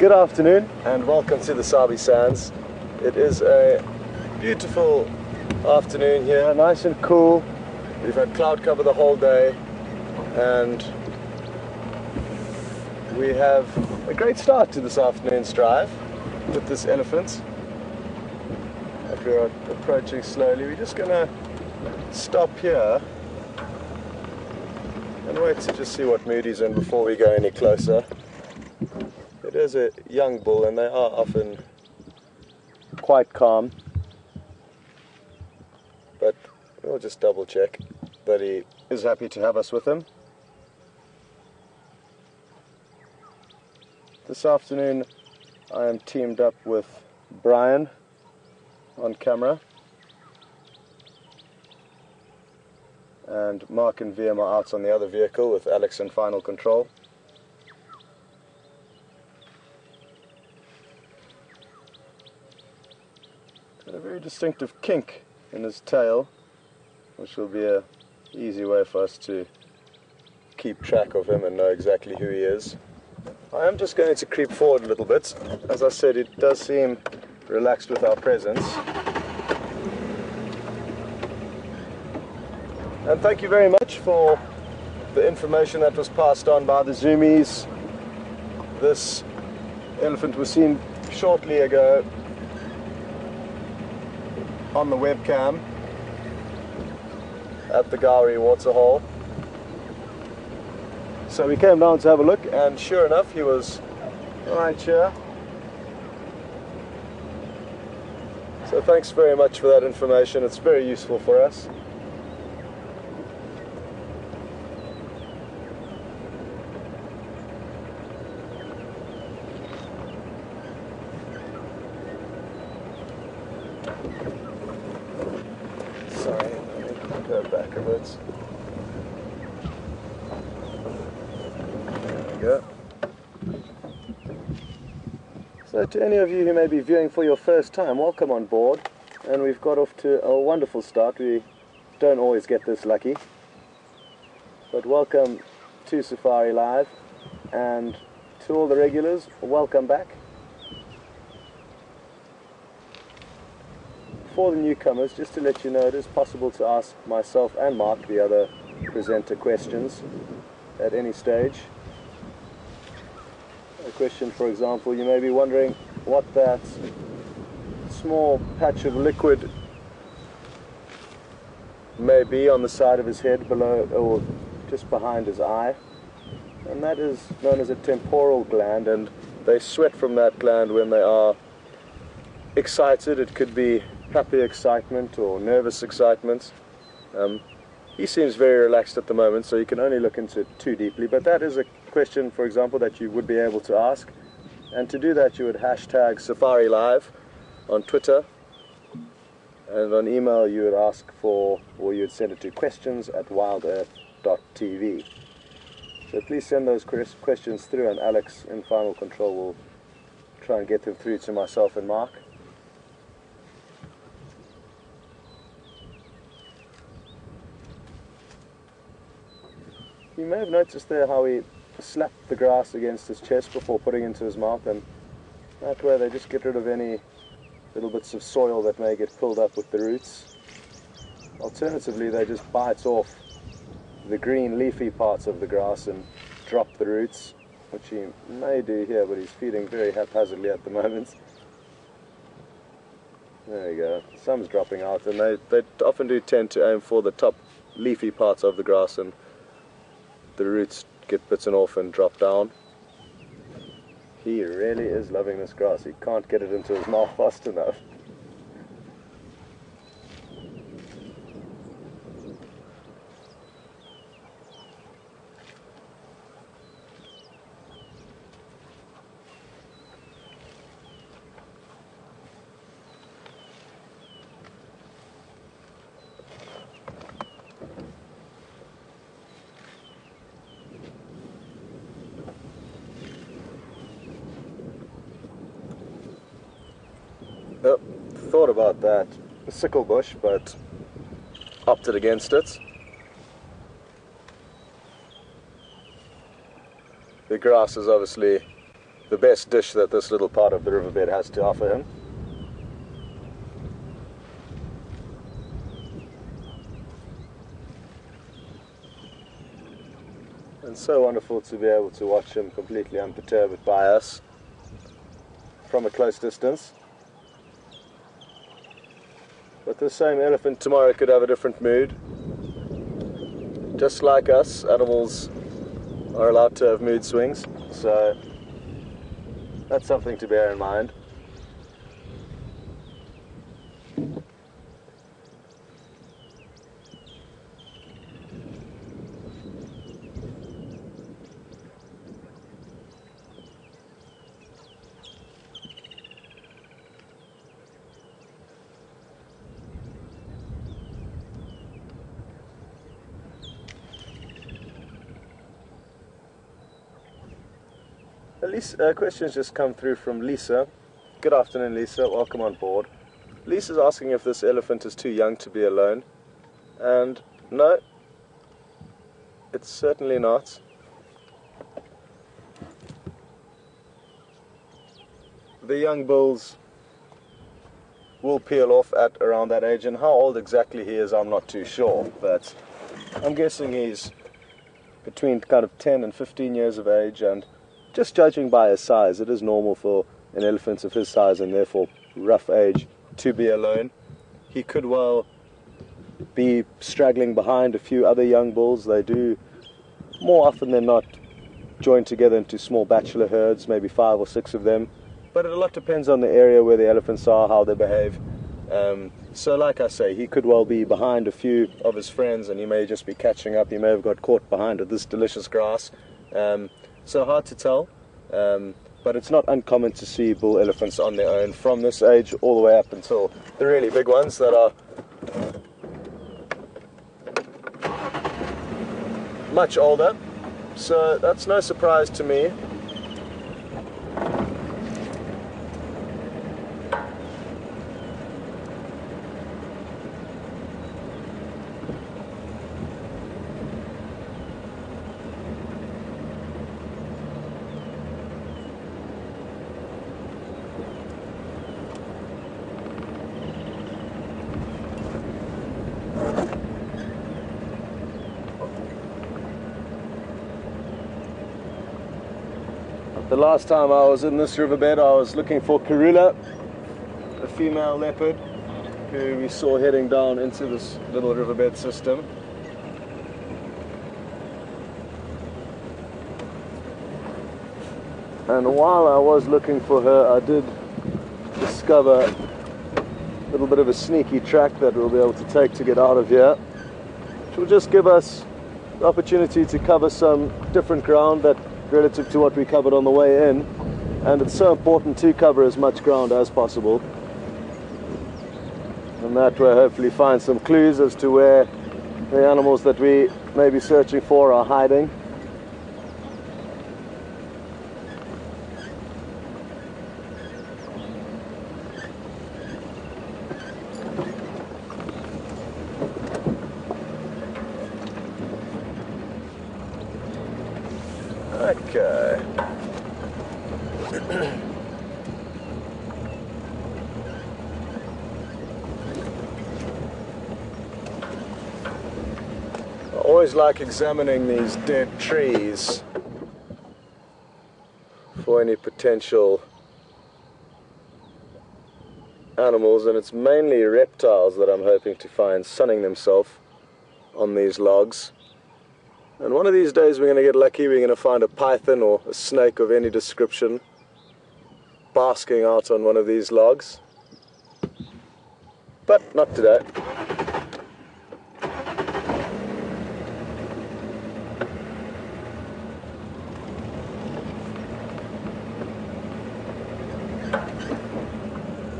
Good afternoon and welcome to the Sabi Sands. It is a beautiful afternoon here, nice and cool. We've had cloud cover the whole day and we have a great start to this afternoon's drive with this elephant that we're approaching slowly. We're just going to stop here and wait to just see what mood he's in before we go any closer. It is a young bull and they are often quite calm, but we'll just double check that he is happy to have us with him. This afternoon I am teamed up with Brian on camera and Mark and VM are out on the other vehicle with Alex in final control. A very distinctive kink in his tail, which will be an easy way for us to keep track of him and know exactly who he is. I am just going to creep forward a little bit. As I said, it does seem relaxed with our presence. And thank you very much for the information that was passed on by the Zoomies. This elephant was seen shortly ago on the webcam at the Gowrie waterhole. So we came down to have a look and sure enough he was right here. So thanks very much for that information, it's very useful for us. Sorry, let me go back a bit. There we go. So to any of you who may be viewing for your first time, welcome on board. And we've got off to a wonderful start. We don't always get this lucky. But welcome to Safari Live. And to all the regulars, welcome back. For the newcomers, just to let you know, it is possible to ask myself and Mark, the other presenter, questions at any stage. A question, for example, you may be wondering what that small patch of liquid may be on the side of his head below or just behind his eye, and that is known as a temporal gland, and they sweat from that gland when they are excited. It could be happy excitement or nervous excitement. He seems very relaxed at the moment, so you can only look into it too deeply, but that is a question, for example, that you would be able to ask, and to do that you would hashtag Safari Live on Twitter, and on email you would ask for, or you would send it to questions@WildEarthTV. So please send those questions through and Alex in final control will try and get them through to myself and Mark. You may have noticed there how he slapped the grass against his chest before putting it into his mouth, and that way they just get rid of any little bits of soil that may get filled up with the roots. Alternatively, they just bite off the green leafy parts of the grass and drop the roots, which he may do here, but he's feeding very haphazardly at the moment. There you go, some's dropping out, and they often do tend to aim for the top leafy parts of the grass, and the roots get bitten off and drop down. He really is loving this grass. He can't get it into his mouth fast enough. Thought about that sickle bush, but opted against it. The grass is obviously the best dish that this little part of the riverbed has to offer him. And so wonderful to be able to watch him completely unperturbed by us from a close distance. But the same elephant tomorrow could have a different mood. Just like us, animals are allowed to have mood swings, so that's something to bear in mind. A question's just come through from Lisa. Good afternoon, Lisa. Welcome on board. Lisa's asking if this elephant is too young to be alone. And no, it's certainly not. The young bulls will peel off at around that age, and how old exactly he is, I'm not too sure, but I'm guessing he's between kind of 10 and 15 years of age, and just judging by his size, it is normal for an elephant of his size and therefore rough age to be alone. He could well be straggling behind a few other young bulls. They do more often than not join together into small bachelor herds, maybe 5 or 6 of them. But it a lot depends on the area where the elephants are, how they behave. So like I say, he could well be behind a few of his friends and he may just be catching up. He may have got caught behind with this delicious grass. So hard to tell, but it's not uncommon to see bull elephants on their own from this age all the way up until the really big ones that are much older. So that's no surprise to me. The last time I was in this riverbed, I was looking for Karula, a female leopard, who we saw heading down into this little riverbed system. And while I was looking for her, I did discover a little bit of a sneaky track that we'll be able to take to get out of here, which will just give us the opportunity to cover some different ground that relative to what we covered on the way in, and it's so important to cover as much ground as possible, and that way hopefully find some clues as to where the animals that we may be searching for are hiding. Okay. I always like examining these dead trees for any potential animals, and it's mainly reptiles that I'm hoping to find sunning themselves on these logs. And one of these days we're going to get lucky, we're going to find a python or a snake of any description basking out on one of these logs. But not today.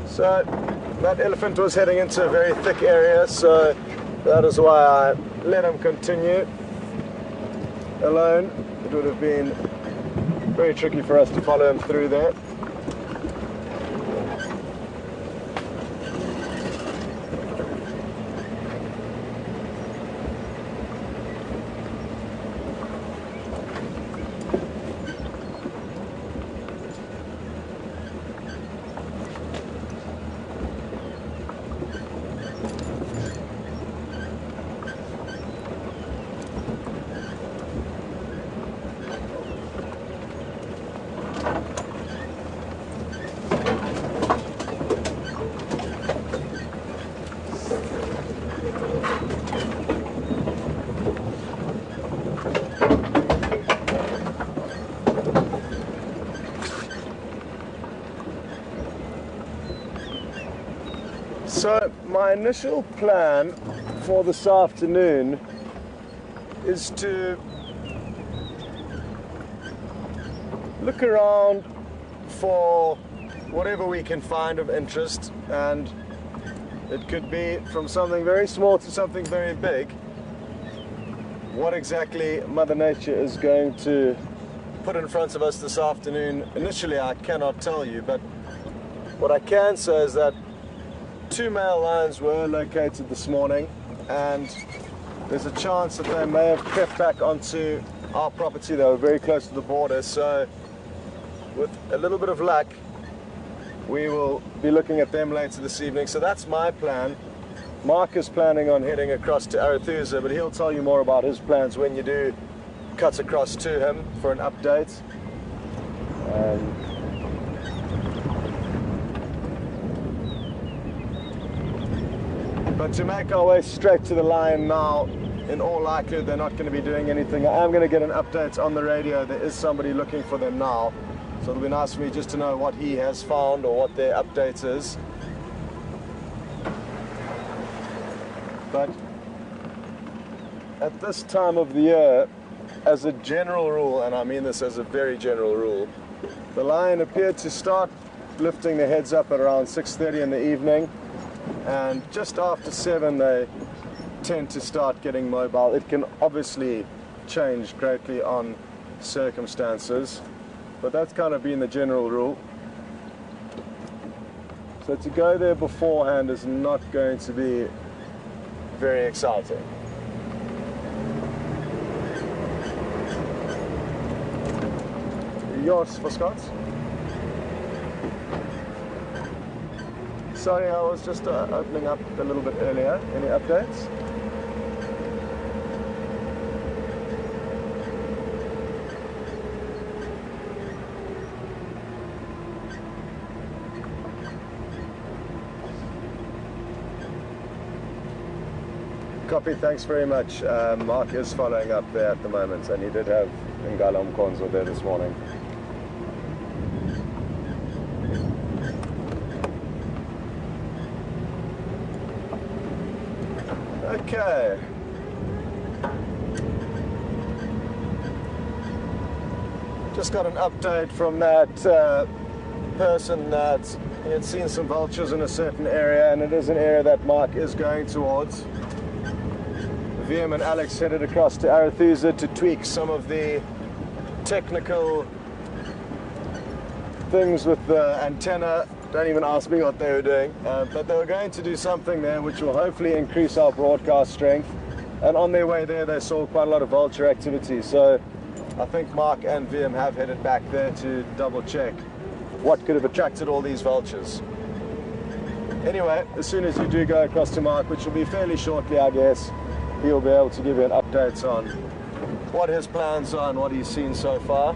So that elephant was heading into a very thick area, so that is why I let him continue alone. It would have been very tricky for us to follow him through there. So my initial plan for this afternoon is to look around for whatever we can find of interest, and it could be from something very small to something very big. What exactly Mother Nature is going to put in front of us this afternoon, initially I cannot tell you, but what I can say is that 2 male lions were located this morning, and there's a chance that they may have crept back onto our property. They were very close to the border, so with a little bit of luck we will be looking at them later this evening. So that's my plan. Mark is planning on heading across to Arathusa, but he'll tell you more about his plans when you do cut across to him for an update. But to make our way straight to the lion now, in all likelihood they're not going to be doing anything. I am going to get an update on the radio. There is somebody looking for them now, so it'll be nice for me just to know what he has found or what their update is. But at this time of the year, as a general rule, and I mean this as a very general rule, the lion appeared to start lifting their heads up at around 6:30 in the evening, and just after 7 they tend to start getting mobile. It can obviously change greatly on circumstances, but that's kind of been the general rule. So to go there beforehand is not going to be very exciting. Yours for Scots? Sorry, I was just opening up a little bit earlier. Any updates? Copy, thanks very much. Mark is following up there at the moment, and he did have Ngala Mkonzo there this morning. Okay. Just got an update from that person that he had seen some vultures in a certain area, and it is an area that Mark is going towards. VM and Alex headed across to Arathusa to tweak some of the technical things with the antenna. Don't even ask me what they were doing, but they were going to do something there which will hopefully increase our broadcast strength, and on their way there they saw quite a lot of vulture activity, so I think Mark and VM have headed back there to double check what could have attracted all these vultures. Anyway, as soon as you do go across to Mark, which will be fairly shortly I guess, he'll be able to give you an update on what his plans are and what he's seen so far.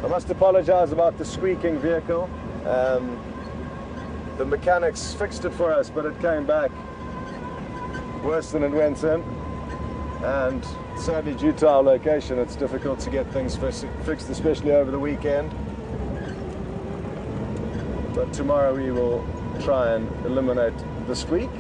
I must apologize about the squeaking vehicle. The mechanics fixed it for us, but it came back worse than it went in. And sadly, due to our location, it's difficult to get things fixed, especially over the weekend. But tomorrow we will try and eliminate the squeak.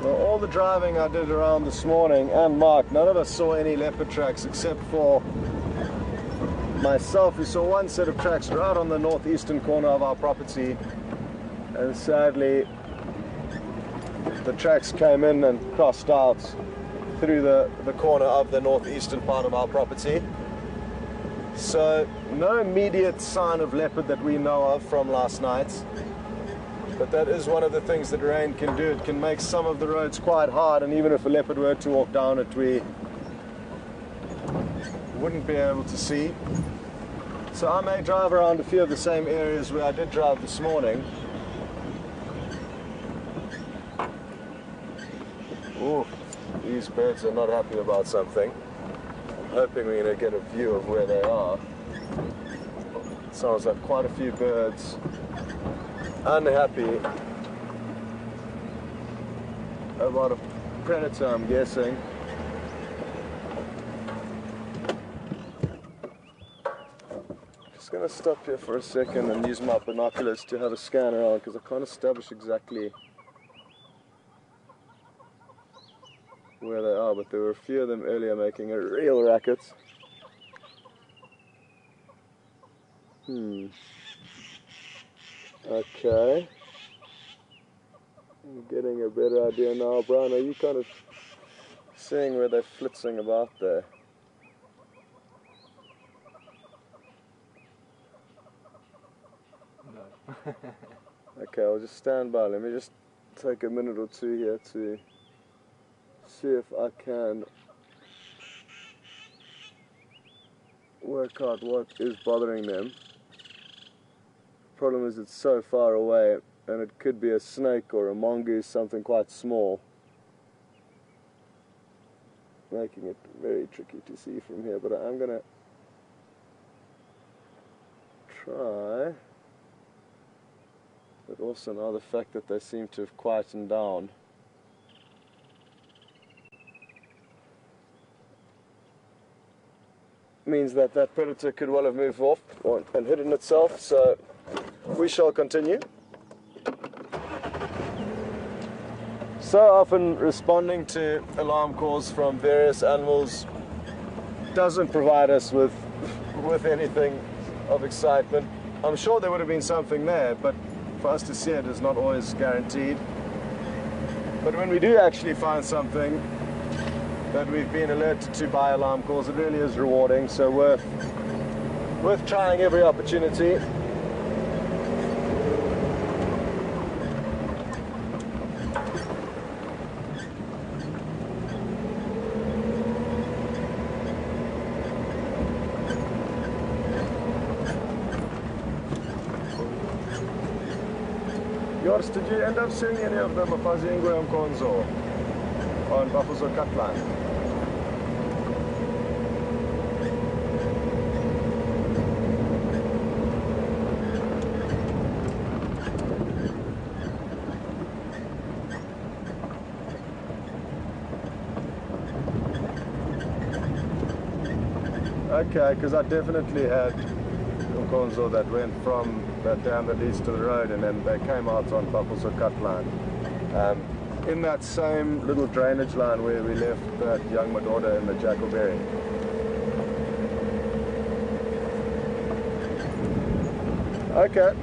Now, all the driving I did around this morning, and Mark, none of us saw any leopard tracks except for myself, who saw one set of tracks right on the northeastern corner of our property, and sadly the tracks came in and crossed out through the corner of the northeastern part of our property. So no immediate sign of leopard that we know of from last night, but that is one of the things that rain can do. It can make some of the roads quite hard, and even if a leopard were to walk down it, we wouldn't be able to see. So I may drive around a few of the same areas where I did drive this morning. Ooh, these birds are not happy about something. I'm hoping we're going to get a view of where they are. Sounds like quite a few birds unhappy about a predator, I'm guessing. Just going to stop here for a second and use my binoculars to have a scan around, because I can't establish exactly where they are, but there were a few of them earlier making a real racket. Okay. I'm getting a better idea now. Brian, are you kind of seeing where they're flitzing about there? No. Okay, I'll just stand by. Let me just take a minute or two here to see if I can work out what is bothering them. The problem is it's so far away, and it could be a snake or a mongoose, something quite small, making it very tricky to see from here. But I'm gonna try. But also now the fact that they seem to have quietened down means that that predator could well have moved off and hidden itself, so we shall continue. So often responding to alarm calls from various animals doesn't provide us with anything of excitement. I'm sure there would have been something there, but for us to see it is not always guaranteed. But when we do actually find something that we've been alerted to by alarm calls, it really is rewarding, so worth trying every opportunity. Joris, did you end up seeing any of them Mafazingo and Konzo on Bafuzo Catland? Okay, because I definitely had Konzo that went from that dam that leads to the road, and then they came out on Bafuzo Catland. In that same little drainage line where we left that young Madoda and the Jackleberry. Okay.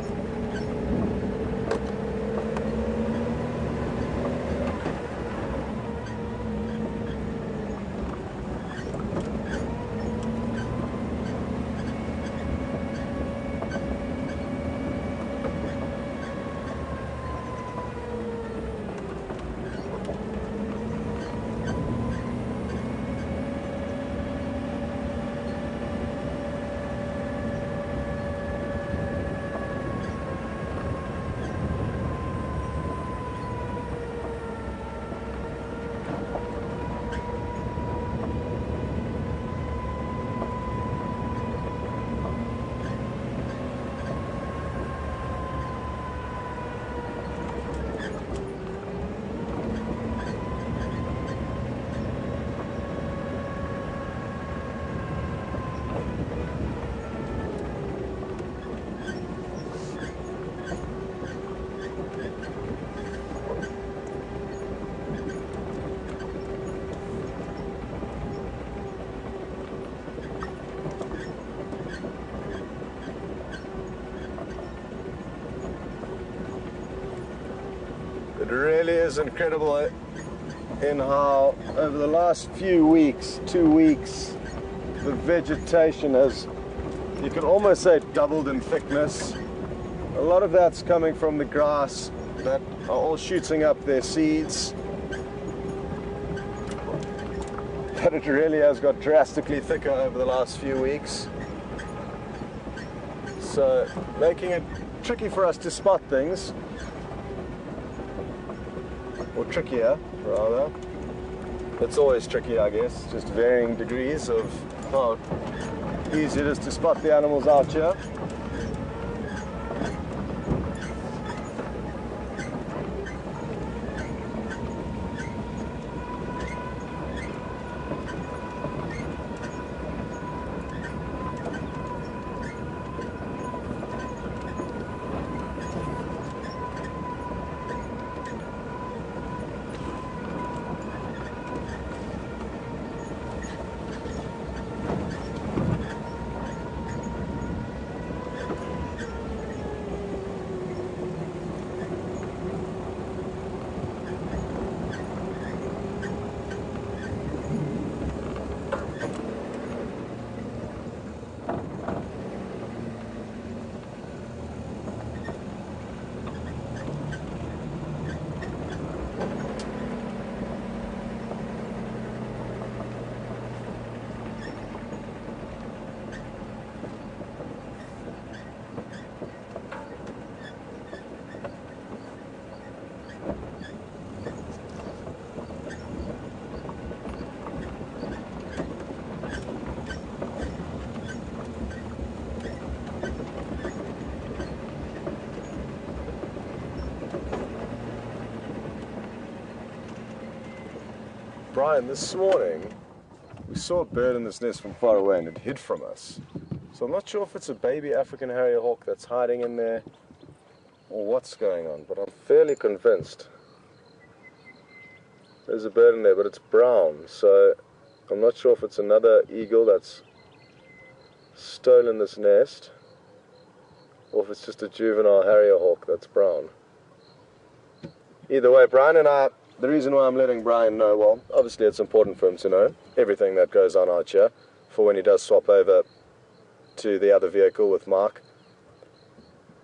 It really is incredible in how over the last few weeks, 2 weeks, the vegetation has, you could almost say, doubled in thickness. A lot of that's coming from the grass that are all shooting up their seeds. But it really has got drastically thicker over the last few weeks. So making it tricky for us to spot things. Or trickier, rather. It's always tricky, I guess, just varying degrees of how easy it is to spot the animals out here. Brian, this morning we saw a bird in this nest from far away and it hid from us. So I'm not sure if it's a baby African harrier hawk that's hiding in there or what's going on, but I'm fairly convinced there's a bird in there, but it's brown, so I'm not sure if it's another eagle that's stolen this nest or if it's just a juvenile harrier hawk that's brown. Either way, Brian and I, the reason why I'm letting Brian know, well, obviously it's important for him to know everything that goes on out here for when he does swap over to the other vehicle with Mark.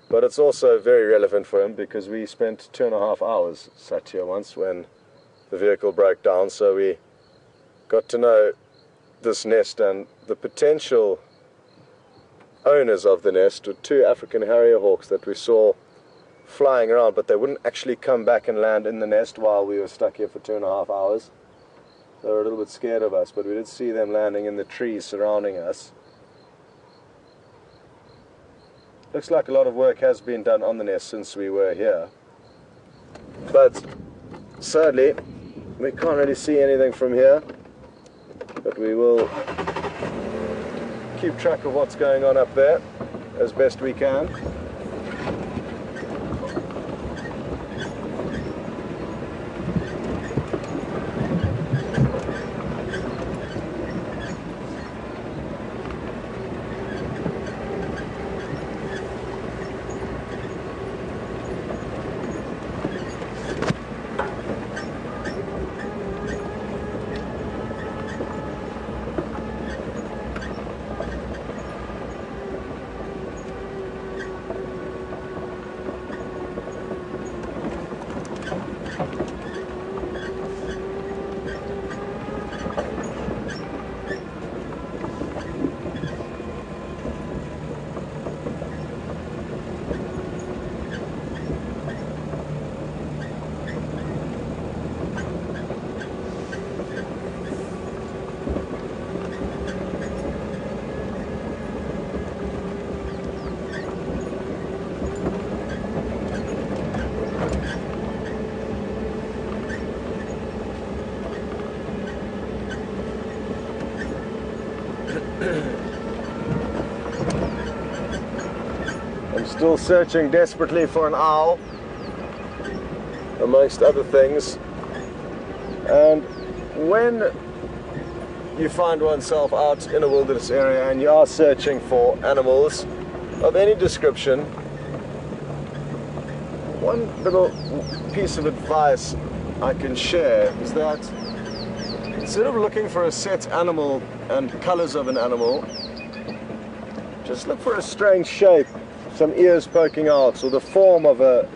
But it's also very relevant for him because we spent 2.5 hours sat here once when the vehicle broke down, so we got to know this nest and the potential owners of the nest were 2 African harrier hawks that we saw flying around, but they wouldn't actually come back and land in the nest while we were stuck here for 2.5 hours. They were a little bit scared of us, but we did see them landing in the trees surrounding us. Looks like a lot of work has been done on the nest since we were here, but sadly we can't really see anything from here, but we will keep track of what's going on up there as best we can. I'm still searching desperately for an owl, amongst other things. And when you find oneself out in a wilderness area and you are searching for animals of any description, one little piece of advice I can share is that instead of looking for a set animal and colors of an animal, just look for a strange shape, some ears poking out, or the form of the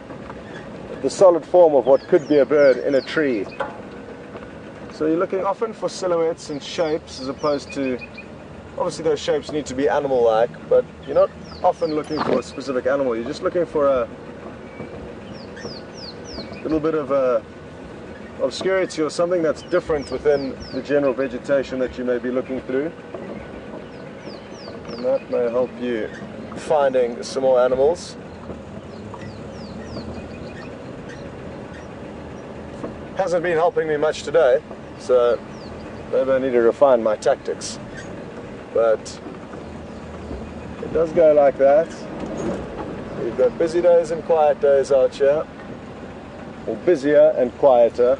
solid form of what could be a bird in a tree. So you're looking often for silhouettes and shapes as opposed to, obviously those shapes need to be animal-like, but you're not often looking for a specific animal, you're just looking for a little bit of obscurity or something that's different within the general vegetation that you may be looking through. And that may help you finding some more animals. Hasn't been helping me much today, so maybe I need to refine my tactics. But it does go like that. We've got busy days and quiet days out here, or busier and quieter.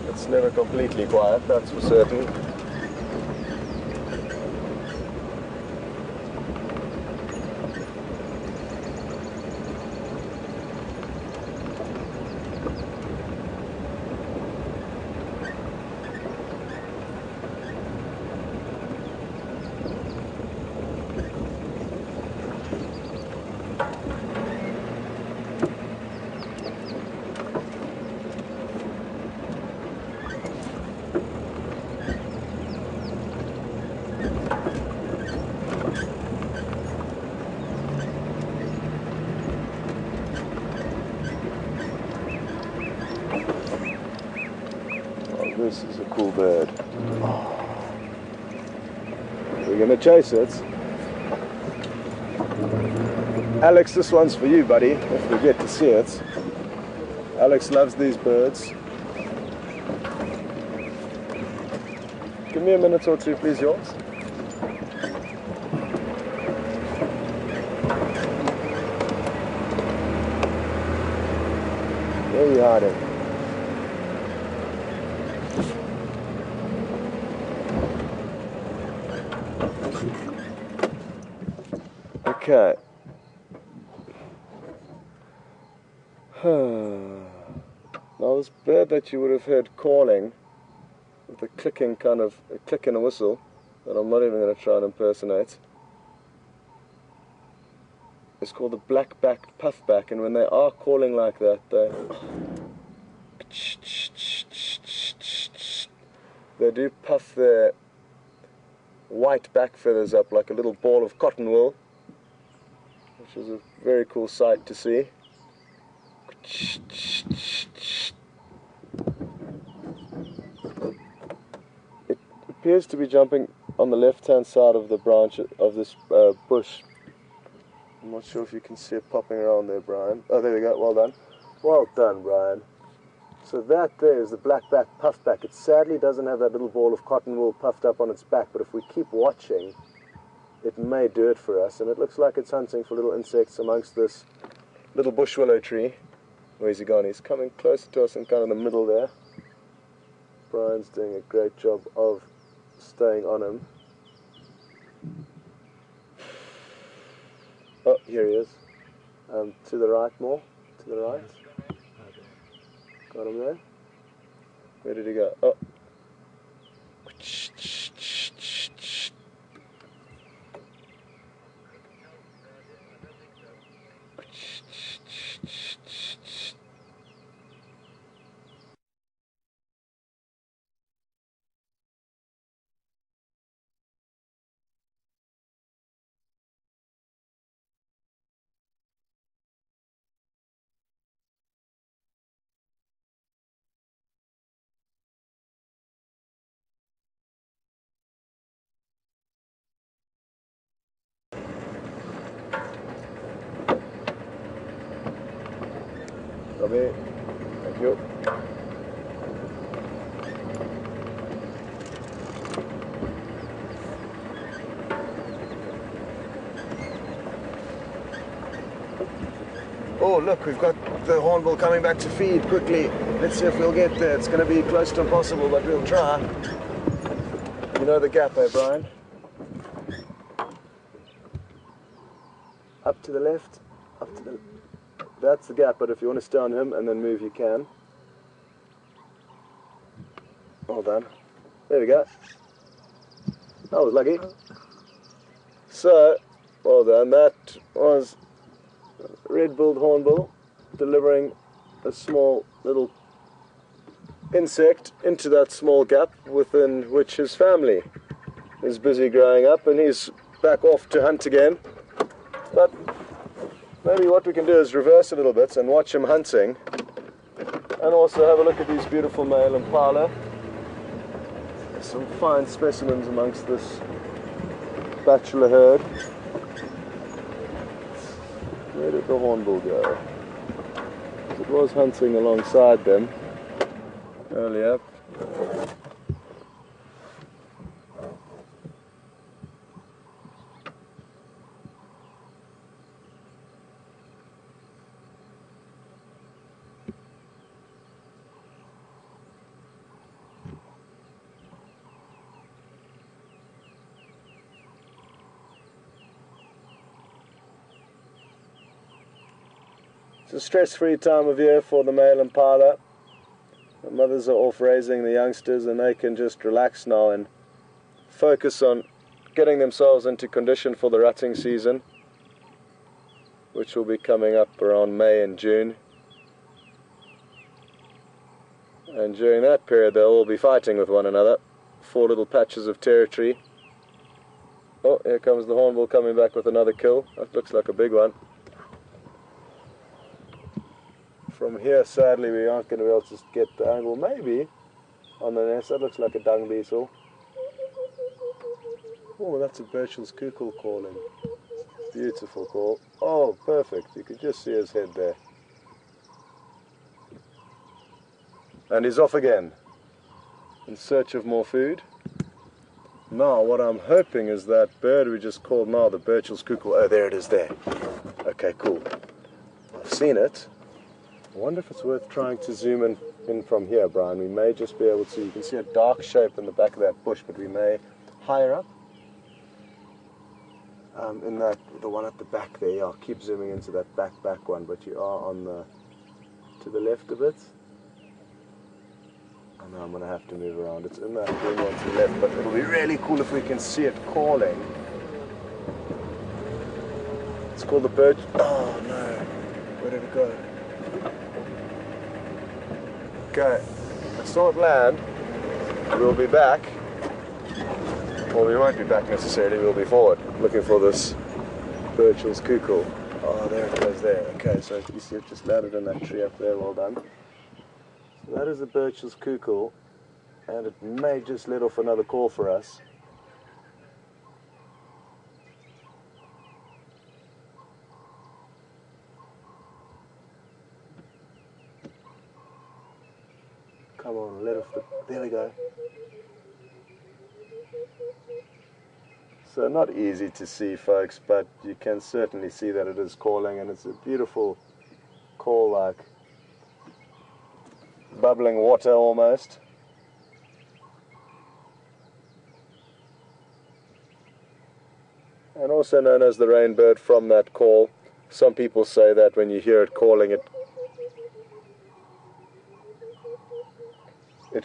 It's never completely quiet, that's for certain. This is a cool bird. Oh. We're going to chase it. Alex, this one's for you, buddy, if we get to see it. Alex loves these birds. Give me a minute or two, please, yours. Where are you hiding? Okay. Now this bird that you would have heard calling with a clicking kind of a click and a whistle that I'm not even going to try and impersonate. It's called the black-backed puffback, and when they are calling like that, they do puff their white back feathers up like a little ball of cotton wool, which is a very cool sight to see. It appears to be jumping on the left-hand side of the branch of this bush. I'm not sure if you can see it popping around there, Brian. Oh, there we go. Well done. Well done, Brian. So that there is the black-backed puffback. It sadly doesn't have that little ball of cotton wool puffed up on its back, but if we keep watching, it may do it for us. And it looks like it's hunting for little insects amongst this little bush willow tree. Where's he gone? He's coming closer to us in kind of the middle there. Brian's doing a great job of staying on him. Oh, here he is. To the right more. To the right. Got him there. Where did he go? Oh. Come here. Thank you. Oh, look, we've got the hornbill coming back to feed quickly. Let's see if we'll get there. It's going to be close to impossible, but we'll try. You know the gap, eh, Brian? Up to the left, up to the... That's the gap, but if you want to stay on him and then move, you can. Well done. There we go. That was lucky. So, well done. That was red-billed hornbill delivering a small little insect into that small gap within which his family is busy growing up, and he's back off to hunt again. But maybe what we can do is reverse a little bit and watch him hunting, and also have a look at these beautiful male impala. There's some fine specimens amongst this bachelor herd. Where did the hornbill go? It was hunting alongside them earlier. It's a stress-free time of year for the male impala. The mothers are off raising the youngsters, and they can just relax now and focus on getting themselves into condition for the rutting season, which will be coming up around May and June. And during that period they'll all be fighting with one another for little patches of territory. Oh, here comes the hornbill coming back with another kill. That looks like a big one. From here, sadly, we aren't going to be able to get the angle. Maybe on the nest. That looks like a dung beetle. Oh, that's a Burchell's cuckoo calling. Beautiful call. Oh, perfect. You can just see his head there. And he's off again in search of more food. Now, what I'm hoping is that bird we just called now, the Burchell's cuckoo. Oh, there it is there. Okay, cool. I've seen it. I wonder if it's worth trying to zoom in from here, Brian. We may just be able to, you can see a dark shape in the back of that bush, but we may higher up. In that, the one at the back there, I'll keep zooming into that back one, but you are on the, to the left a bit. I know I'm going to have to move around. It's in that green one to the left, but it'll be really cool if we can see it calling. It's called the bird. Oh no, where did it go? Okay, it's not land. We'll be back. Well, we won't be back necessarily, we'll be forward, looking for this Burchell's cuckoo. Oh, there it goes there. Okay, so you see it just landed in that tree up there, well done. So that is the Burchell's cuckoo, and it may just let off another call for us. Come on, let off the, there we go. So not easy to see, folks, but you can certainly see that it is calling, and it's a beautiful call, like bubbling water almost. And also known as the rainbird from that call. Some people say that when you hear it calling, it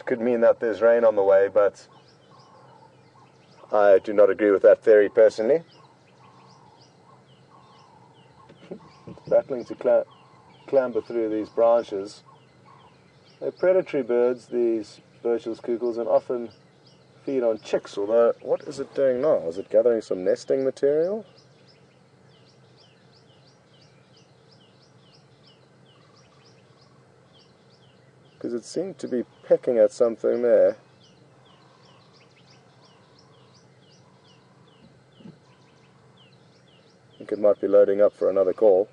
could mean that there's rain on the way, but I do not agree with that theory personally. Battling to clamber through these branches. They're predatory birds, these Burchell's cuckoos, and often feed on chicks, although what is it doing now? Is it gathering some nesting material? Because it seemed to be pecking at something there. I think it might be loading up for another call.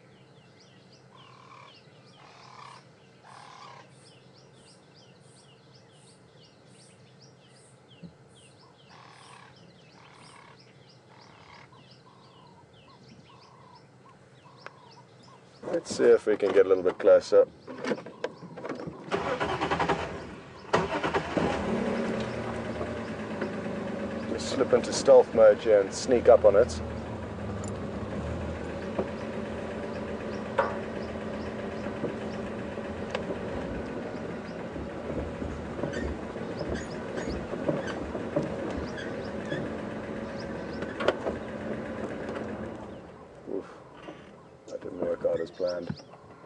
Let's see if we can get a little bit closer. Just slip into stealth mode here and sneak up on it. As planned,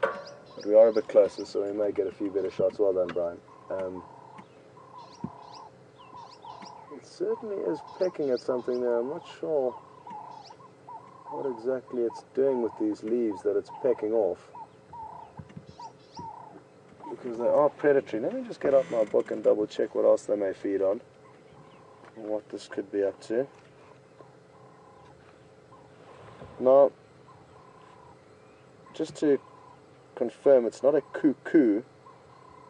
but we are a bit closer, so we may get a few better shots. Well done, Brian. It certainly is pecking at something there. I'm not sure what exactly it's doing with these leaves that it's pecking off, because they are predatory. Let me just get out my book and double check what else they may feed on and what this could be up to. Now, just to confirm, it's not a cuckoo,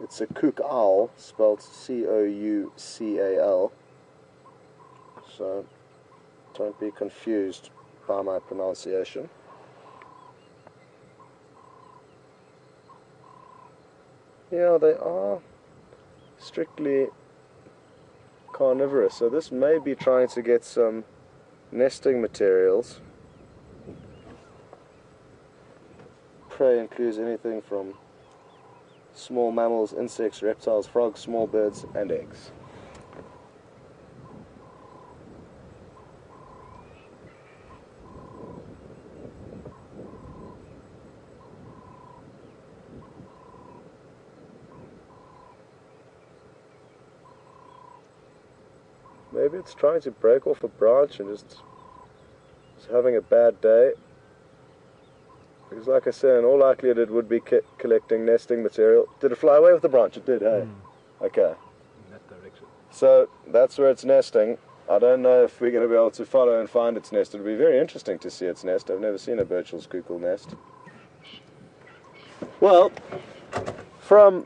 it's a cook owl, spelled C-O-U-C-A-L. So don't be confused by my pronunciation. Yeah, they are strictly carnivorous, so this may be trying to get some nesting materials. Prey includes anything from small mammals, insects, reptiles, frogs, small birds, and eggs. Maybe it's trying to break off a branch and just having a bad day. Because like I said, in all likelihood it would be collecting nesting material. Did it fly away with the branch? It did, hey? Okay. In that direction. So that's where it's nesting. I don't know if we're going to be able to follow and find its nest. It would be very interesting to see its nest. I've never seen a Burchell's cuckoo nest. Well, from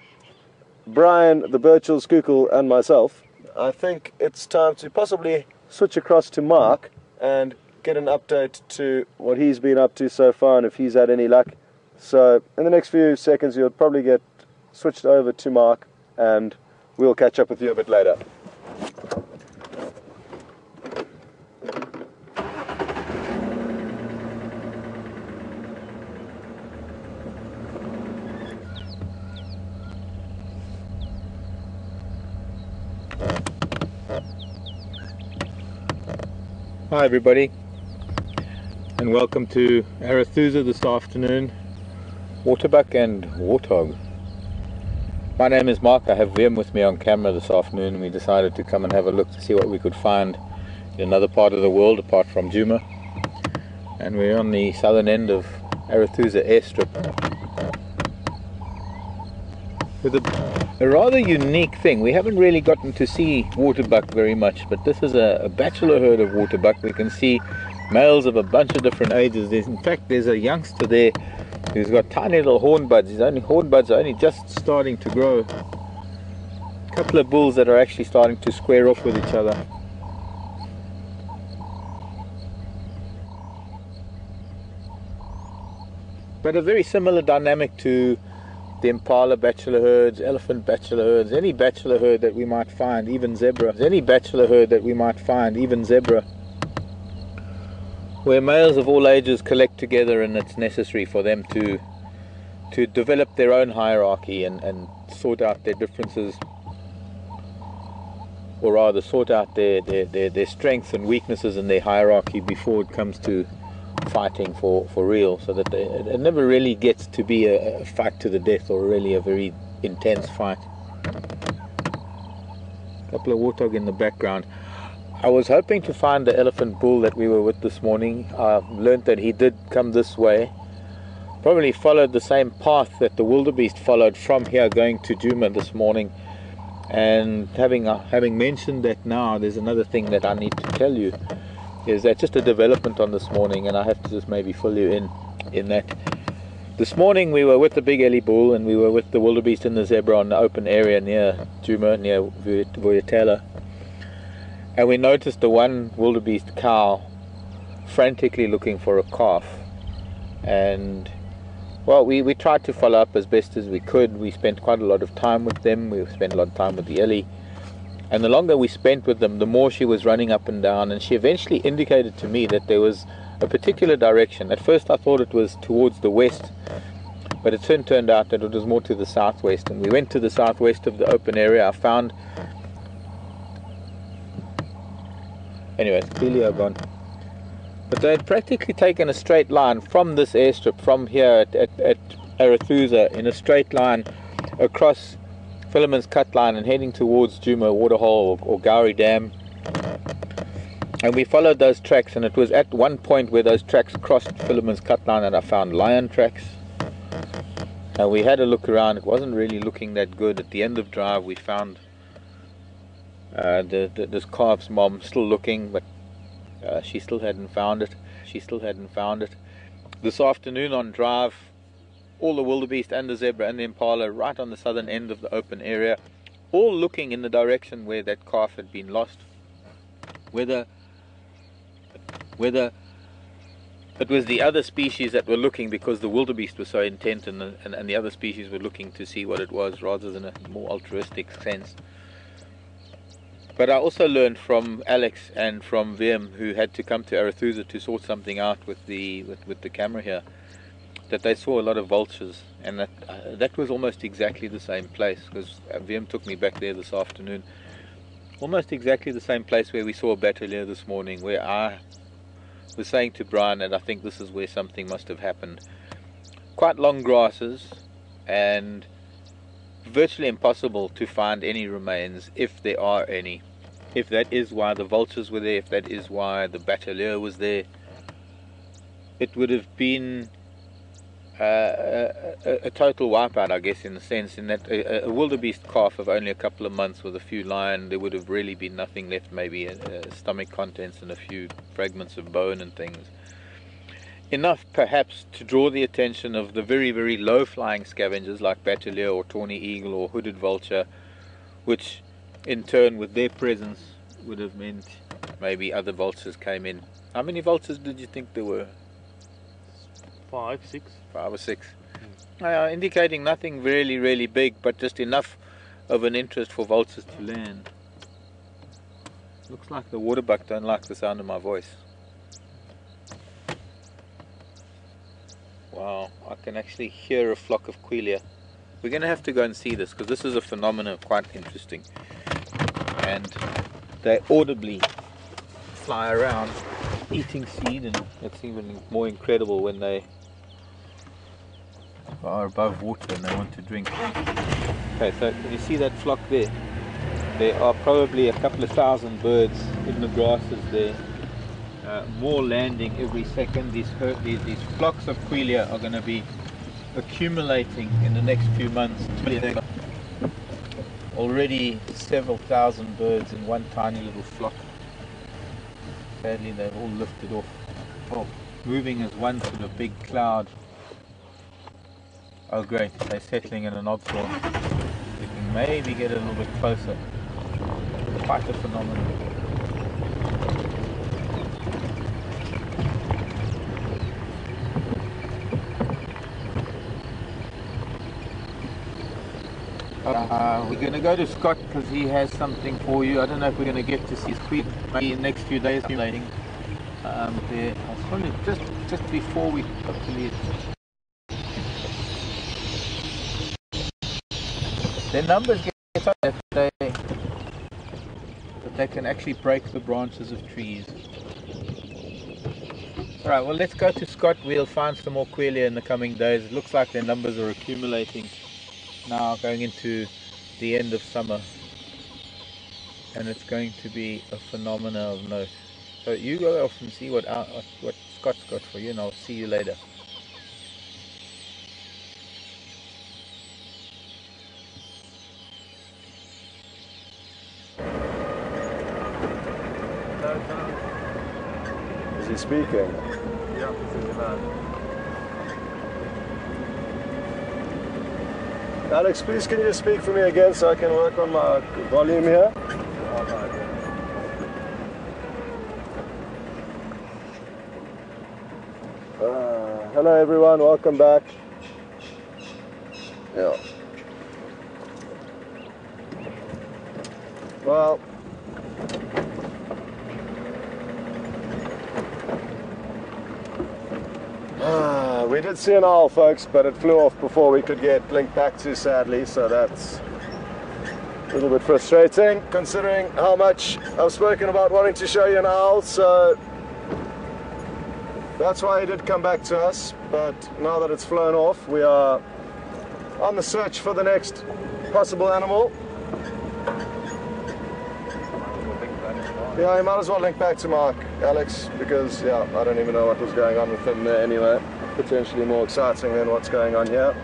Brian, the Burchell's cuckoo, and myself, I think it's time to possibly switch across to Mark and get an update to what he's been up to so far and if he's had any luck. So in the next few seconds you'll probably get switched over to Mark and we'll catch up with you a bit later. Hi everybody, and welcome to Arathusa this afternoon, waterbuck and warthog. My name is Mark. I have Wim with me on camera this afternoon, and we decided to come and have a look to see what we could find in another part of the world apart from Djuma. And we're on the southern end of Arathusa airstrip with a rather unique thing. We haven't really gotten to see waterbuck very much, but this is a bachelor herd of waterbuck. We can see males of a bunch of different ages. In fact, there's a youngster there who's got tiny little horn buds. His horn buds are only just starting to grow. A couple of bulls that are actually starting to square off with each other. But a very similar dynamic to the impala bachelor herds, elephant bachelor herds, any bachelor herd that we might find, even zebra, where males of all ages collect together, and it's necessary for them to develop their own hierarchy and sort out their differences, or rather sort out their strengths and weaknesses in their hierarchy before it comes to fighting for real, so that it never really gets to be a fight to the death, or really a very intense fight. A couple of warthog in the background. I was hoping to find the elephant bull that we were with this morning. I've learned that he did come this way, probably followed the same path that the wildebeest followed from here going to Djuma this morning. And having mentioned that, now there's another thing that I need to tell you, is that just a development on this morning, and I have to just maybe fill you in that. This morning we were with the big Ellie bull, and we were with the wildebeest and the zebra on the open area near Djuma, near Vuyatela, and we noticed the one wildebeest cow frantically looking for a calf. And well, we tried to follow up as best as we could. We spent quite a lot of time with them. We spent a lot of time with the Ellie. And the longer we spent with them, the more she was running up and down, and she eventually indicated to me that there was a particular direction. At first I thought it was towards the west, but it soon turned out that it was more to the southwest. And we went to the southwest of the open area. I found... Anyway, Cleo gone. But they had practically taken a straight line from this airstrip, from here at Arathusa, in a straight line across Philemon's cut line and heading towards Djuma waterhole or Gowrie Dam. And we followed those tracks, and it was at one point where those tracks crossed Philemon's cut line that I found lion tracks. And we had a look around. It wasn't really looking that good. At the end of drive we found this calf's mom still looking, but she still hadn't found it. This afternoon on drive, all the wildebeest and the zebra and the impala right on the southern end of the open area, all looking in the direction where that calf had been lost. Whether it was the other species that were looking because the wildebeest was so intent, and the other species were looking to see what it was rather than a more altruistic sense. But I also learned from Alex and from Wim, who had to come to Arathusa to sort something out with the camera here, that they saw a lot of vultures, and that was almost exactly the same place, because Wim took me back there this afternoon. Almost exactly the same place where we saw a batelier this morning, where I was saying to Brian that I think this is where something must have happened. Quite long grasses, and virtually impossible to find any remains, if there are any. If that is why the vultures were there, if that is why the batelier was there, it would have been a total wipeout, I guess, in the sense in that a wildebeest calf of only a couple of months with a few lion, there would have really been nothing left, maybe stomach contents and a few fragments of bone and things. Enough perhaps to draw the attention of the very, very low flying scavengers like batelier or tawny eagle or hooded vulture, which in turn with their presence would have meant maybe other vultures came in. How many vultures did you think there were? 5, 6. 5 or 6. Indicating nothing really big, but just enough of an interest for vultures to land. Looks like the waterbuck don't like the sound of my voice. Wow, I can actually hear a flock of quelea. We're going to have to go and see this, because this is a phenomenon quite interesting. And they audibly fly around eating seed, and it's even more incredible when they are above water and they want to drink. Okay, so you see that flock there? There are probably a couple of thousand birds in the grasses there. More landing every second. These flocks of quelea are going to be accumulating in the next few months. Already several thousand birds in one tiny little flock. Sadly, they've all lifted off. Oh, moving as one sort of big cloud. Oh great, they're settling in an obthorn. We can maybe get a little bit closer. Quite a phenomenon. We're going to go to Scott because he has something for you. I don't know if we're going to get to see his queen maybe in the next few days. There, I was probably just before we got to leave. Their numbers get so that they can actually break the branches of trees. Alright, well, let's go to Scott. We'll find some more quelea in the coming days. It looks like their numbers are accumulating now, going into the end of summer, and it's going to be a phenomenon of note. So you go off and see what Scott's got for you, and I'll see you later. Is he speaking? Yeah, this is bad. Alex, please can you just speak for me again so I can work on my volume here? Hello everyone, welcome back. Yeah. Well, we did see an owl, folks, but it flew off before we could get linked back to, sadly, so that's a little bit frustrating, considering how much I've spoken about wanting to show you an owl, so that's why he did come back to us. But now that it's flown off, we are on the search for the next possible animal. Yeah, you might as well link back to Mark, Alex, because, yeah, I don't even know what was going on with him there anyway. Potentially more exciting than what's going on here.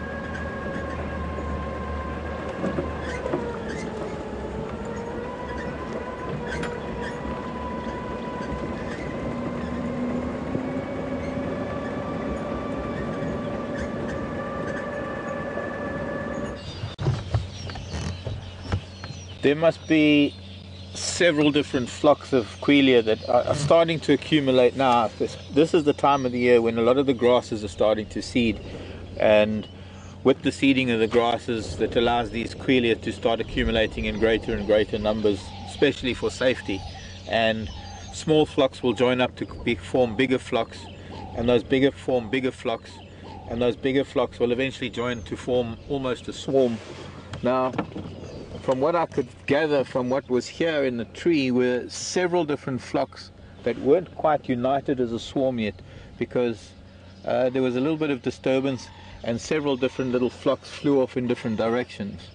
There must be several different flocks of quelea that are starting to accumulate now. This is the time of the year when a lot of the grasses are starting to seed, and with the seeding of the grasses, that allows these quelea to start accumulating in greater and greater numbers, especially for safety. And small flocks will join up to form bigger flocks, and those bigger form bigger flocks, and those bigger flocks will eventually join to form almost a swarm. Now, from what I could gather from what was here in the tree were several different flocks that weren't quite united as a swarm yet, because there was a little bit of disturbance and several different little flocks flew off in different directions.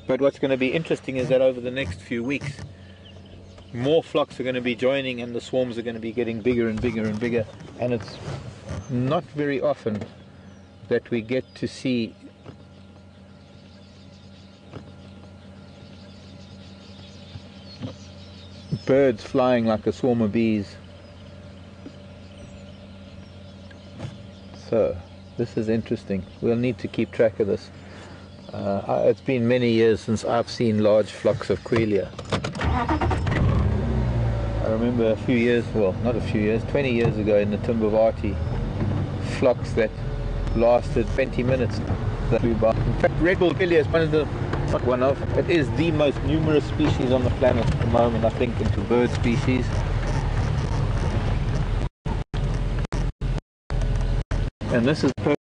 But what's going to be interesting is that over the next few weeks, more flocks are going to be joining and the swarms are going to be getting bigger and bigger and bigger, and it's not very often that we get to see birds flying like a swarm of bees. So this is interesting. We'll need to keep track of this. It's been many years since I've seen large flocks of quelea. I remember a few years, well, not a few years, 20 years ago in the Timbavati, flocks that lasted 20 minutes that flew by. In fact, red bull is one of the, not one of, it is the most numerous species on the planet at the moment, I think, into bird species. And this is perfect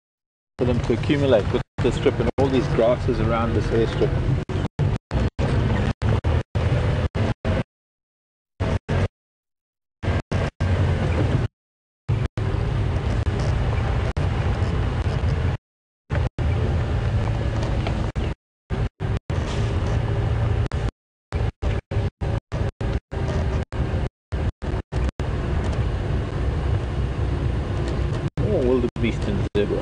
for them to accumulate with the strip and all these grasses around this airstrip. Wildebeest and zebra.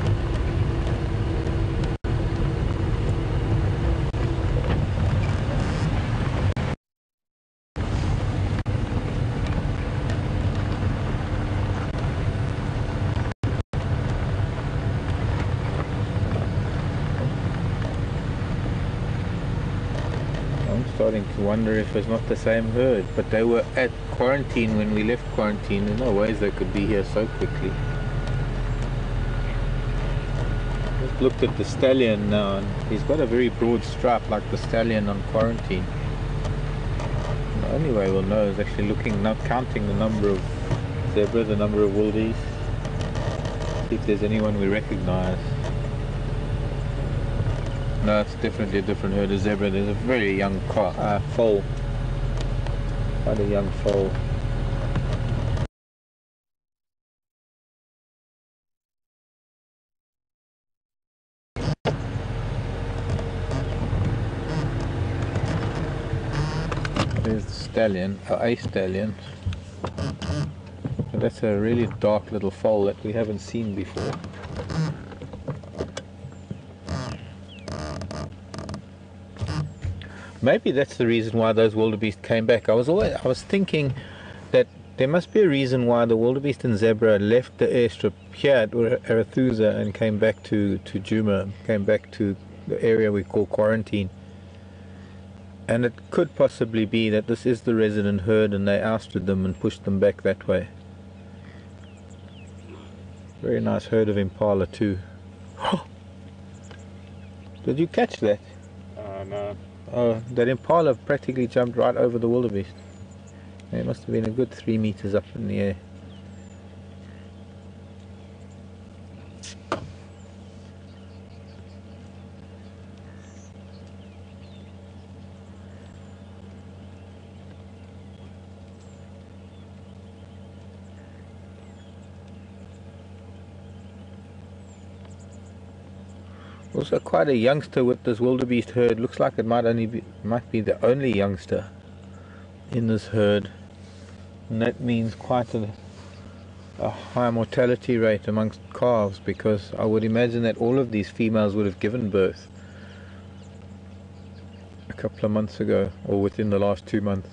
I'm starting to wonder if it's not the same herd, but they were at quarantine when we left quarantine. There's no ways they could be here so quickly. Just looked at the stallion now, and he's got a very broad stripe like the stallion on quarantine. The only way we'll know is actually looking, not counting the number of zebra, the number of wildies, see if there's anyone we recognize. No, it's definitely a different herd of zebra. There's a very young foal, quite a young foal. There's the stallion, a stallion. So that's a really dark little foal that we haven't seen before. Maybe that's the reason why those wildebeest came back. I was thinking that there must be a reason why the wildebeest and zebra left the airstrip here at Arathusa and came back to Djuma, came back to the area we call quarantine. And it could possibly be that this is the resident herd and they ousted them and pushed them back that way. Very nice herd of impala too. Did you catch that? No. Oh, that impala practically jumped right over the wildebeest. It must have been a good 3 meters up in the air. Also quite a youngster with this wildebeest herd. Looks like it might be the only youngster in this herd, and that means quite a high mortality rate amongst calves, because I would imagine that all of these females would have given birth a couple of months ago or within the last 2 months.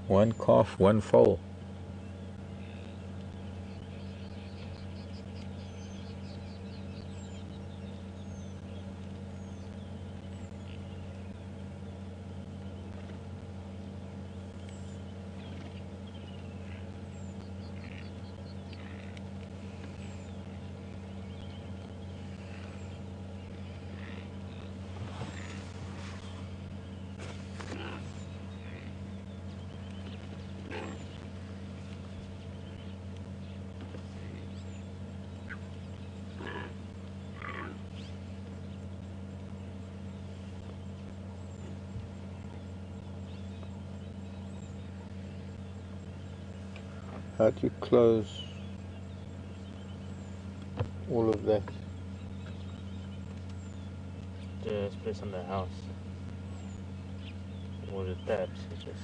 One calf, one foal. How do you close all of that? Just press on the house. Or the tabs. It's just.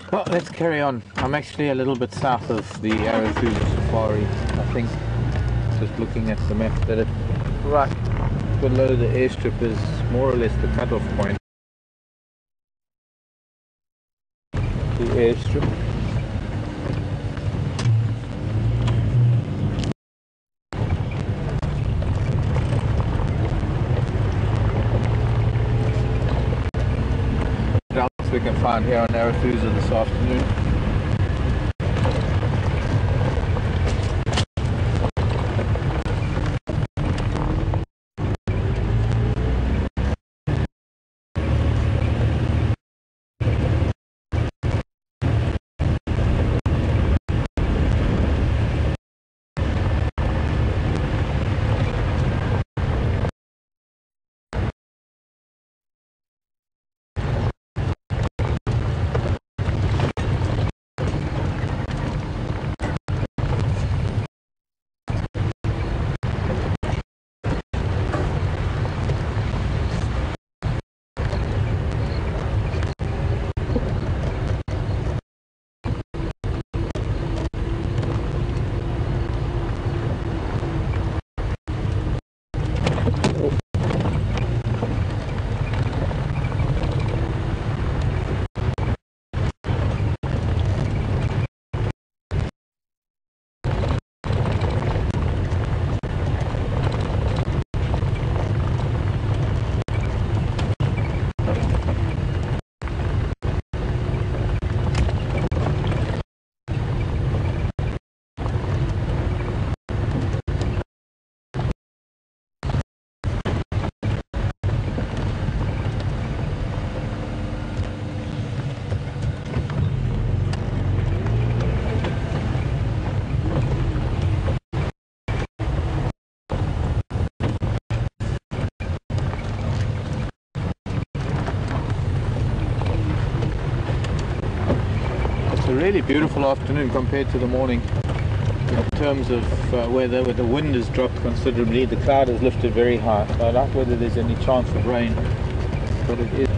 Well, let's carry on. I'm actually a little bit south of the Arathusa Safari, I think. Just looking at the map, that it right below the airstrip is more or less the cutoff point. The airstrip. What else we can find here on Arathusa this afternoon? A really beautiful afternoon compared to the morning in terms of weather, where the wind has dropped considerably. The cloud has lifted very high. I doubt whether there's any chance of rain, but it is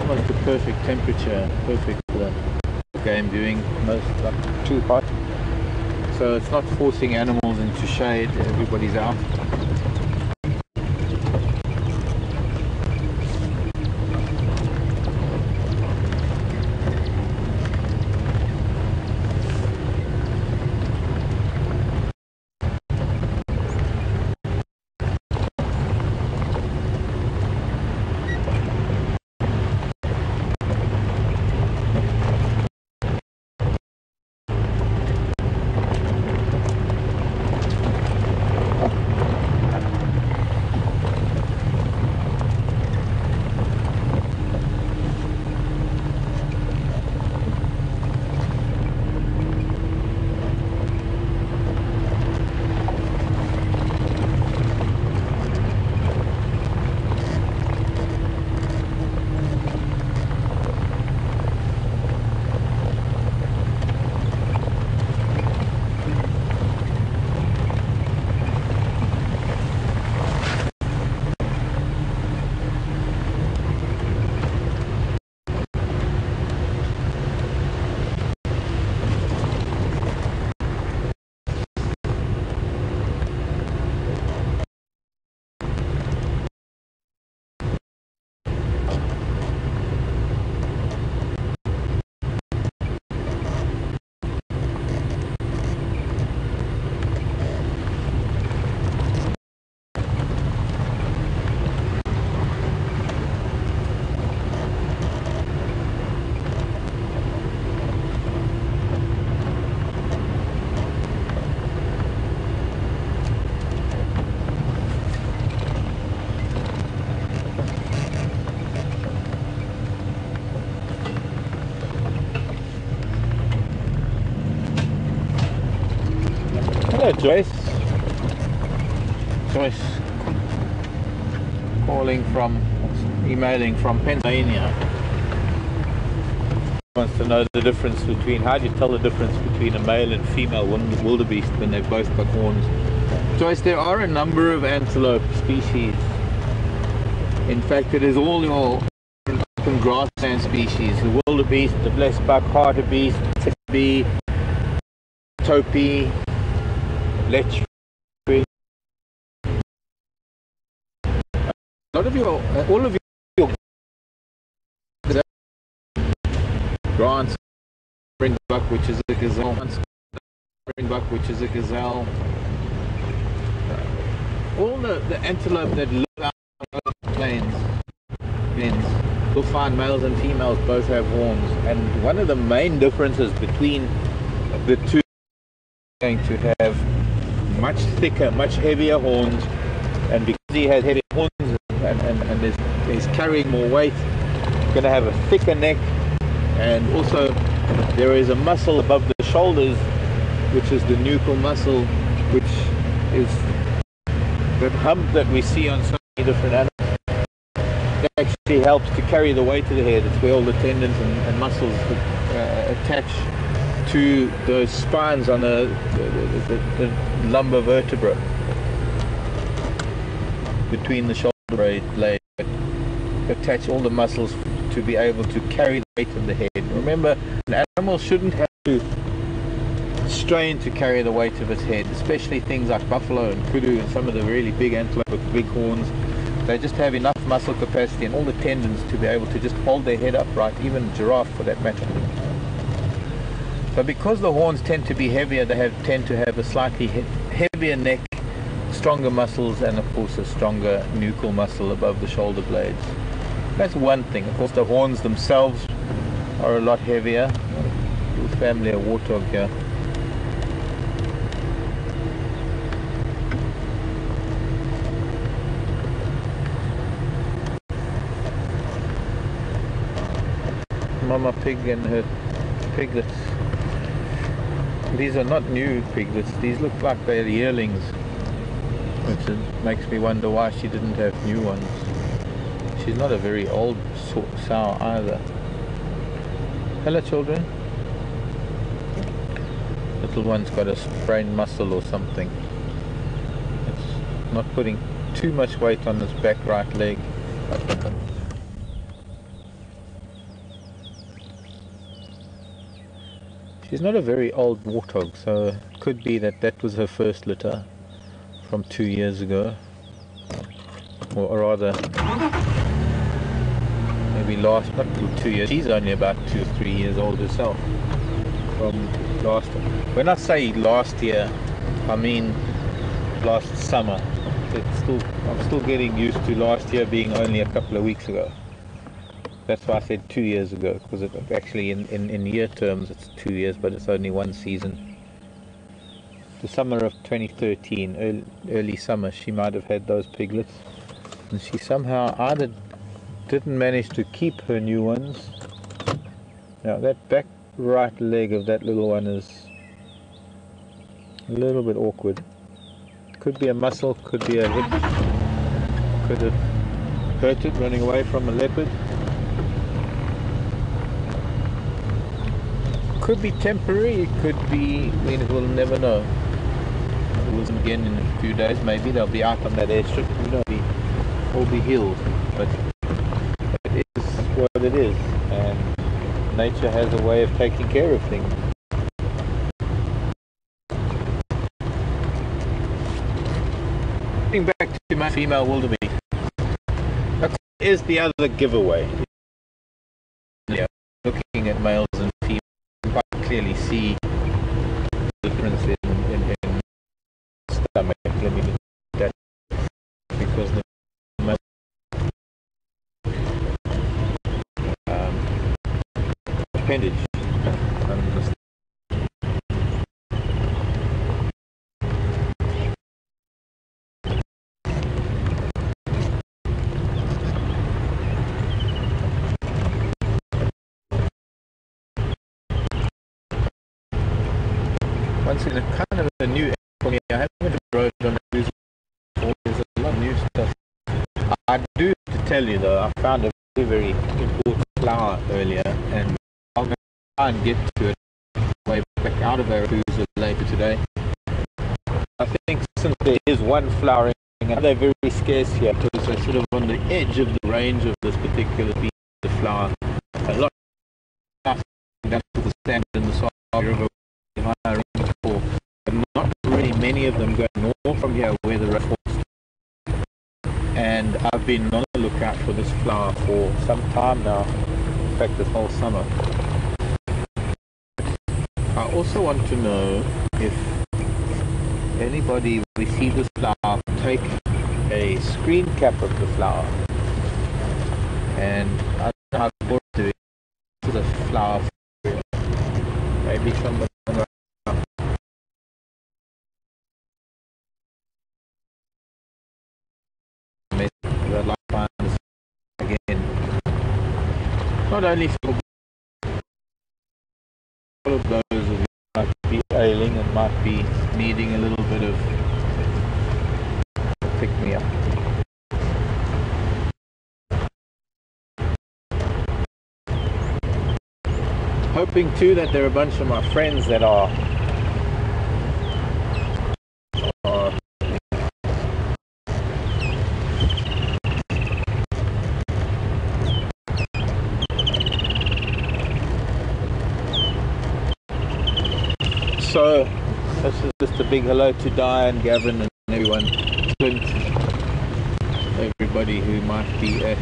almost the perfect temperature, perfect game viewing, most like too hot. So it's not forcing animals into shade, everybody's out. Hello, Joyce. Joyce emailing from Pennsylvania. Wants to know the difference between, how do you tell the difference between a male and female wildebeest when they've both got horns? Joyce, there are a number of antelope species. In fact, it is all your some grassland species, the wildebeest, the blessed buck, hartebeest, bee, topi, lech. A lot of your, all of your grants, springbuck, which is a gazelle, springbuck, which is a gazelle, all the antelope that live out on the plains, you'll find males and females both have horns, and one of the main differences between the two is going to have much thicker, much heavier horns, and because he has heavy horns and he's carrying more weight, he's going to have a thicker neck, and also there is a muscle above the shoulders, which is the nuchal muscle, which is that hump that we see on so many different animals. It actually helps to carry the weight of the head. It's where all the tendons and muscles attach to those spines on the lumbar vertebra between the shoulder blade, attach all the muscles to be able to carry the weight of the head. Remember, an animal shouldn't have to strain to carry the weight of its head, especially things like buffalo and kudu and some of the really big antelope with big horns. They just have enough muscle capacity and all the tendons to be able to just hold their head upright, even giraffe for that matter. So because the horns tend to be heavier, they tend to have a slightly heavier neck, stronger muscles, and of course a stronger nuchal muscle above the shoulder blades. That's one thing. Of course the horns themselves are a lot heavier. Little family of warthog here. Mama pig and her piglets. These are not new piglets. These look like they're yearlings, which makes me wonder why she didn't have new ones. She's not a very old sow either. Hello children. Little one's got a sprained muscle or something. It's not putting too much weight on his back right leg. She's not a very old warthog, so it could be that that was her first litter from 2 years ago, or rather maybe not 2 years. She's only about 2 or 3 years old herself from last. When I say last year, I mean last summer. I'm still getting used to last year being only a couple of weeks ago. That's why I said 2 years ago, because it actually in year terms it's 2 years, but it's only one season. The summer of 2013, early summer, she might have had those piglets, and she somehow either didn't manage to keep her new ones. Now that back right leg of that little one is a little bit awkward. Could be a muscle, could be a hip, could have hurt it running away from a leopard. Could be temporary, it could be, I mean, we'll never know. We'll see them again in a few days, maybe they'll be out on that airstrip, all be healed. But it is what it is, and nature has a way of taking care of things. Getting back to my female wildebeest, that is the other giveaway. Yeah, looking at males and females, clearly see the difference in stomach. Let me look at that, because the appendage once in a kind of a new for me. I haven't rode on before. There's a lot of new stuff. I do have to tell you though, I found a very important flower earlier, and I'm going to try and get to it way back out of Arathusa later today. I think since there is one flowering, they're very scarce here, because they're sort of on the edge of the range of this particular species. the flower. A lot of stuff the stand in the Saga River higher rainfall, but not really many of them go north from here where the river falls. And I've been on the lookout for this flower for some time now, in fact this whole summer. I also want to know if anybody, we see this flower, take a screen cap of the flower, and I don't know how to do it to the flower. Maybe somebody I'd like to find this again. Not only for all of those of you who might be ailing and might be needing a little bit of pick me up. Hoping too that there are a bunch of my friends that are so this is just a big hello to Diane, Gavin and everyone, Clint, everybody who might be at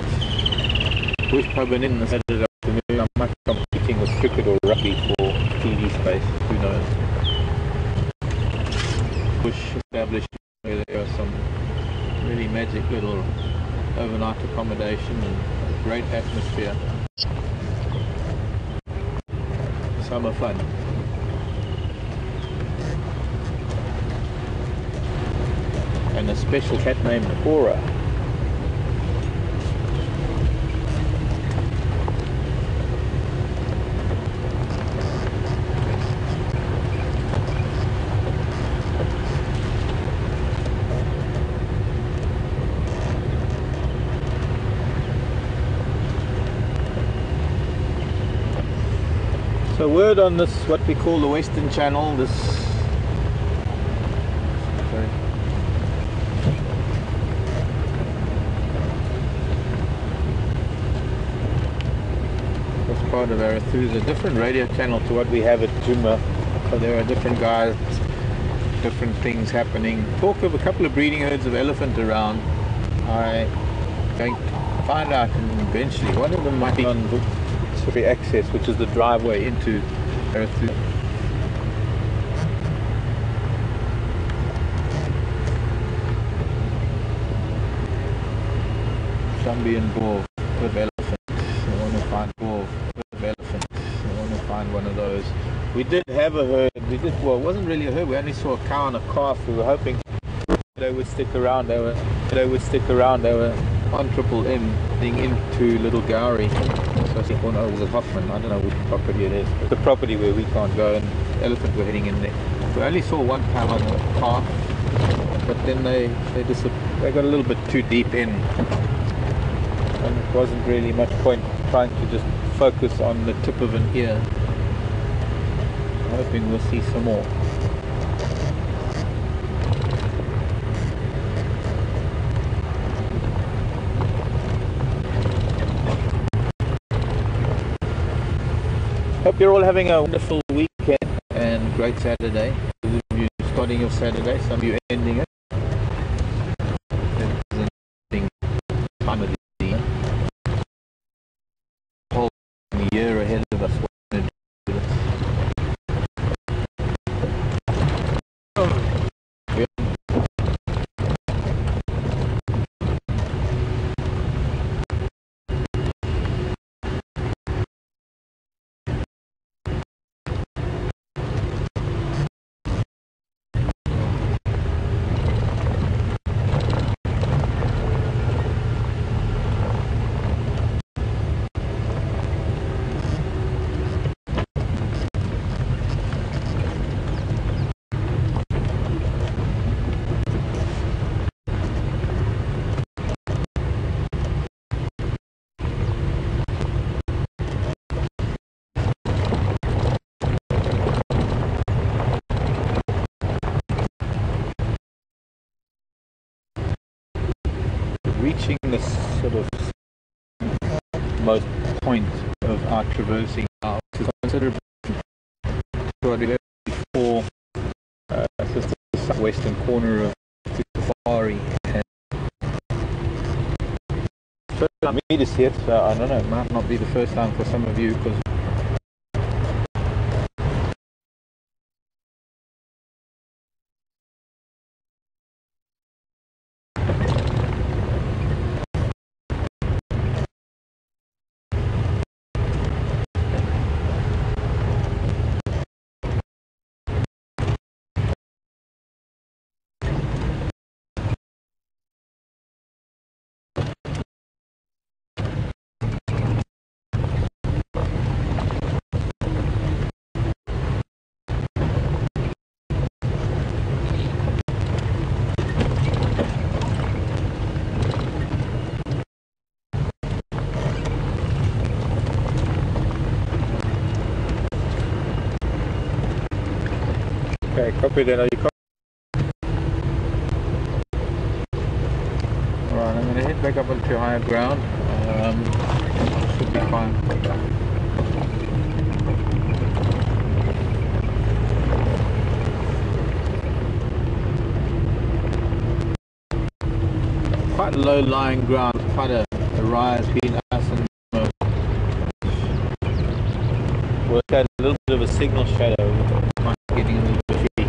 Bush Pub and in the Saturday afternoon. I might be competing with cricket or rugby for TV space, who knows. Bush established where there are some really magic little overnight accommodation and a great atmosphere. Summer fun. And a special cat named Aura. So word on this, what we call the Western Channel, this part of Arathusa, different radio channel to what we have at Djuma. So there are different guys, different things happening. Talk of a couple of breeding herds of elephant around. I'm going to find out eventually. One of them might be on the access, which is the driveway into Arathusa. Zambian boar with elephant. I want to find boar with elephant. I want to find one of those. We did have a herd. Well, it wasn't really a herd. We only saw a cow and a calf. We were hoping they would stick around. They were on Triple M, heading into Little Gowrie. So I think, oh no, it was a Hoffman. I don't know which property it is. It's the property where we can't go, and elephant were heading in there. We only saw one cow and a calf, but then they got a little bit too deep in. And it wasn't really much point trying to just focus on the tip of an ear. I'm hoping we'll see some more. Hope you're all having a wonderful weekend and great Saturday. Those of you starting your Saturday, some of you ending it. It's an interesting time of the year. Whole year ahead of us. Reaching this sort of most point of our traversing now, which is considerably what we left before, this is the southwestern corner of Safari. And first time me to see it, so I don't know, it might not be the first time for some of you, because okay, copy that. Are you copy? Alright, I'm going to head back up onto higher ground. Should be fine. Quite low lying ground, quite a rise between us and we've got a little bit of a signal shadow. Might be getting a little bit tricky.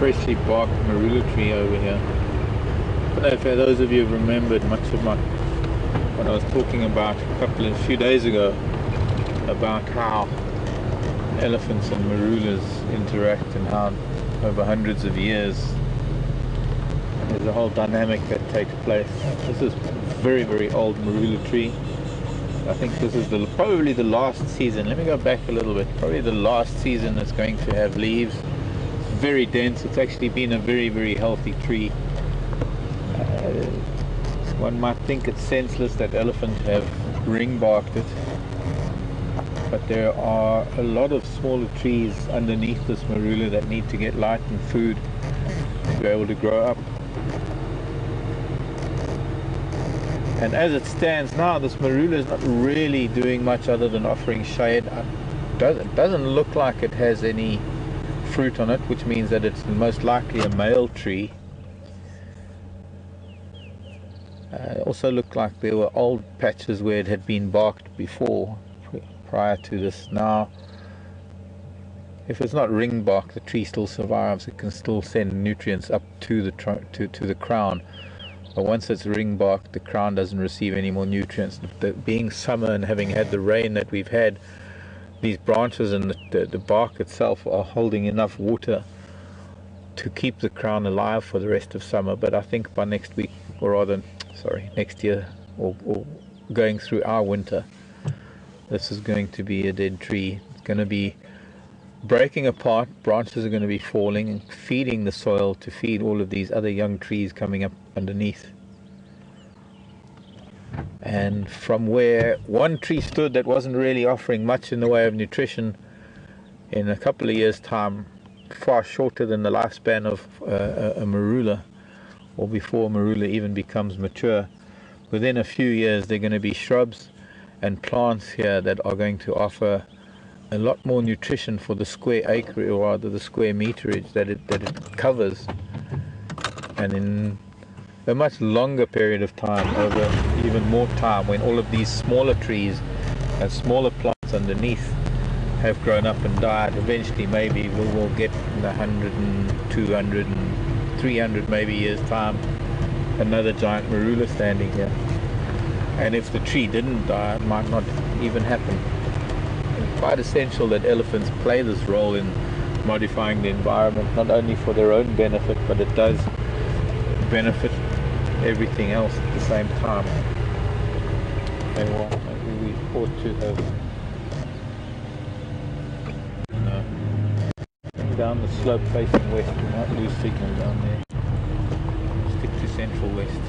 freshly barked marula tree over here. I don't know if those of you have remembered much of what I was talking about a few days ago about how elephants and marulas interact and how over hundreds of years there's a whole dynamic that takes place. This is very, very old marula tree. I think this is probably the last season. Let me go back a little bit. Probably the last season it's going to have leaves. It's very dense. It's actually been a very, very healthy tree. One might think it's senseless that elephants have ring barked it, but there are a lot of smaller trees underneath this marula that need to get light and food to be able to grow up. And as it stands now, this marula is not really doing much other than offering shade. It doesn't look like it has any fruit on it, which means that it's most likely a male tree. It also looked like there were old patches where it had been barked before, prior to this. Now, if it's not ring bark, the tree still survives. It can still send nutrients up to the crown. But once it's ring bark, the crown doesn't receive any more nutrients. Being summer and having had the rain that we've had, these branches and the bark itself are holding enough water to keep the crown alive for the rest of summer. But I think by next week, or rather, sorry, next year, or going through our winter, this is going to be a dead tree. It's going to be breaking apart. Branches are going to be falling and feeding the soil to feed all of these other young trees coming up underneath. And from where one tree stood that wasn't really offering much in the way of nutrition, in a couple of years' time, far shorter than the lifespan of a marula, or before a marula even becomes mature, within a few years they're going to be shrubs and plants here that are going to offer a lot more nutrition for the square acre, or rather the square meterage that it covers, and in a much longer period of time, over even more time, when all of these smaller trees and smaller plants underneath have grown up and died, eventually maybe we'll get in 100 and 200 and 300 maybe years time another giant marula standing here. And if the tree didn't die, it might not even happen. It's quite essential that elephants play this role in modifying the environment, not only for their own benefit, but it does benefit everything else at the same time. Okay, well, maybe we ought to have down the slope facing west. We might lose signal down there. Stick to central west.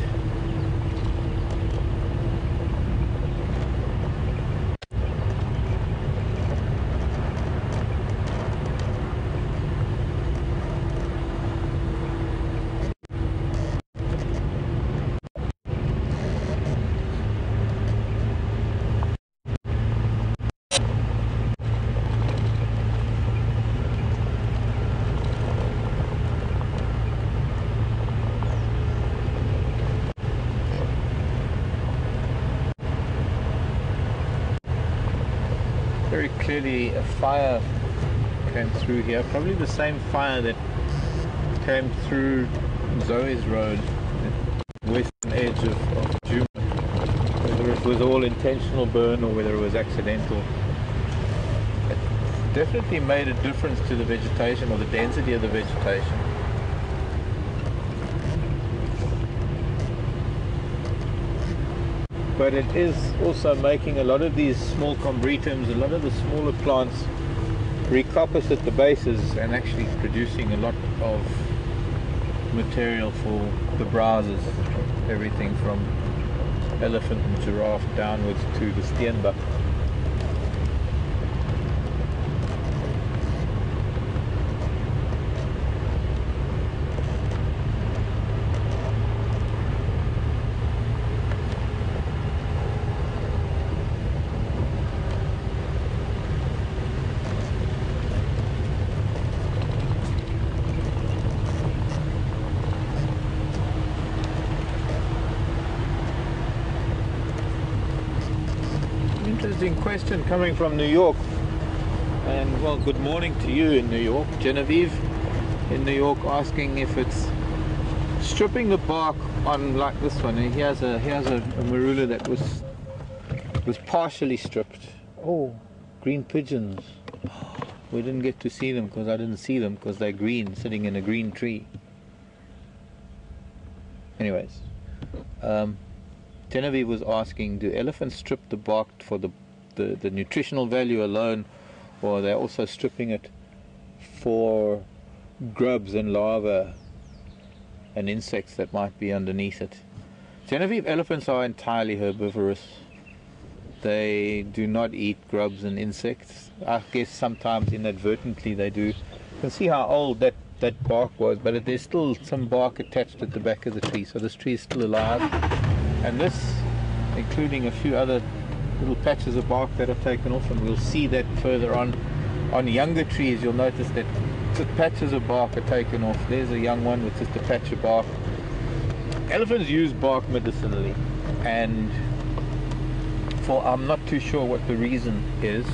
Very clearly a fire came through here, probably the same fire that came through Zoe's Road, the western edge of Djuma. Whether it was all intentional burn or whether it was accidental, it definitely made a difference to the vegetation, or the density of the vegetation. But it is also making a lot of these small combretums, a lot of the smaller plants, recoppice at the bases and actually producing a lot of material for the browsers. Everything from elephant and giraffe downwards to the steenbok. Interesting question coming from New York, and well, good morning to you in New York, Genevieve. in New York asking if it's stripping the bark on like this one. And here's a marula that was partially stripped. Oh, green pigeons. We didn't get to see them because I didn't see them because they're green, sitting in a green tree. Anyways, Genevieve was asking, do elephants strip the bark for the nutritional value alone, or are they also stripping it for grubs and larvae and insects that might be underneath it? Genevieve, elephants are entirely herbivorous. They do not eat grubs and insects. I guess sometimes inadvertently they do. You can see how old that bark was, but there's still some bark attached at the back of the tree, so this tree is still alive. And this, including a few other little patches of bark that are taken off, and we'll see that further on younger trees. You'll notice that just patches of bark are taken off. There's a young one with just a patch of bark. Elephants use bark medicinally, and I'm not too sure what the reason is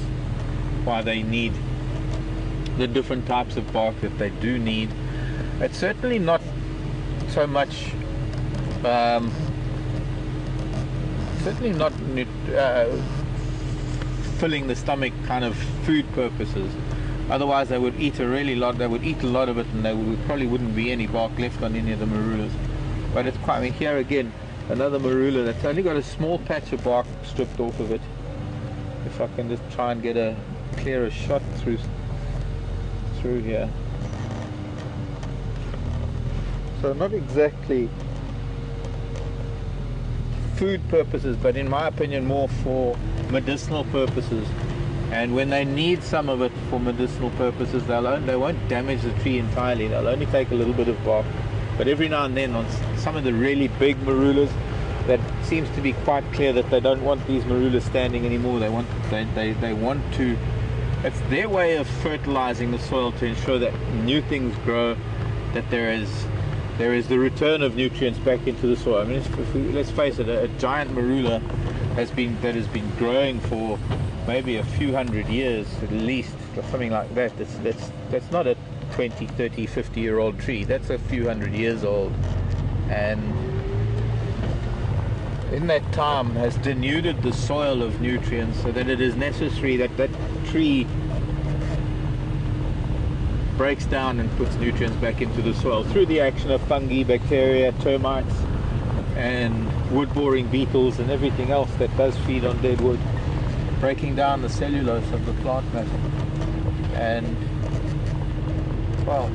why they need the different types of bark that they do need. It's certainly not so much filling the stomach kind of food purposes. Otherwise they would eat a lot of it, and there probably wouldn't be any bark left on any of the marulas. But it's quite, I mean, here again, another marula that's only got a small patch of bark stripped off of it. If I can just try and get a clearer shot through here. So not exactly food purposes, but in my opinion more for medicinal purposes. And when they need some of it for medicinal purposes, they won't damage the tree entirely. They'll only take a little bit of bark. But every now and then on some of the really big marulas, that seems to be quite clear that they don't want these marulas standing anymore. They want to, it's their way of fertilizing the soil to ensure that new things grow, that there is the return of nutrients back into the soil. I mean, let's face it, a giant marula has been growing for maybe a few hundred years at least, or something like that. That's not a 20, 30, 50-year-old tree. That's a few hundred years old, and in that time has denuded the soil of nutrients, so that it is necessary that that tree breaks down and puts nutrients back into the soil through the action of fungi, bacteria, termites, and wood-boring beetles and everything else that does feed on dead wood, breaking down the cellulose of the plant matter. And well,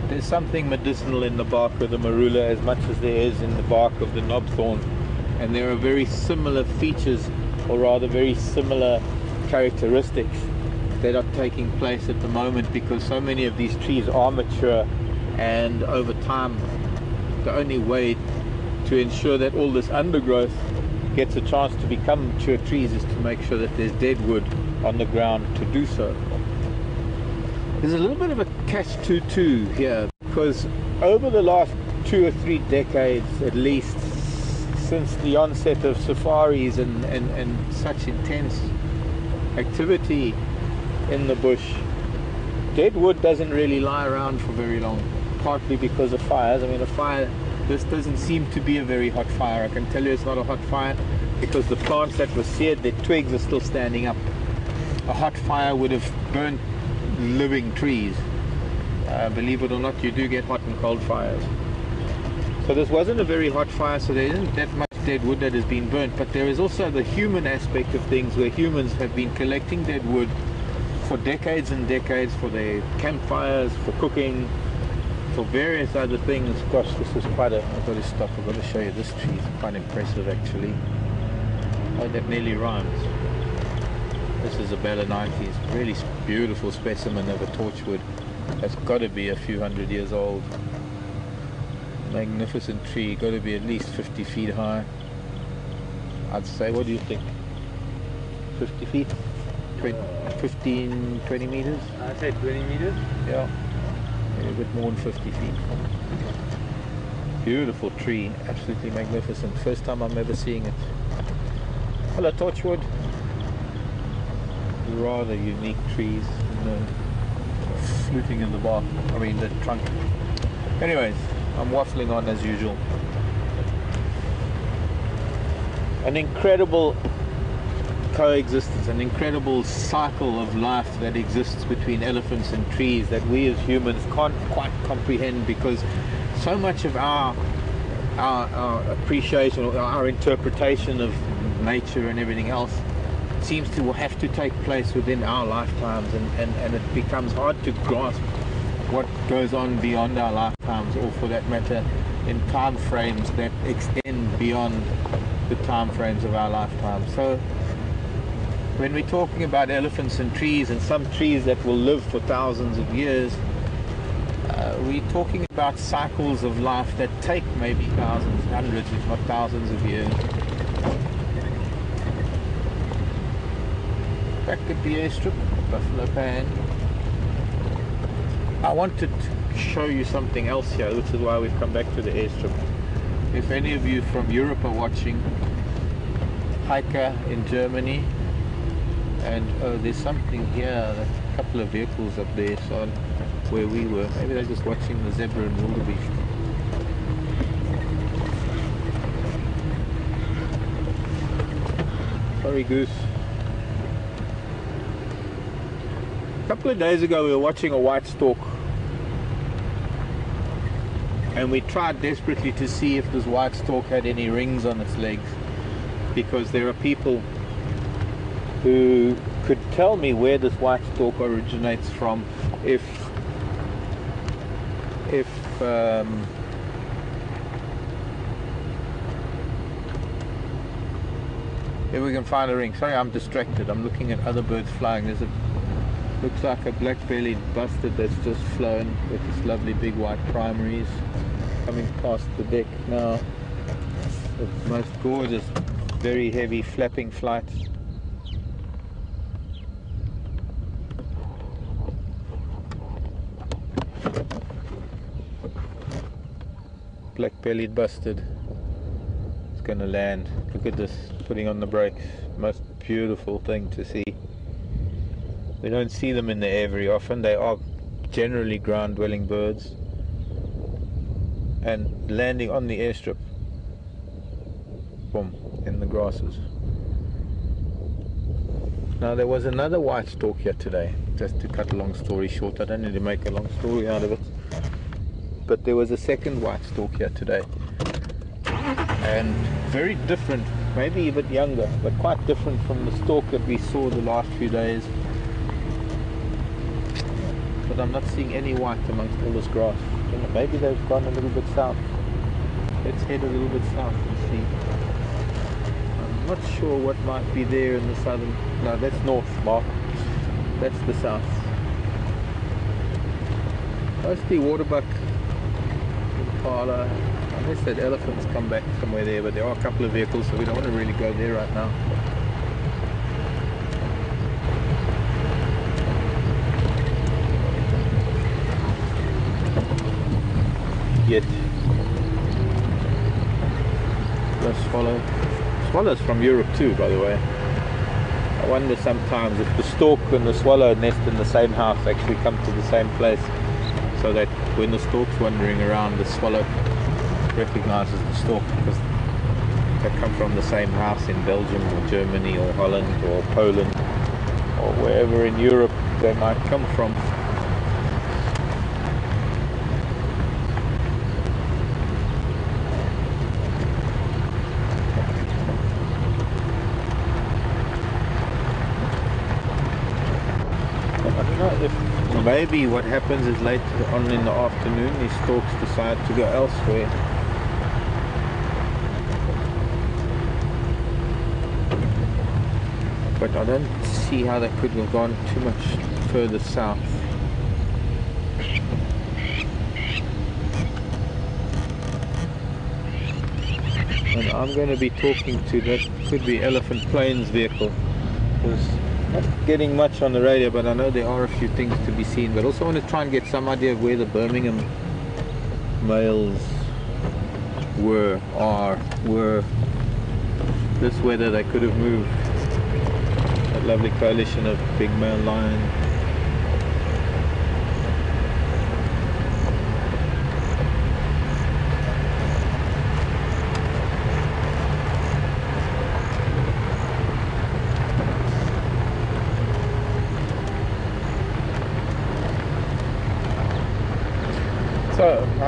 there's something medicinal in the bark of the marula as much as there is in the bark of the knobthorn, and there are very similar features, or rather very similar characteristics, that are taking place at the moment, because so many of these trees are mature, and over time the only way to ensure that all this undergrowth gets a chance to become mature trees is to make sure that there's dead wood on the ground to do so. There's a little bit of a catch-22 here, because over the last 2 or 3 decades at least, since the onset of safaris and such intense activity in the bush, dead wood doesn't really lie around for very long, partly because of fires. I mean, this doesn't seem to be a very hot fire. I can tell you it's not a hot fire because the plants that were seared, their twigs are still standing up. A hot fire would have burnt living trees. Believe it or not, you do get hot and cold fires. So this wasn't a very hot fire, so there isn't that much dead wood that has been burnt. But there is also the human aspect of things, where humans have been collecting dead wood for decades and decades, for their campfires, for cooking, for various other things. Gosh, this is quite I've got to stop, I've got to show you this tree. It's quite impressive actually. Oh, that nearly rhymes. This is a Belanaites, really beautiful specimen of a torchwood. That's got to be a few hundred years old. Magnificent tree, got to be at least 50 feet high, I'd say. What do you think? 50 feet? 15, 20 meters? I'd say 20 meters. Yeah, maybe a bit more than 50 feet. Beautiful tree, absolutely magnificent. First time I'm ever seeing it. Hello, torchwood. Rather unique trees. smoothing in the bark, I mean the trunk. Anyways, I'm waffling on as usual. An incredible coexistence, an incredible cycle of life that exists between elephants and trees that we as humans can't quite comprehend, because so much of our appreciation or our interpretation of nature and everything else seems to have to take place within our lifetimes, and it becomes hard to grasp what goes on beyond our lifetimes, or for that matter in time frames that extend beyond the time frames of our lifetime. So when we're talking about elephants and trees, and some trees that will live for thousands of years, we're talking about cycles of life that take maybe thousands, hundreds, if not thousands of years. Back at the airstrip, Buffalo Pan. I wanted to show you something else here, which is why we've come back to the airstrip. If any of you from Europe are watching, hiker in Germany, and oh, there's something here, a couple of vehicles up there, so where we were. Maybe they're just watching the zebra and wildebeest. Sorry, goose. A couple of days ago we were watching a white stork, and we tried desperately to see if this white stork had any rings on its legs, because there are people who could tell me where this white stork originates from if we can find a ring. Sorry, I'm distracted. I'm looking at other birds flying. There's a, looks like a black-bellied bustard that's just flown with this lovely big white primaries coming past the deck now. The most gorgeous, very heavy flapping flights. Black-bellied bustard. It's gonna land. Look at this, putting on the brakes. Most beautiful thing to see. We don't see them in the air very often. They are generally ground-dwelling birds. And landing on the airstrip. Boom, in the grasses. Now there was another white stork here today. Just to cut a long story short, I don't need to make a long story out of it. But there was a second white stork here today, and very different, maybe a bit younger, but quite different from the stork that we saw the last few days. But I'm not seeing any white amongst all this grass. Maybe they've gone a little bit south. Let's head a little bit south and see. I'm not sure what might be there in the southern. No, that's north, Mark. That's the south. Mostly waterbuck, impala, unless that elephants come back somewhere there, but there are a couple of vehicles, so we don't want to really go there right now. Yet the swallows from Europe too, by the way. I wonder sometimes if the stork and the swallow nest in the same house actually come to the same place, so that when the stork's wandering around, the swallow recognizes the stork, because they come from the same house in Belgium or Germany or Holland or Poland or wherever in Europe they might come from. Maybe what happens is later on in the afternoon these storks decide to go elsewhere. But I don't see how they could have gone too much further south. And I'm going to be talking to that, could be Elephant Plains vehicle. Not getting much on the radio, but I know there are a few things to be seen. But also want to try and get some idea of where the Birmingham males were. This whether they could have moved. That lovely coalition of big male lions.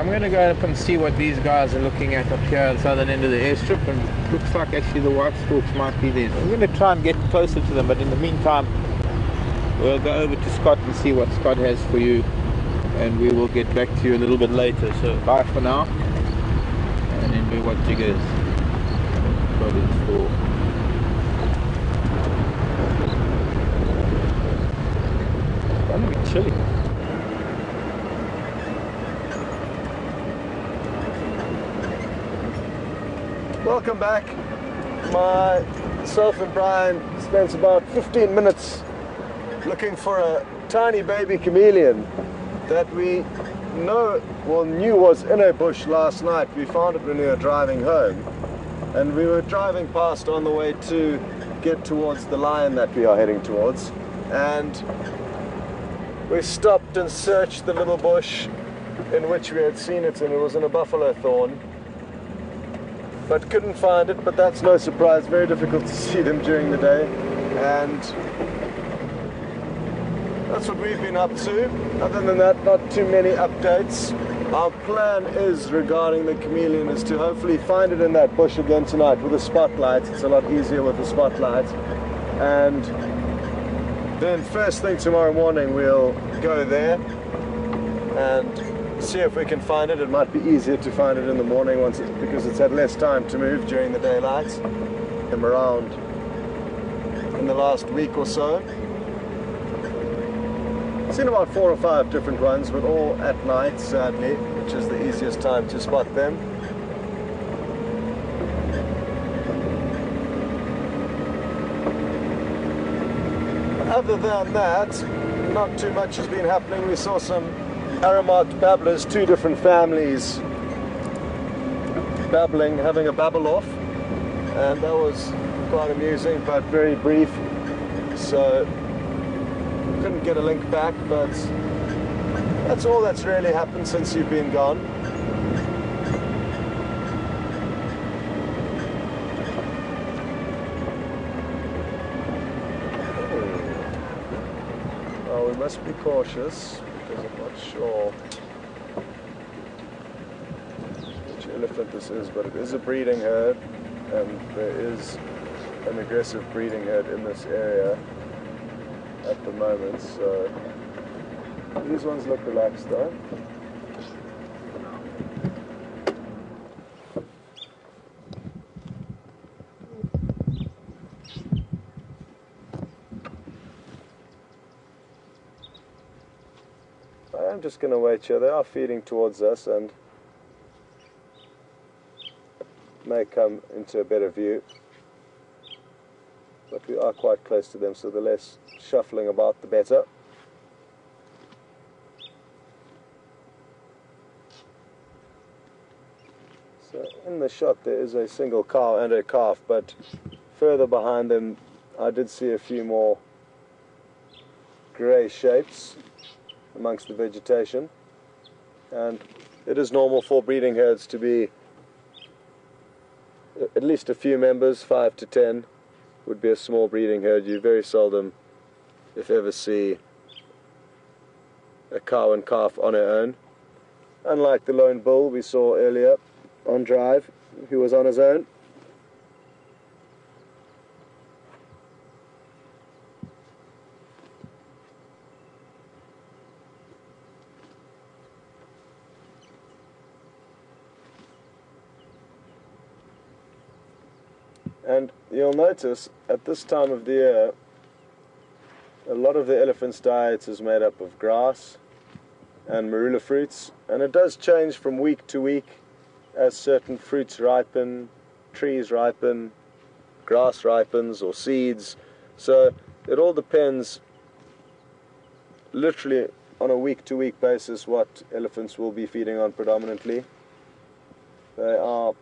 I'm going to go up and see what these guys are looking at up here at the southern end of the airstrip, and it looks like actually the white storks might be there. So I'm going to try and get closer to them, but in the meantime we'll go over to Scott and see what Scott has for you, and we will get back to you a little bit later. So bye for now, and enjoy what jiggers got in store. It's going to be chilly. Welcome back. Myself and Brian spent about 15 minutes looking for a tiny baby chameleon that we knew was in a bush last night. We found it when we were driving home, and we were driving past on the way to get towards the lion that we are heading towards, and we stopped and searched the little bush in which we had seen it, and it was in a buffalo thorn, but couldn't find it. But that's no surprise, very difficult to see them during the day, and that's what we've been up to. Other than that, not too many updates. Our plan is, regarding the chameleon, is to hopefully find it in that bush again tonight with a spotlight. It's a lot easier with a spotlight, and then first thing tomorrow morning we'll go there and see if we can find it. It might be easier to find it in the morning because it's had less time to move during the daylight. I'm around in the last week or so. Seen about 4 or 5 different ones, but all at night, sadly, which is the easiest time to spot them. Other than that, not too much has been happening. We saw some Aramarked babblers, 2 different families babbling, having a babble off, and that was quite amusing but very brief, so couldn't get a link back. But that's all that's really happened since you've been gone. Well, we must be cautious, because I'm not sure which elephant this is, but it is a breeding herd, and there is an aggressive breeding herd in this area at the moment. So these ones look relaxed though. I'm just going to wait here. They are feeding towards us and may come into a better view, but we are quite close to them, so the less shuffling about the better. So in the shot there is a single cow and a calf, but further behind them I did see a few more grey shapes amongst the vegetation, and it is normal for breeding herds to be at least a few members. 5 to 10 would be a small breeding herd. You very seldom, if ever, see a cow and calf on their own, unlike the lone bull we saw earlier on drive, who was on his own. And you'll notice at this time of the year, a lot of the elephant's diet is made up of grass and marula fruits, and it does change from week to week as certain fruits ripen, trees ripen, grass ripens, or seeds. So it all depends literally on a week-to-week basis what elephants will be feeding on predominantly. They are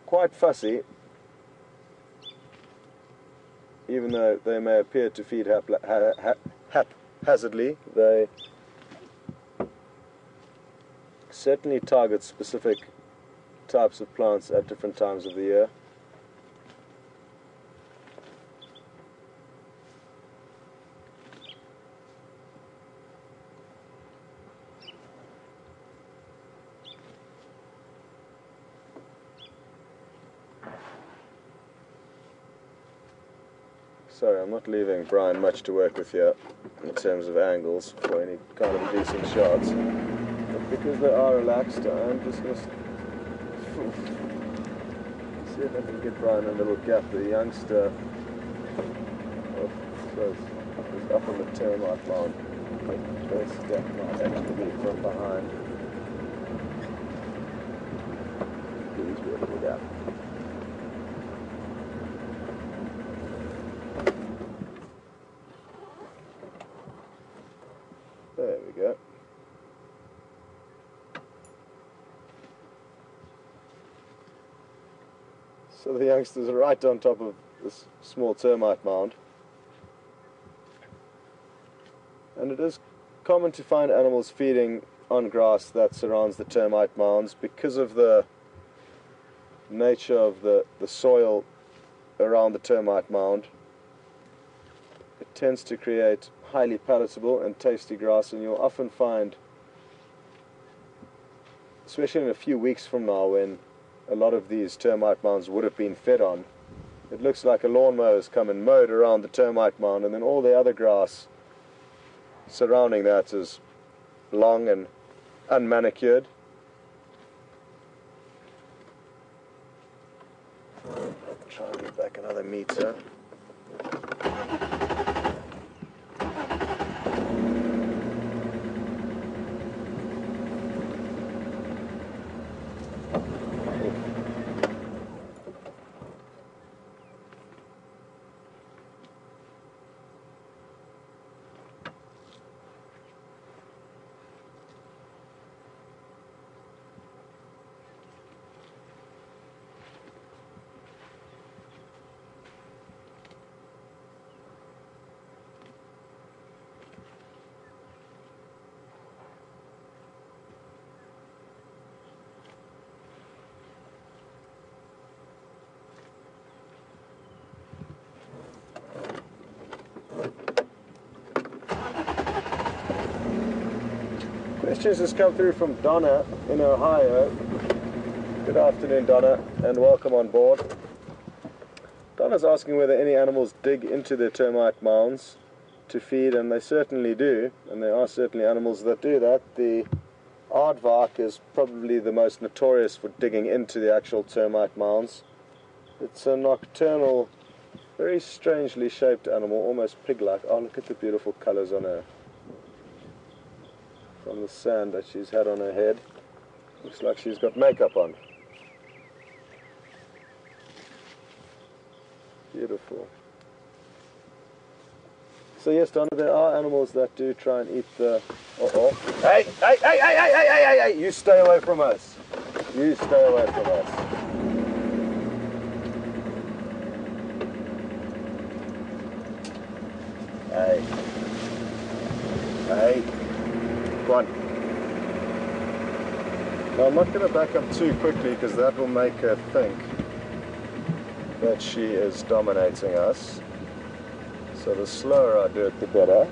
quite fussy, even though they may appear to feed haphazardly. They certainly target specific types of plants at different times of the year. Sorry, I'm not leaving Brian much to work with here in terms of angles for any kind of decent shots. But because they are relaxed, I'm just going to see if I can get Brian a little gap. The youngster is up on the termite mound. The best gap might actually be from behind. Please be a little gap. There we go. So the youngsters are right on top of this small termite mound. And it is common to find animals feeding on grass that surrounds the termite mounds because of the nature of the soil around the termite mound. It tends to create highly palatable and tasty grass, and you'll often find, especially in a few weeks from now when a lot of these termite mounds would have been fed on, it looks like a lawnmower has come and mowed around the termite mound, and then all the other grass surrounding that is long and unmanicured. Try and get back another meter. Questions has come through from Donna in Ohio. Good afternoon, Donna, and welcome on board. Donna's asking whether any animals dig into their termite mounds to feed, and they certainly do, and there are certainly animals that do that. The aardvark is probably the most notorious for digging into the actual termite mounds. It's a nocturnal, very strangely shaped animal, almost pig-like. Oh, look at the beautiful colours on her. From the sand that she's had on her head. Looks like she's got makeup on. Beautiful. So yes, Donna, there are animals that do try and eat the... Hey! You stay away from us. You stay away from us. Hey. Go on. Now I'm not going to back up too quickly because that will make her think that she is dominating us. So the slower I do it, the better.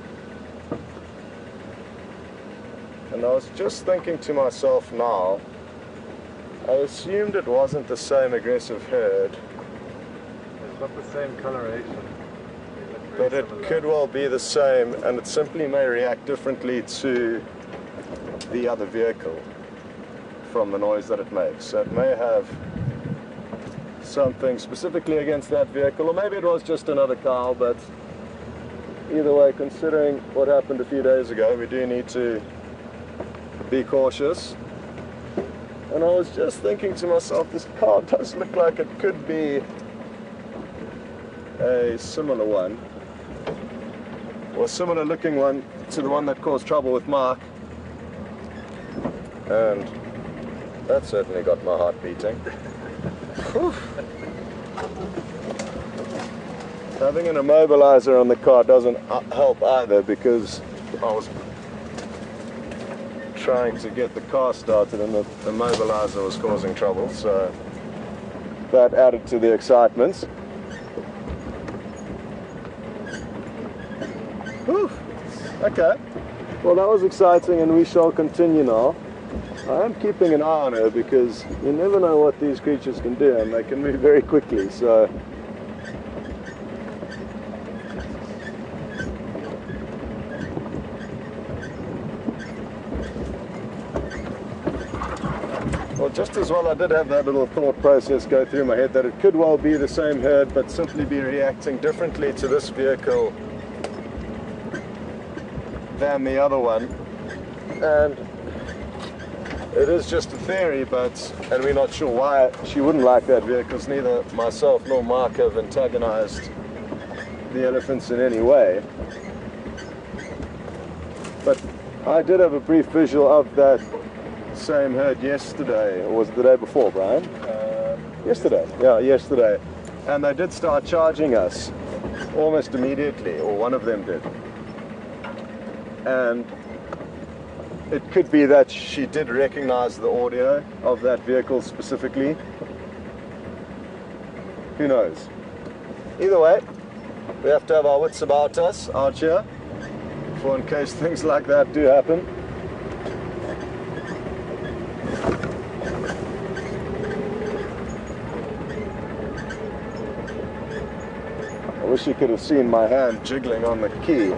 And I was just thinking to myself now, I assumed it wasn't the same aggressive herd. It's not the same coloration. But it could well be the same, and it simply may react differently to the other vehicle from the noise that it makes. So it may have something specifically against that vehicle, or maybe it was just another cow, but either way, considering what happened a few days ago, we do need to be cautious. And I was just thinking to myself, this car does look like it could be a similar one, or a similar looking one to the one that caused trouble with Mark. And that certainly got my heart beating. Having an immobilizer on the car doesn't help either, because I was trying to get the car started and the immobilizer was causing trouble, so that added to the excitement. Whew. Okay, well that was exciting, and we shall continue now. I am keeping an eye on her because you never know what these creatures can do, and they can move very quickly, so well, I did have that little thought process go through my head that it could well be the same herd, but simply be reacting differently to this vehicle than the other one. And it is just a theory, and we're not sure why she wouldn't like that vehicle, because neither myself nor Mark have antagonized the elephants in any way. But I did have a brief visual of that same herd yesterday, or was it the day before, Brian? Yesterday. Yeah, yesterday. And they did start charging us almost immediately, or one of them did. And it could be that she did recognize the audio of that vehicle specifically. Who knows? Either way, we have to have our wits about us out here, for in case things like that do happen. I wish you could have seen my hand jiggling on the key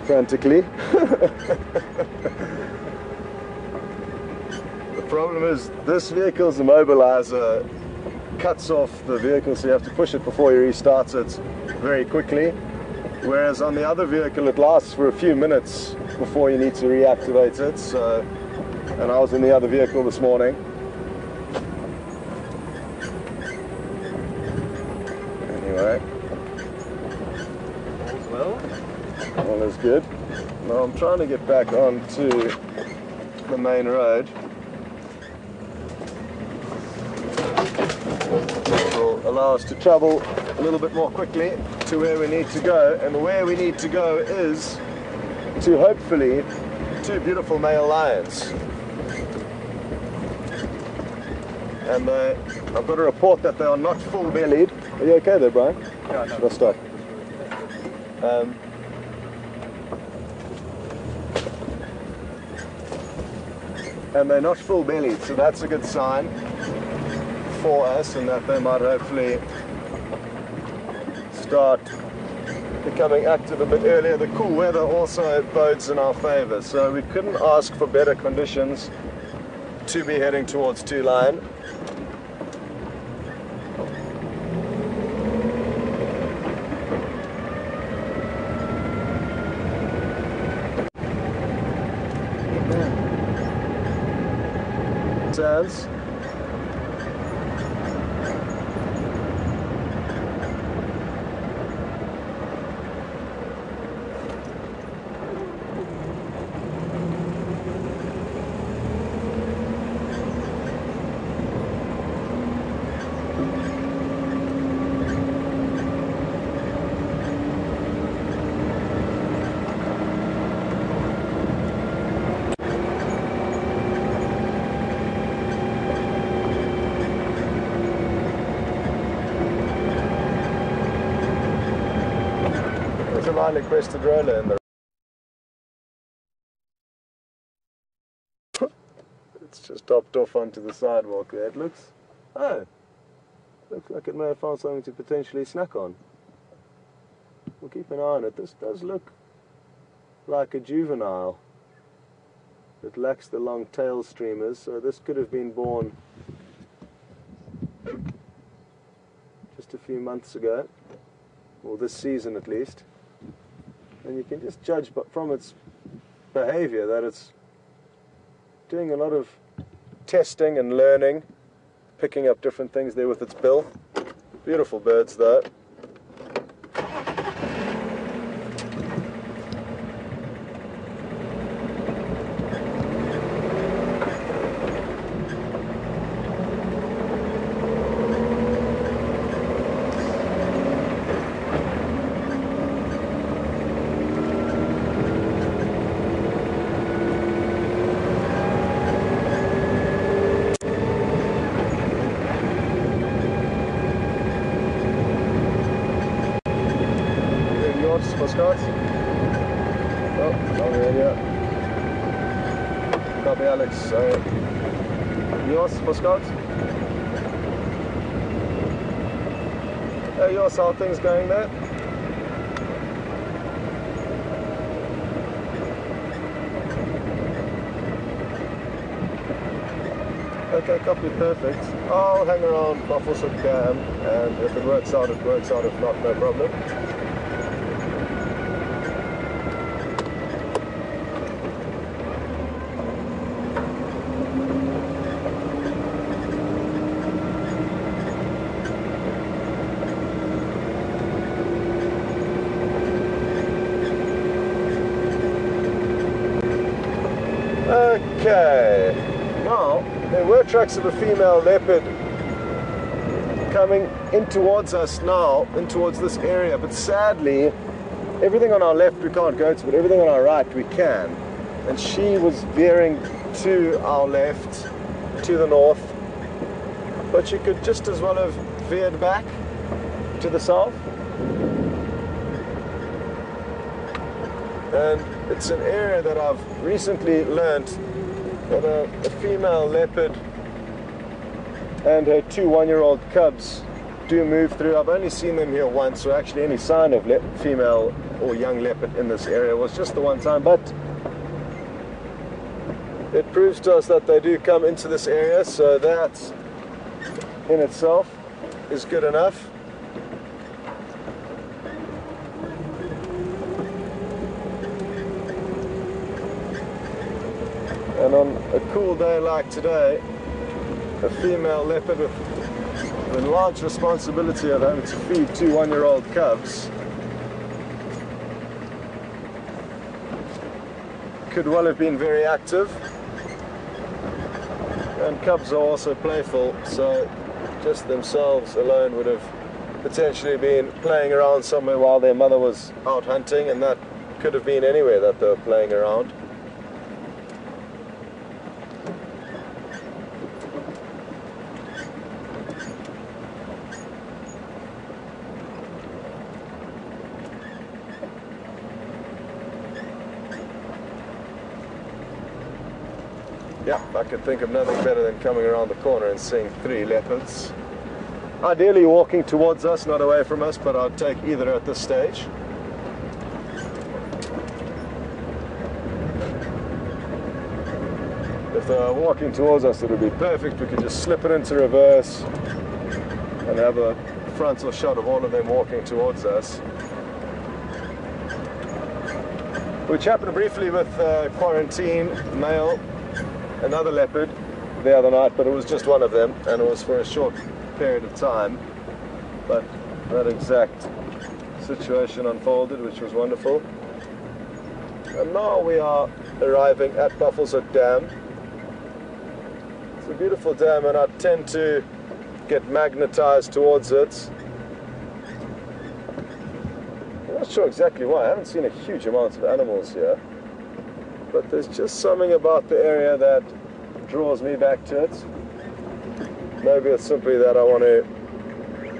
frantically. The problem is this vehicle's immobilizer cuts off the vehicle, so you have to push it before you restart it very quickly, whereas on the other vehicle it lasts for a few minutes before you need to reactivate it. So, and I was in the other vehicle this morning. Anyway, All's well. all is good. Now I'm trying to get back onto the main road. Which will allow us to travel a little bit more quickly to where we need to go. And where we need to go is to hopefully 2 beautiful male lions. And I've got a report that they are not full-bellied. Are you okay there, Brian? Yeah, no. Should I stop? And they're not full-bellied, so that's a good sign for us, and that they might hopefully start becoming active a bit earlier. The cool weather also bodes in our favor, so we couldn't ask for better conditions to be heading towards 2 Lion. Sounds. There's a lilac-breasted roller in the... It's just topped off onto the sidewalk there. It looks... Oh! Looks like it may have found something to potentially snack on. We'll keep an eye on it. This does look like a juvenile. It lacks the long tail streamers, so this could have been born just a few months ago, or this season at least. And you can just judge from its behavior that it's doing a lot of testing and learning, picking up different things there with its bill. Beautiful birds though. Scott? Oh, on the radio. Copy, Alex. Yours for Scott? Yours, how are things going there? Okay, copy, perfect. I'll hang around Buffelshoek Dam, and if it works out, it works out. If not, no problem. Okay, now there were tracks of a female leopard coming in towards us now, in towards this area, but sadly everything on our left we can't go to, but everything on our right we can. And she was veering to our left, to the north, but she could just as well have veered back to the south. And it's an area that I've recently learnt that a female leopard and her 2 one-year-old cubs do move through. I've only seen them here once, so actually any sign of female or young leopard in this area was just the one time, but it proves to us that they do come into this area, so that in itself is good enough. And on a cool day like today, a female leopard with the large responsibility of having to feed 2 one-year-old cubs could well have been very active. And cubs are also playful, so just themselves alone would have potentially been playing around somewhere while their mother was out hunting, and that could have been anywhere that they were playing around. Yeah, I could think of nothing better than coming around the corner and seeing 3 leopards. Ideally walking towards us, not away from us, but I'd take either at this stage. If they were walking towards us, it would be perfect. We could just slip it into reverse and have a frontal shot of all of them walking towards us. We chatted briefly with Quarantine male, another leopard, the other night, but it was just one of them, and it was for a short period of time. But that exact situation unfolded, which was wonderful. And now we are arriving at Buffelshoek Dam. It's a beautiful dam, and I tend to get magnetized towards it. I'm not sure exactly why. I haven't seen a huge amount of animals here, but there's just something about the area that draws me back to it. Maybe it's simply that I want to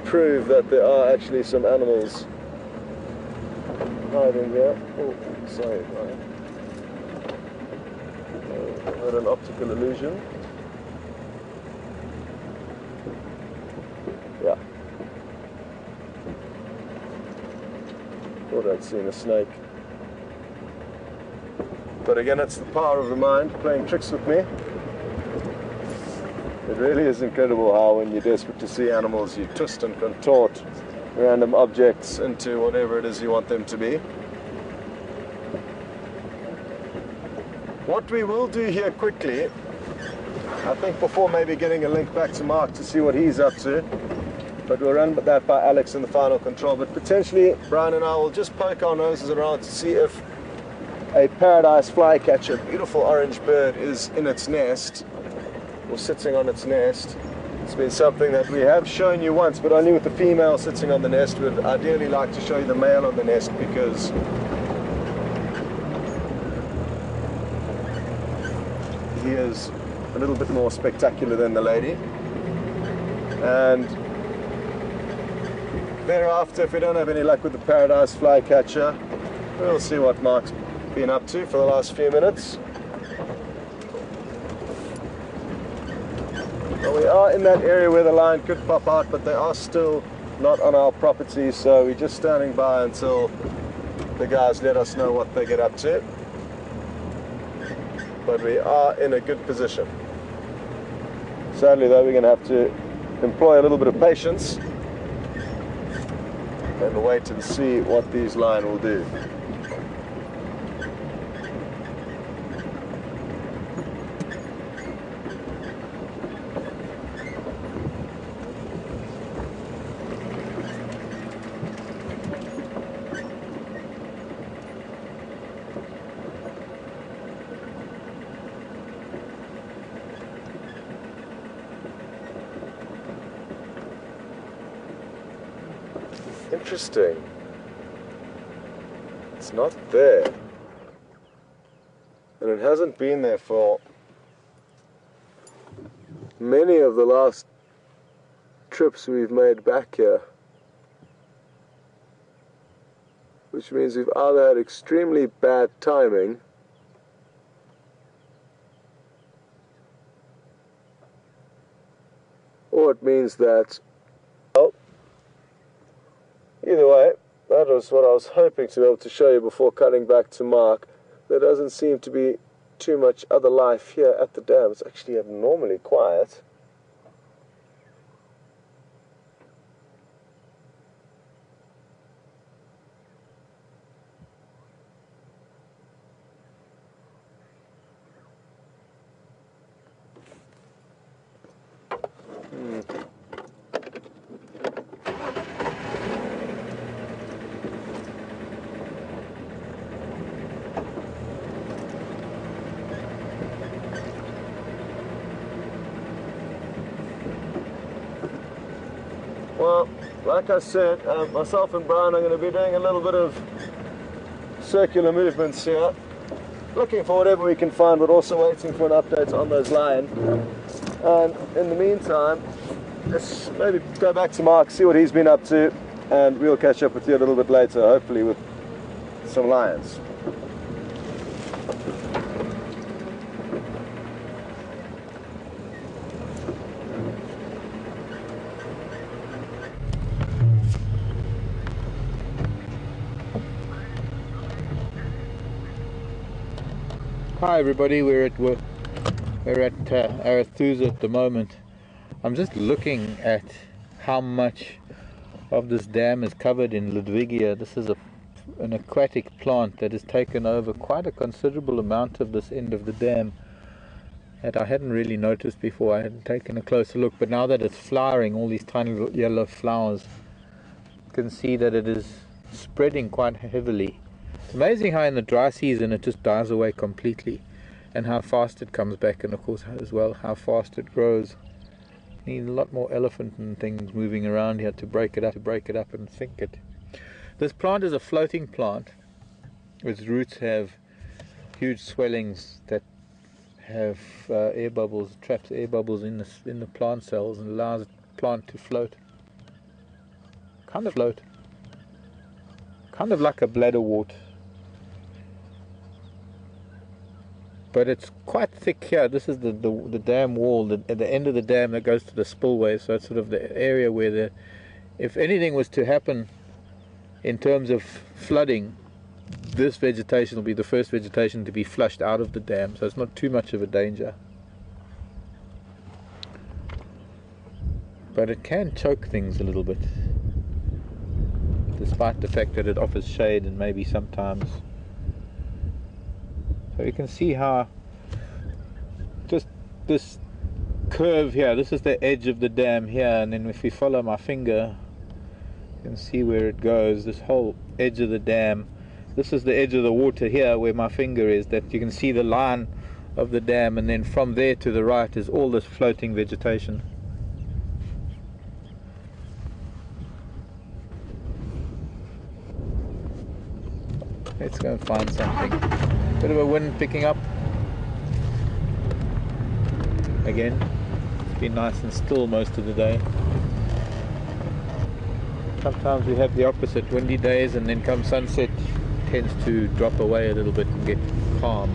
prove that there are actually some animals hiding there. Oh, sorry, I had an optical illusion. Yeah. Thought I'd seen a snake. But again, it's the power of the mind playing tricks with me. It really is incredible how when you're desperate to see animals, you twist and contort random objects into whatever it is you want them to be. What we will do here quickly, I think before maybe getting a link back to Mark to see what he's up to, but we'll run that by Alex in the final control, but potentially Brian and I will just poke our noses around to see if a paradise flycatcher, beautiful orange bird, is in its nest, or sitting on its nest. It's been something that we have shown you once, but only with the female sitting on the nest. We'd ideally like to show you the male on the nest because he is a little bit more spectacular than the lady. And thereafter, if we don't have any luck with the paradise flycatcher, we'll see what Mark's been up to for the last few minutes. Well, we are in that area where the line could pop out, but they are still not on our property, so we're just standing by until the guys let us know what they get up to. But we are in a good position. Sadly though, we're going to have to employ a little bit of patience and wait and see what these line will do. Interesting. It's not there. And it hasn't been there for many of the last trips we've made back here. Which means we've either had extremely bad timing or it means that, well, either way, that was what I was hoping to be able to show you before cutting back to Mark. There doesn't seem to be too much other life here at the dam. It's actually abnormally quiet. Well, like I said, myself and Brian are going to be doing a little bit of circular movements here, looking for whatever we can find, but also waiting for an update on those lions. And in the meantime, let's maybe go back to Mark, see what he's been up to, and we'll catch up with you a little bit later, hopefully with some lions. Hi everybody, we're at Arathusa at the moment. I'm just looking at how much of this dam is covered in Ludwigia. This is an aquatic plant that has taken over quite a considerable amount of this end of the dam that I hadn't really noticed before. I hadn't taken a closer look, but now that it's flowering, all these tiny little yellow flowers, you can see that it is spreading quite heavily. It's amazing how in the dry season it just dies away completely, and how fast it comes back, and of course as well how fast it grows. Need a lot more elephant and things moving around here to break it up and sink it. This plant is a floating plant. Its roots have huge swellings that have air bubbles, traps air bubbles in the plant cells, and allows the plant to float. Kind of like a bladderwort. But it's quite thick here. This is the dam wall, at the end of the dam that goes to the spillway. So it's sort of the area where if anything was to happen in terms of flooding, this vegetation will be the first vegetation to be flushed out of the dam. So it's not too much of a danger. But it can choke things a little bit, despite the fact that it offers shade and maybe sometimes. So you can see how just this curve here, this is the edge of the dam here, and then if we follow my finger, you can see where it goes, this whole edge of the dam. This is the edge of the water here where my finger is, that you can see the line of the dam, and then from there to the right is all this floating vegetation. Let's go and find something. Bit of a wind picking up. Again, it's been nice and still most of the day. Sometimes we have the opposite, windy days, and then come sunset, tends to drop away a little bit and get calm.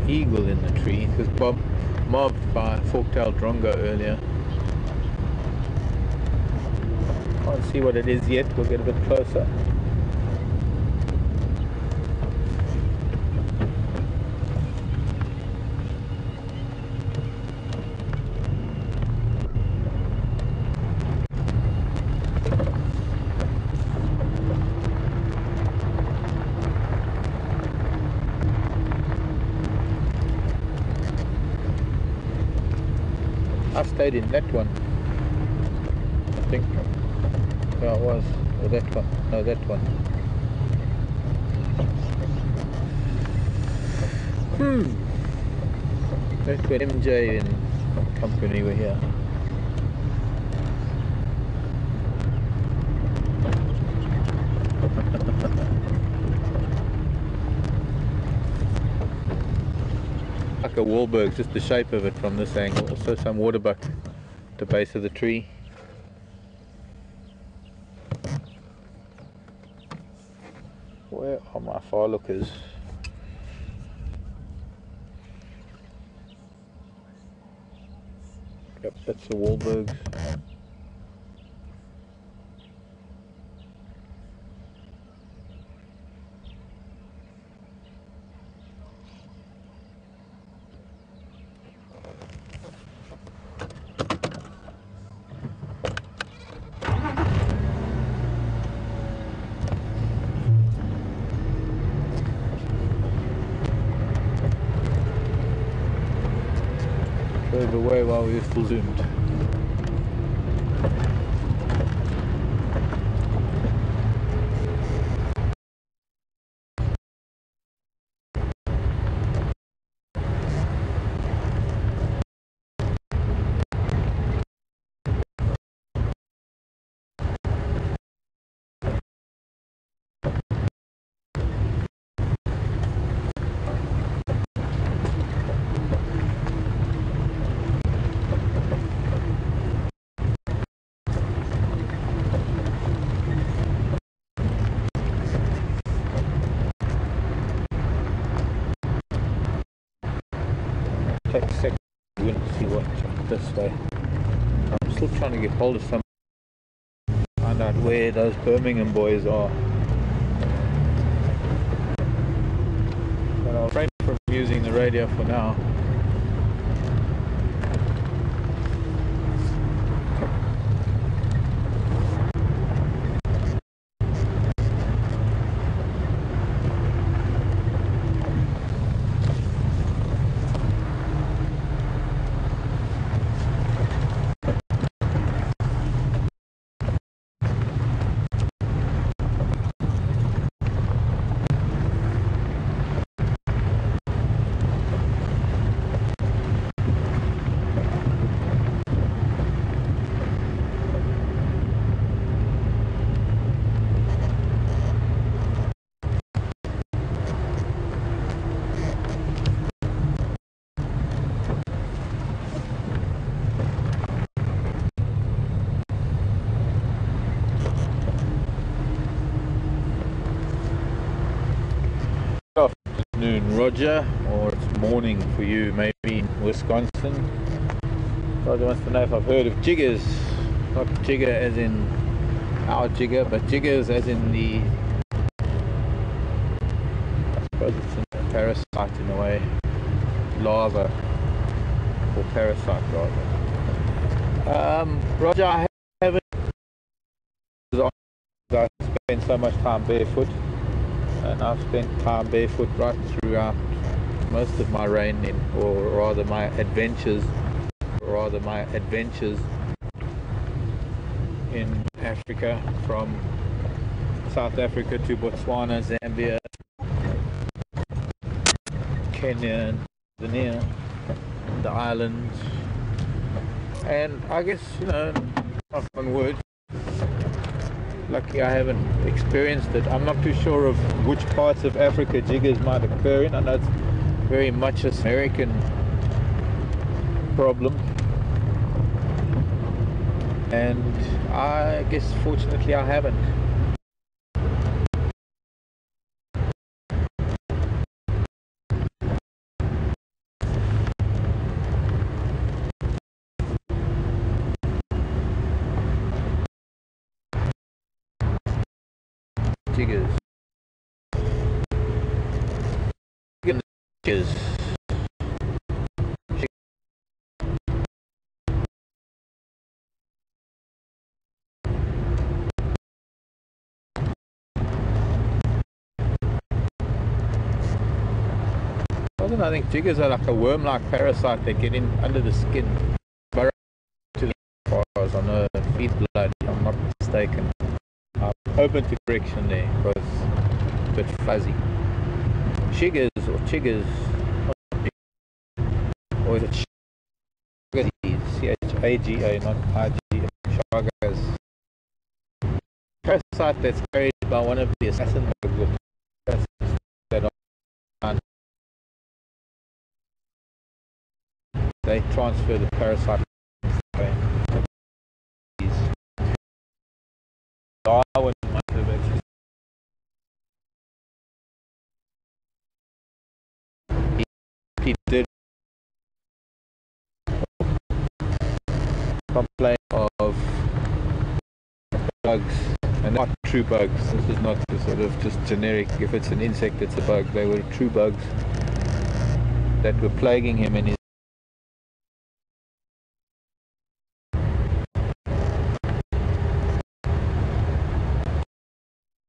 Eagle in the tree, because mobbed by fork-tailed drongo earlier. Can't see what it is yet, we'll get a bit closer. I stayed in that one, I think. Yeah, it was. Or that one. No, that one. That's when MJ and company were here. Like a Wahlberg, just the shape of it from this angle. Also some waterbuck at the base of the tree. Where are my far lookers? Yep, that's the Wahlbergs. Drove away while we were full zoomed. Take a second to see what this way. I'm still trying to get hold of some, find out where those Birmingham boys are. But I'll refrain from using the radio for now. Afternoon, Roger, or it's morning for you, maybe in Wisconsin. Roger wants to know if I've heard of jiggers. Not jigger as in our jigger, but jiggers as in the, I suppose it's a parasite in a way, larva, or parasite rather. Roger, I haven't, I spend so much time barefoot. And I've spent time barefoot right throughout most of my reign or rather my adventures in Africa, from South Africa to Botswana, Zambia, Kenya, Tanzania, the islands, and I guess, you know, knock on wood, lucky I haven't experienced it. I'm not too sure of which parts of Africa jiggers might occur in. I know it's very much an American problem, and I guess fortunately I haven't. chiggers. Chiggers. I think jiggers are like a worm-like parasite that get in under the skin, burrow to the as far as I know, feed blood, if I'm not mistaken. I'm open to correction there because it's a bit fuzzy. Chiggers or chiggers, or is it chagas? C-H-A-G-A, not I-G-A. Chagas. Parasite that's carried by one of the assassin bugs or assassins that are they transfer the parasite. Darwin might have actually he did complain of bugs, and not true bugs. This is not the sort of just generic, if it's an insect it's a bug. They were true bugs that were plaguing him in his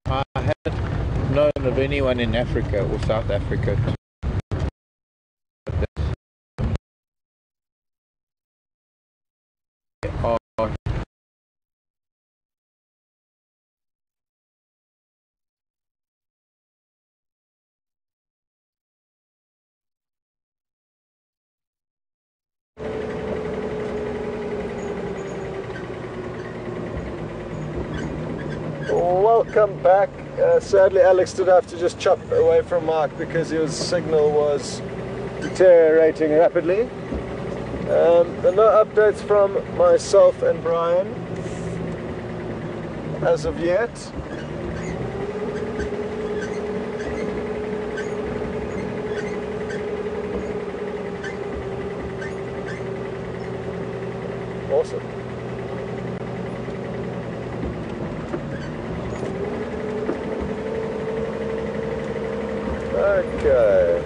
I haven't known of anyone in Africa or South Africa Welcome back. Sadly, Alex did have to just chop away from Mark because his signal was deteriorating rapidly. And no updates from myself and Brian as of yet. Awesome. Okay.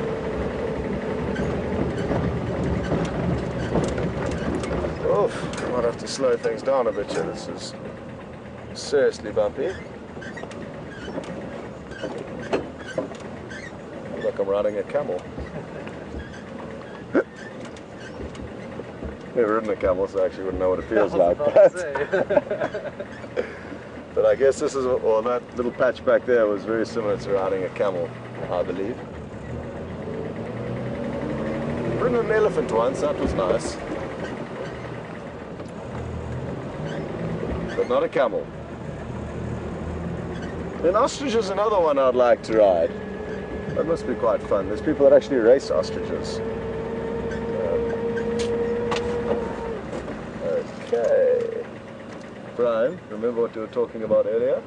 Oof, I might have to slow things down a bit here. This is seriously bumpy. Looks like I'm riding a camel. Never ridden a camel, so I actually wouldn't know what it feels like. But I guess this is, well, that little patch back there was very similar to riding a camel, I believe. Ridden an elephant once, that was nice. But not a camel. An ostrich is another one I'd like to ride. That must be quite fun. There's people that actually race ostriches. Okay. Brian, remember what we were talking about earlier?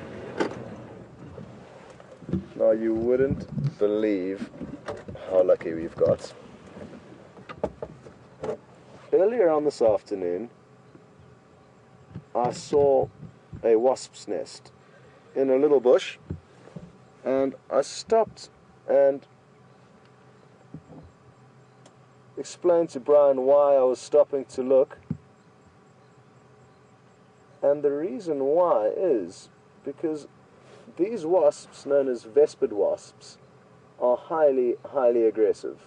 Now you wouldn't believe how lucky we've got. Earlier on this afternoon, I saw a wasp's nest in a little bush, and I stopped and explained to Brian why I was stopping to look. And the reason why is because these wasps, known as vespid wasps, are highly, highly aggressive.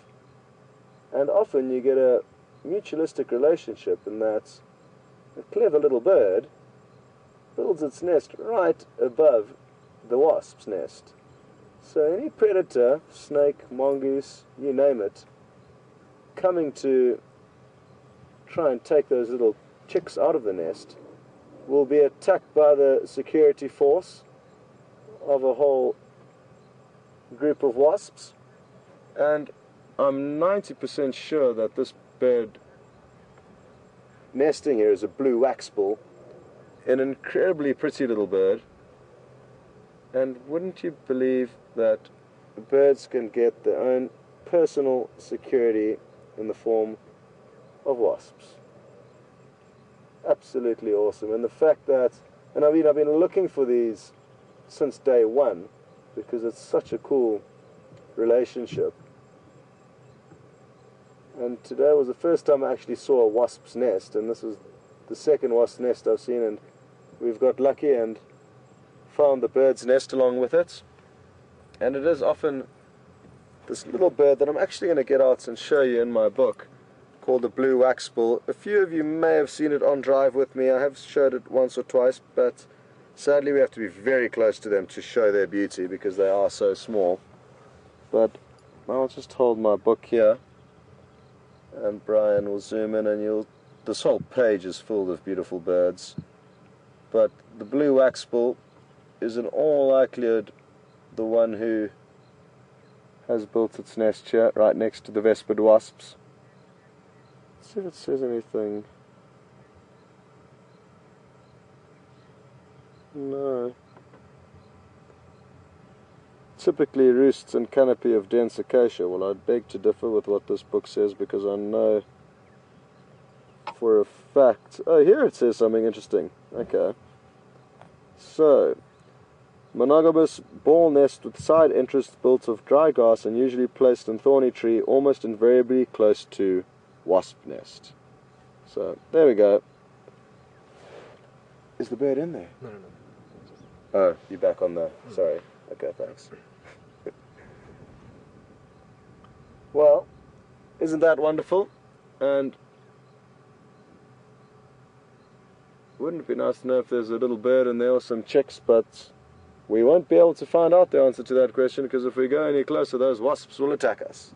And often you get a mutualistic relationship in that a clever little bird builds its nest right above the wasp's nest. So any predator, snake, mongoose, you name it, coming to try and take those little chicks out of the nest will be attacked by the security force of a whole group of wasps. And I'm 90% sure that this bird nesting here is a blue waxbill, an incredibly pretty little bird. And wouldn't you believe that birds can get their own personal security in the form of wasps? Absolutely awesome. And the fact that, and I mean, I've been looking for these since day one, because it's such a cool relationship. And today was the first time I actually saw a wasp's nest, and this is the second wasp's nest I've seen, and we've got lucky and found the bird's nest along with it. And it is often this little bird that I'm actually going to get out and show you in my book, called the blue waxbill. A few of you may have seen it on drive with me. I have showed it once or twice, but sadly we have to be very close to them to show their beauty because they are so small. But I'll just hold my book here, and Brian will zoom in, and this whole page is full of beautiful birds. But the blue waxbill is in all likelihood the one who has built its nest here, right next to the vespered wasps. Let's see if it says anything. No. Typically roosts in canopy of dense acacia. Well, I'd beg to differ with what this book says, because I know for a fact... Oh, here it says something interesting. Okay. So, monogamous ball nest with side entrance built of dry grass and usually placed in thorny tree, almost invariably close to wasp nest. So, there we go. Is the bird in there? No. Oh, you're back on there. Sorry. Okay, thanks. Well, isn't that wonderful? And wouldn't it be nice to know if there's a little bird in there or some chicks, but we won't be able to find out the answer to that question, because if we go any closer, those wasps will attack us.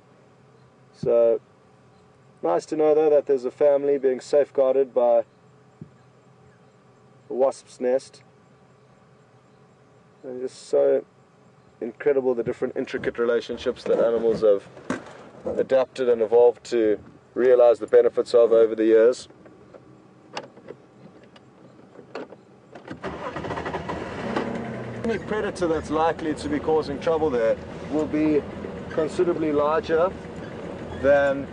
So, nice to know though that there's a family being safeguarded by a wasp's nest. And just so incredible the different intricate relationships that animals have adapted and evolved to realize the benefits of over the years. Any predator that's likely to be causing trouble there will be considerably larger than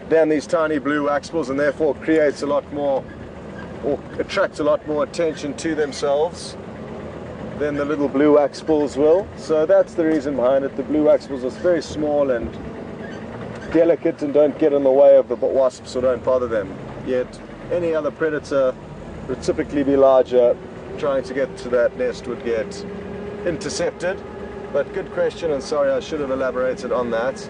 these tiny blue waxbills, and therefore creates a lot more, or attracts a lot more attention to themselves than the little blue waxbills will. So that's the reason behind it. The blue waxbills are very small and delicate and don't get in the way of the wasps, or don't bother them. Yet any other predator would typically be larger. Trying to get to that nest would get intercepted. But good question, and sorry I should have elaborated on that.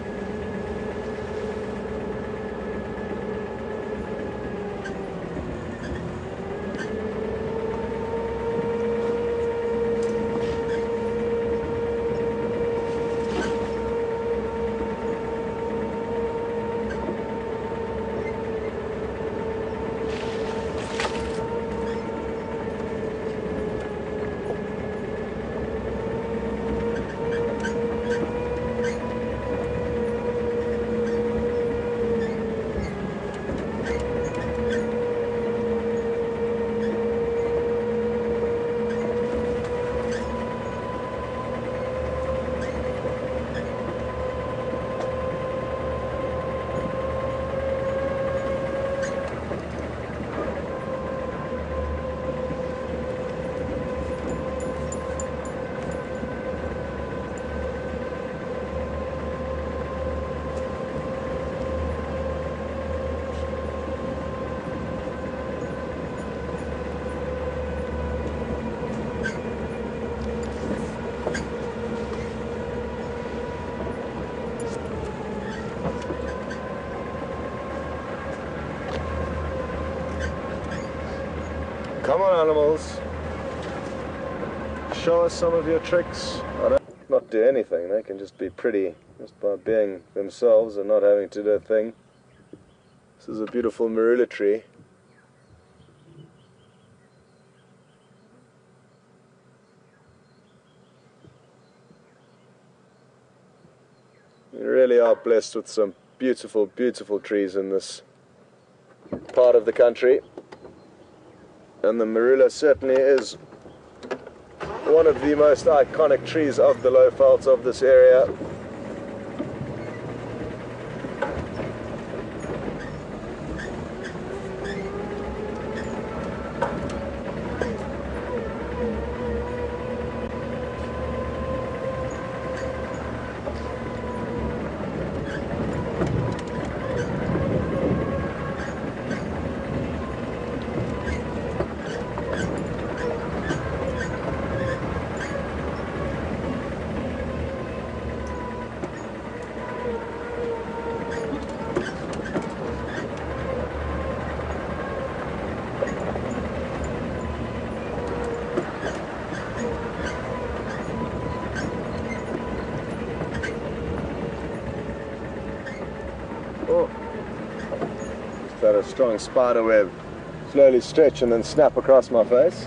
Come on, animals. Show us some of your tricks. I don't not do anything. They can just be pretty just by being themselves and not having to do a thing. This is a beautiful marula tree. We really are blessed with some beautiful, beautiful trees in this part of the country. And the marula certainly is one of the most iconic trees of the low veldt of this area. a strong spider web slowly stretch and then snap across my face.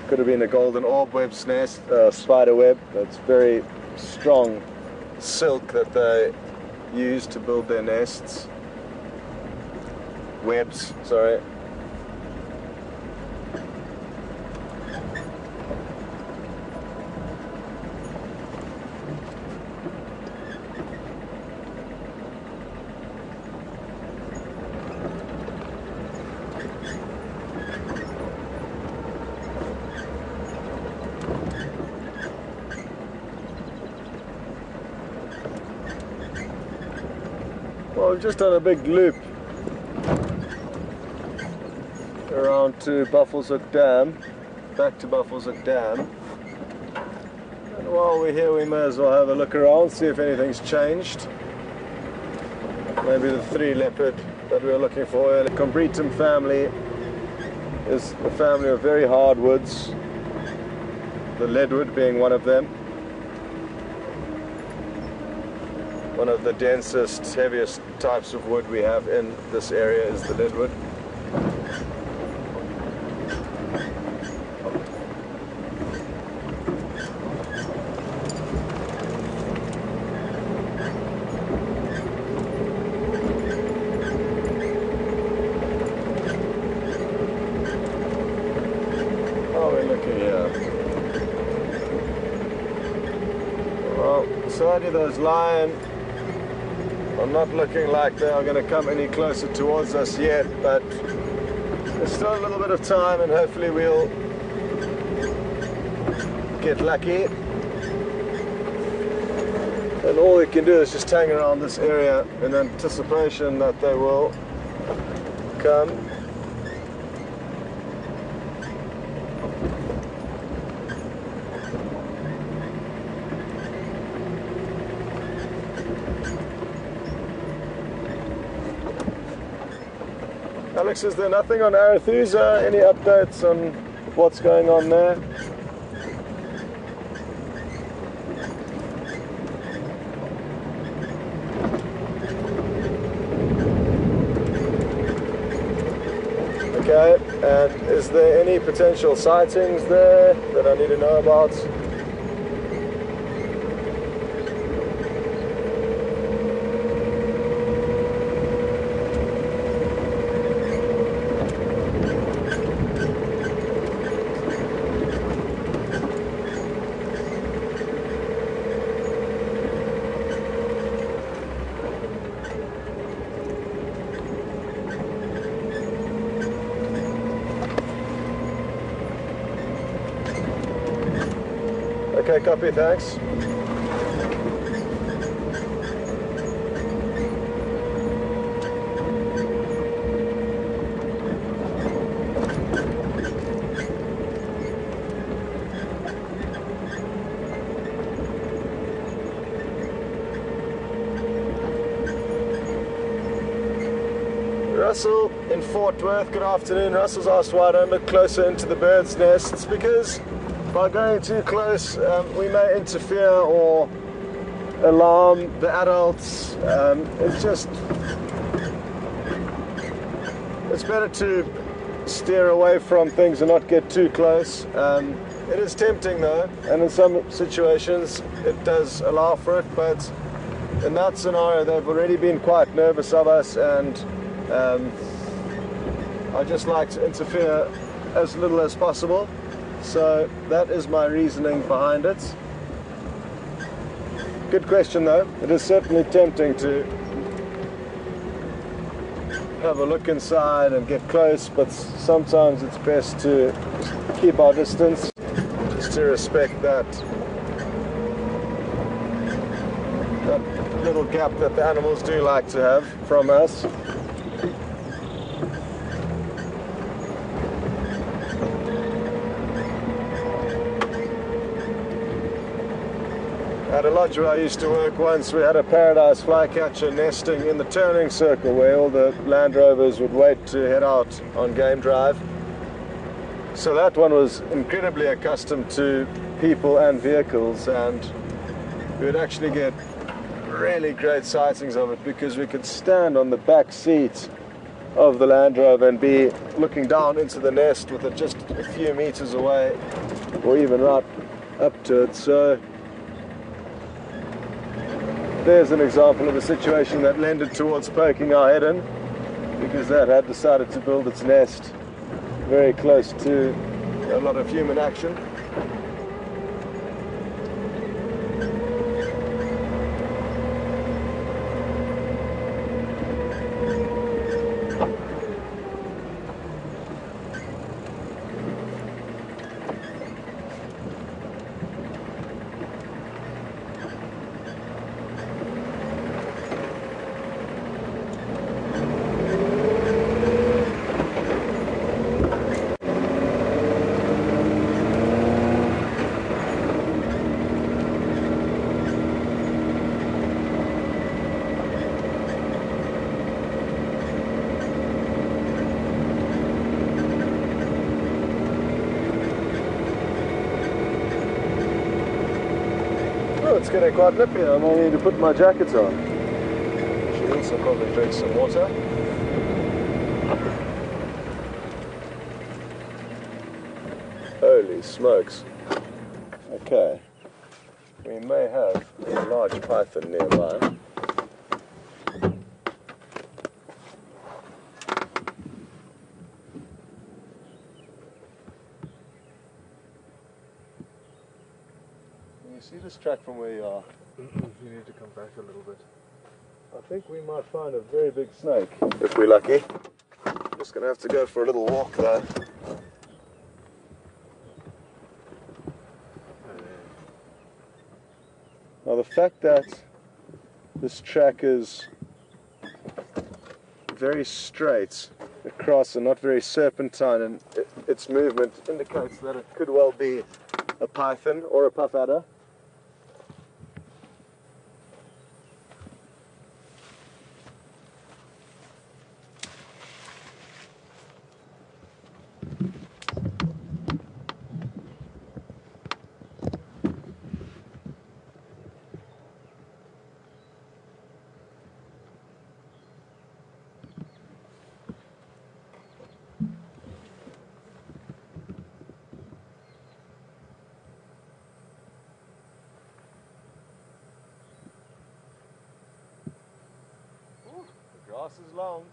Could have been a golden orb web spider web. That's very strong silk that they use to build their nests. Webs, sorry. Well, we've just done a big loop around to Buffelshoek Dam, back to Buffelshoek Dam. And while we're here, we may as well have a look around, see if anything's changed. Maybe the three leopard that we were looking for earlier. The Combretum family is a family of very hardwoods, the leadwood being one of them. One of the densest, heaviest types of wood we have in this area is the leadwood. How are we looking here? Well, certainly those lion are not looking like they are going to come any closer towards us yet, but there's still a little bit of time and hopefully we'll get lucky. And all we can do is just hang around this area in anticipation that they will come. Alex, is there nothing on Arathusa? Any updates on what's going on there? Okay, and is there any potential sightings there that I need to know about? Okay, copy, thanks. Russell in Fort Worth, good afternoon. Russell's asked why I don't look closer into the birds' nests, because by going too close, we may interfere or alarm the adults. It's better to steer away from things and not get too close. It is tempting though, and in some situations it does allow for it, but in that scenario they've already been quite nervous of us, and I just like to interfere as little as possible. So that is my reasoning behind it. Good question though. It is certainly tempting to have a look inside and get close, but sometimes it's best to keep our distance, just to respect that little gap that the animals do like to have from us. At a lodge where I used to work once, we had a paradise flycatcher nesting in the turning circle where all the Land Rovers would wait to head out on game drive. So that one was incredibly accustomed to people and vehicles, and we would actually get really great sightings of it because we could stand on the back seat of the Land Rover and be looking down into the nest with it just a few meters away, or even right up to it. So there's an example of a situation that lended towards poking our head in, because that had decided to build its nest very close to a lot of human action. It's getting quite nippy. I may need to put my jackets on. Should also probably drink some water. Holy smokes. Okay. We may have a large python nearby. You see this track from where you are? You need to come back a little bit. I think we might find a very big snake, if we're lucky. Just going to have to go for a little walk though. Now the fact that this track is very straight across and not very serpentine, and its movement indicates that it could well be a python or a puff adder. The grass is long.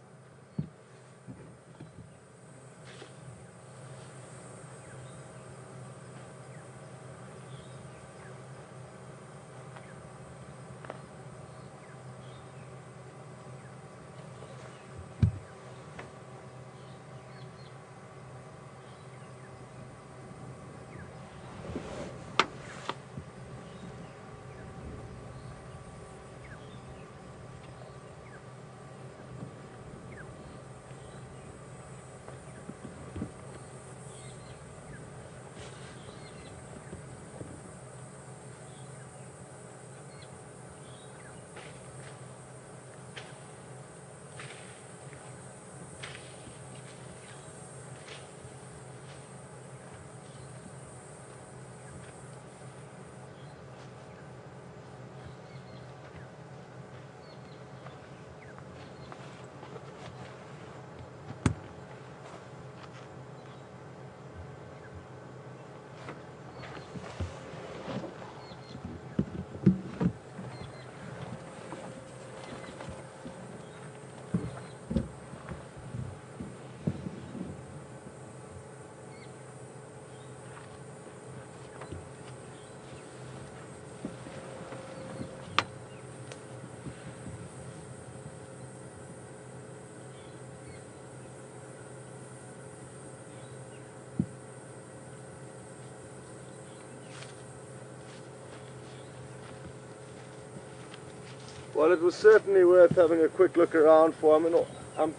Well, it was certainly worth having a quick look around for. I mean, I'm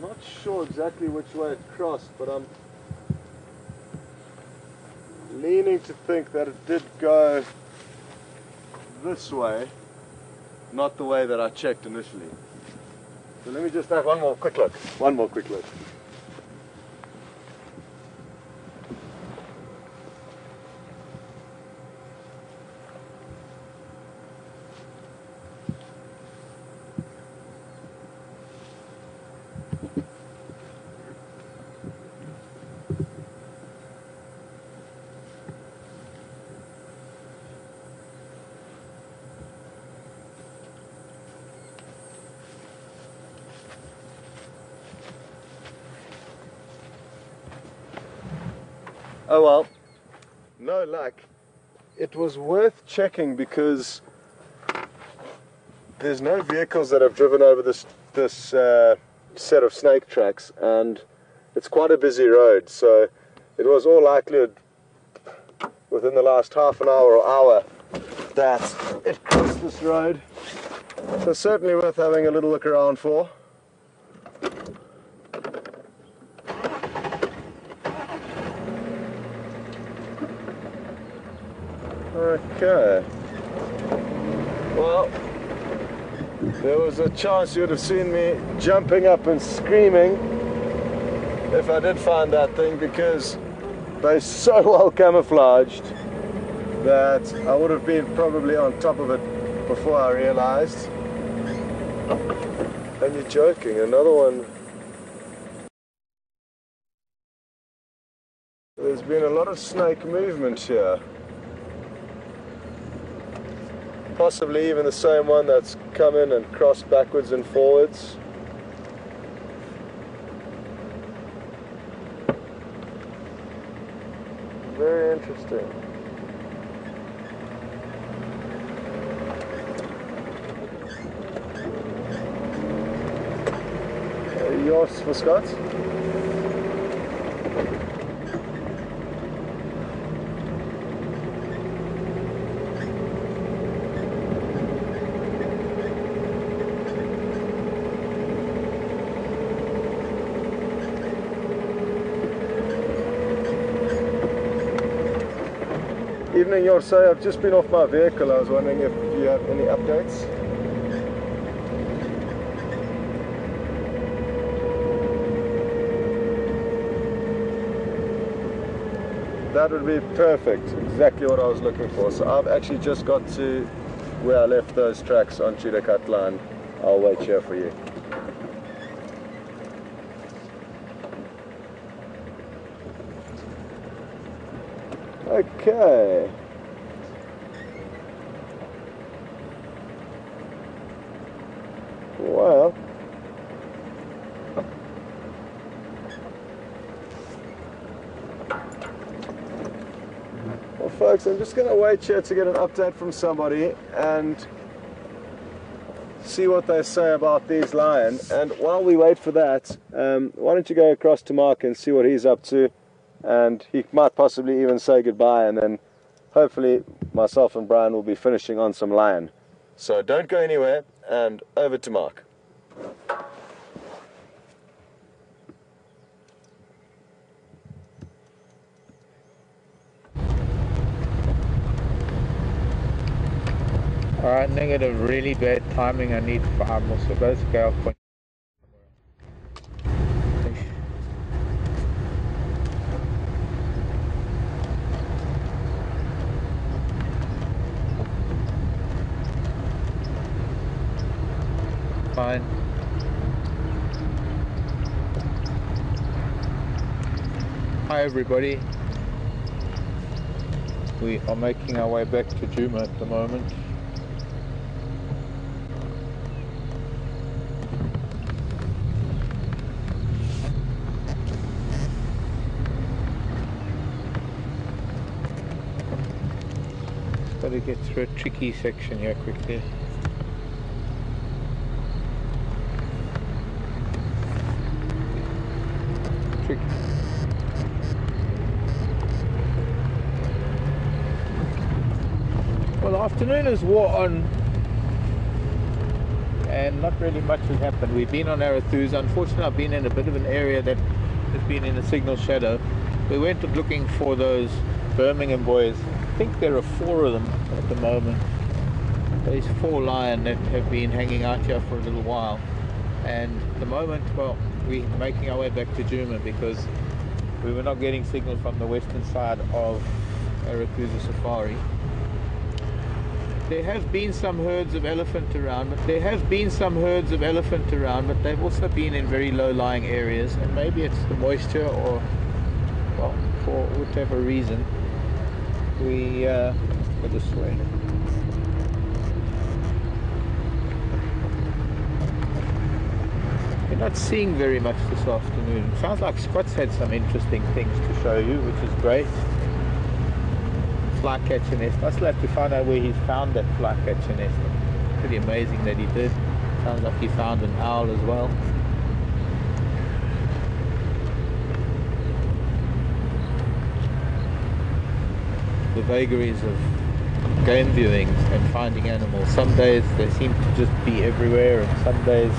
not sure exactly which way it crossed, but I'm leaning to think that it did go this way, not the way that I checked initially. So let me just have one more quick look. One more quick look. Oh well, no luck. It was worth checking because there's no vehicles that have driven over this set of snake tracks, and it's quite a busy road, so it was all likelihood within the last half an hour or hour that it crossed this road. So certainly worth having a little look around for. Okay. Well, there was a chance you would have seen me jumping up and screaming if I did find that thing, because they're so well camouflaged that I would have been probably on top of it before I realized. And you're joking, another one. There's been a lot of snake movement here. Possibly even the same one that's come in and crossed backwards and forwards. Very interesting. Yours for Scott? Evening, Yorsay. I've just been off my vehicle. I was wondering if you have any updates. That would be perfect. Exactly what I was looking for. So I've actually just got to where I left those tracks on Chudakat line. I'll wait here for you. Okay. Well, folks, I'm just going to wait here to get an update from somebody and see what they say about these lions. And while we wait for that, why don't you go across to Mark and see what he's up to, and he might possibly even say goodbye, and then hopefully myself and Brian will be finishing on some lion. So don't go anywhere, and over to Mark. Alright, negative, really bad timing. I need 5 more, so let's go. Fine. Hi everybody. We are making our way back to Djuma at the moment. Got to get through a tricky section here quickly. Tricky. Well, the afternoon is wore on and not really much has happened. We've been on Arathusa. Unfortunately, I've been in a bit of an area that has been in a signal shadow. We went looking for those Birmingham boys. I think there are 4 of them at the moment. There's 4 lion that have been hanging out here for a little while, and at the moment, well, we're making our way back to Djuma because we were not getting signal from the western side of Arathusa Safari. There have been some herds of elephant around, but they've also been in very low-lying areas, and maybe it's the moisture, or, well, for whatever reason, we go this way. We're not seeing very much this afternoon. Sounds like Scott's had some interesting things to show you, which is great. Flycatcher nest. I still have to find out where he's found that flycatcher nest. Pretty amazing that he did. Sounds like he found an owl as well. The vagaries of game viewing and finding animals. Some days they seem to just be everywhere, and some days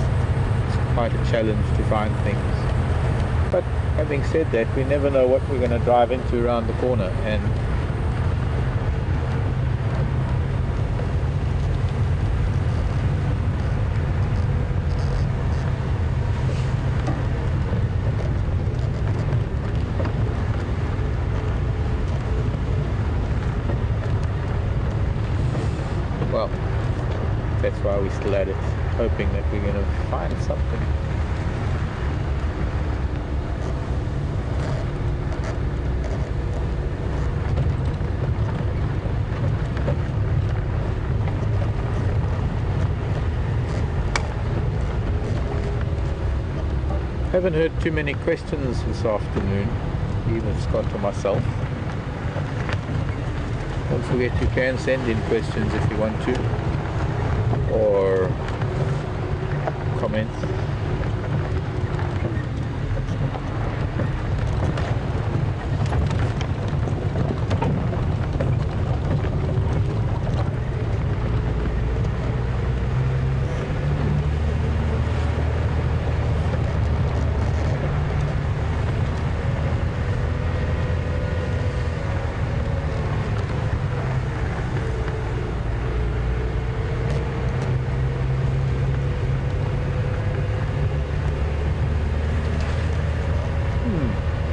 it's quite a challenge to find things. But having said that, we never know what we're going to drive into around the corner, and well, that's why we're still at it, hoping that we're going to find something. Haven't heard too many questions this afternoon, either Scott or myself. Don't forget, you can send in questions if you want to, or comments.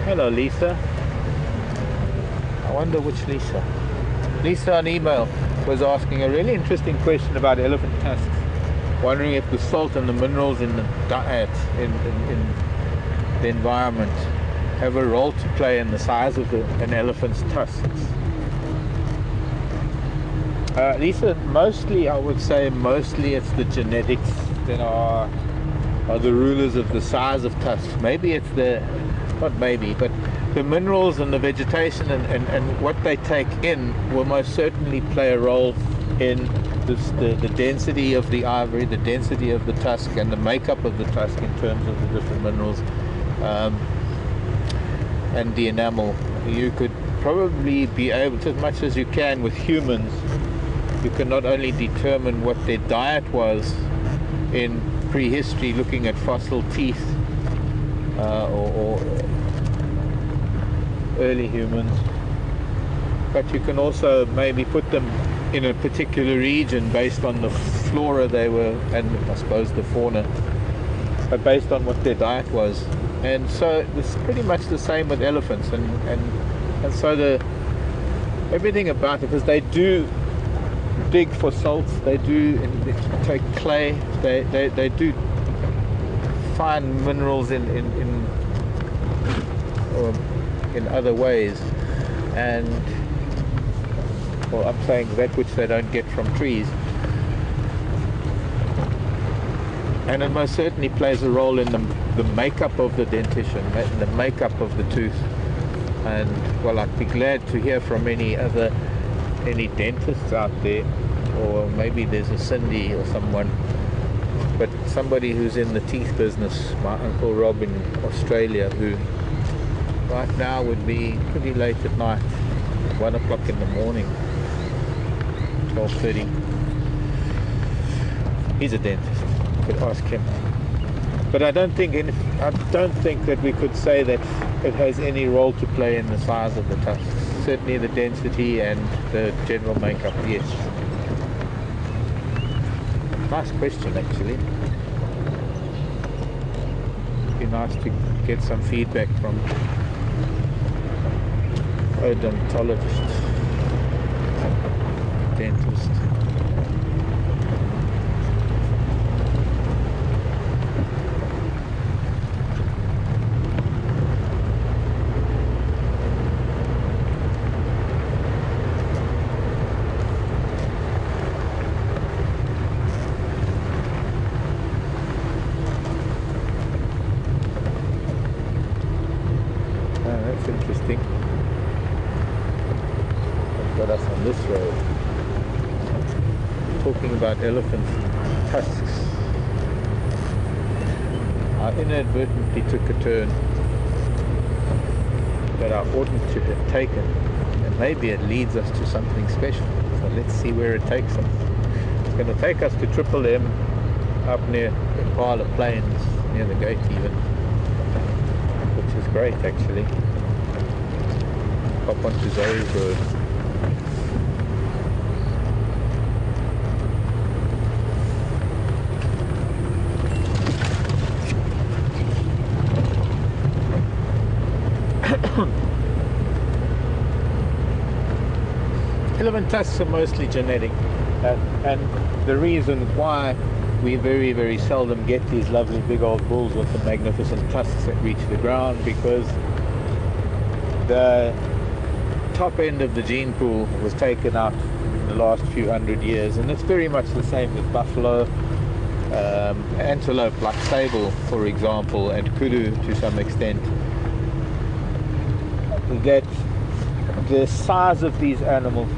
Hello Lisa. I wonder which Lisa. Lisa on email was asking a really interesting question about elephant tusks, wondering if the salt and the minerals in the diet, in the environment, have a role to play in the size of an elephant's tusks. Lisa, mostly, I would say, mostly it's the genetics that are the rulers of the size of tusks. Maybe it's not maybe, but the minerals and the vegetation and what they take in will most certainly play a role in the density of the ivory, the density of the tusk, and the makeup of the tusk in terms of the different minerals and the enamel. You could probably be able to, as much as you can with humans, you can not only determine what their diet was in prehistory, looking at fossil teeth, or early humans, but you can also maybe put them in a particular region based on the flora they were, and I suppose the fauna, but based on what their diet was. And so it's pretty much the same with elephants, and so everything about it, because they do dig for salts, they do take clay, they do find minerals in other ways, and, well, I'm saying that which they don't get from trees, and it most certainly plays a role in the makeup of the dentition, the makeup of the tooth. And, well, I'd be glad to hear from any dentists out there, or maybe there's a Cindy or someone, but somebody who's in the teeth business, my Uncle Rob in Australia, who right now would be pretty late at night, 1 o'clock in the morning, 12:30. He's a dentist. You could ask him. But I don't think that we could say that it has any role to play in the size of the tusks. Certainly the density and the general makeup, yes. Nice question, actually. It'd be nice to get some feedback from odontologist, dentist. That's interesting. They've got us on this road. Talking about elephants and tusks. I inadvertently took a turn that I oughtn't to have taken, and maybe it leads us to something special. So let's see where it takes us. It's going to take us to Triple M, up near Impala Plains, near the gate even, which is great actually. Hop onto Zoe's road. Elephant tusks are mostly genetic, and the reason why we very, very seldom get these lovely big old bulls with the magnificent tusks that reach the ground, because the top end of the gene pool was taken out in the last few hundred years, and it's very much the same with buffalo, antelope like sable for example, and kudu to some extent, that the size of these animals,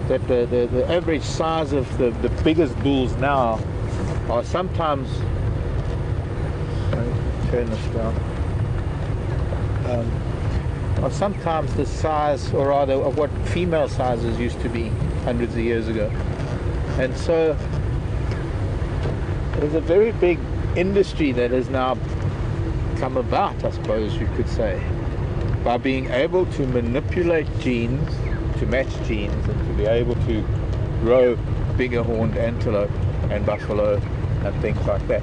that the average size of the biggest bulls now are sometimes, turn this down, are sometimes the size, or rather of what female sizes used to be hundreds of years ago. And so there's a very big industry that has now come about, I suppose you could say, by being able to manipulate genes, to match genes, and to be able to grow bigger horned antelope and buffalo and things like that.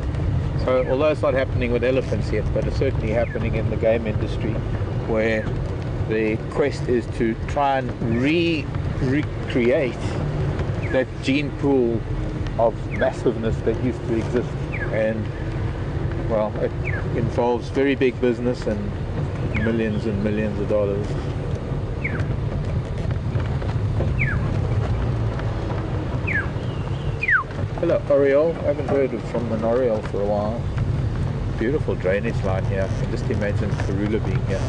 So although it's not happening with elephants yet, but it's certainly happening in the game industry, where the quest is to try and recreate that gene pool of massiveness that used to exist. And well, it involves very big business and millions of dollars. Hello, Oriole. I haven't heard from an Oriole for a while. Beautiful drainage line here. I can just imagine Karula being here.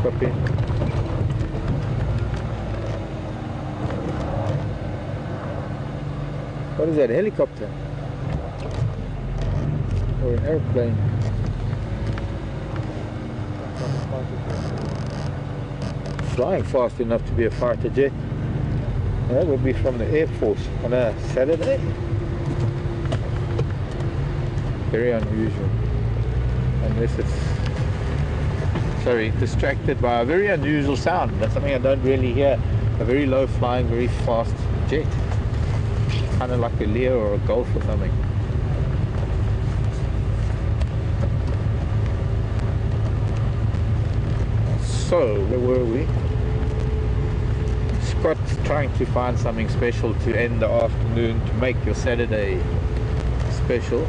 Copy. What is that, a helicopter? Or an airplane? Flying fast enough to be a fighter jet. That would be from the Air Force on a Saturday. Very unusual. Unless it's, sorry, distracted by a very unusual sound. That's something I don't really hear. A very low flying, very fast jet. Kind of like a Leo or a Golf or something. So, where were we? Scott's trying to find something special to end the afternoon, to make your Saturday special.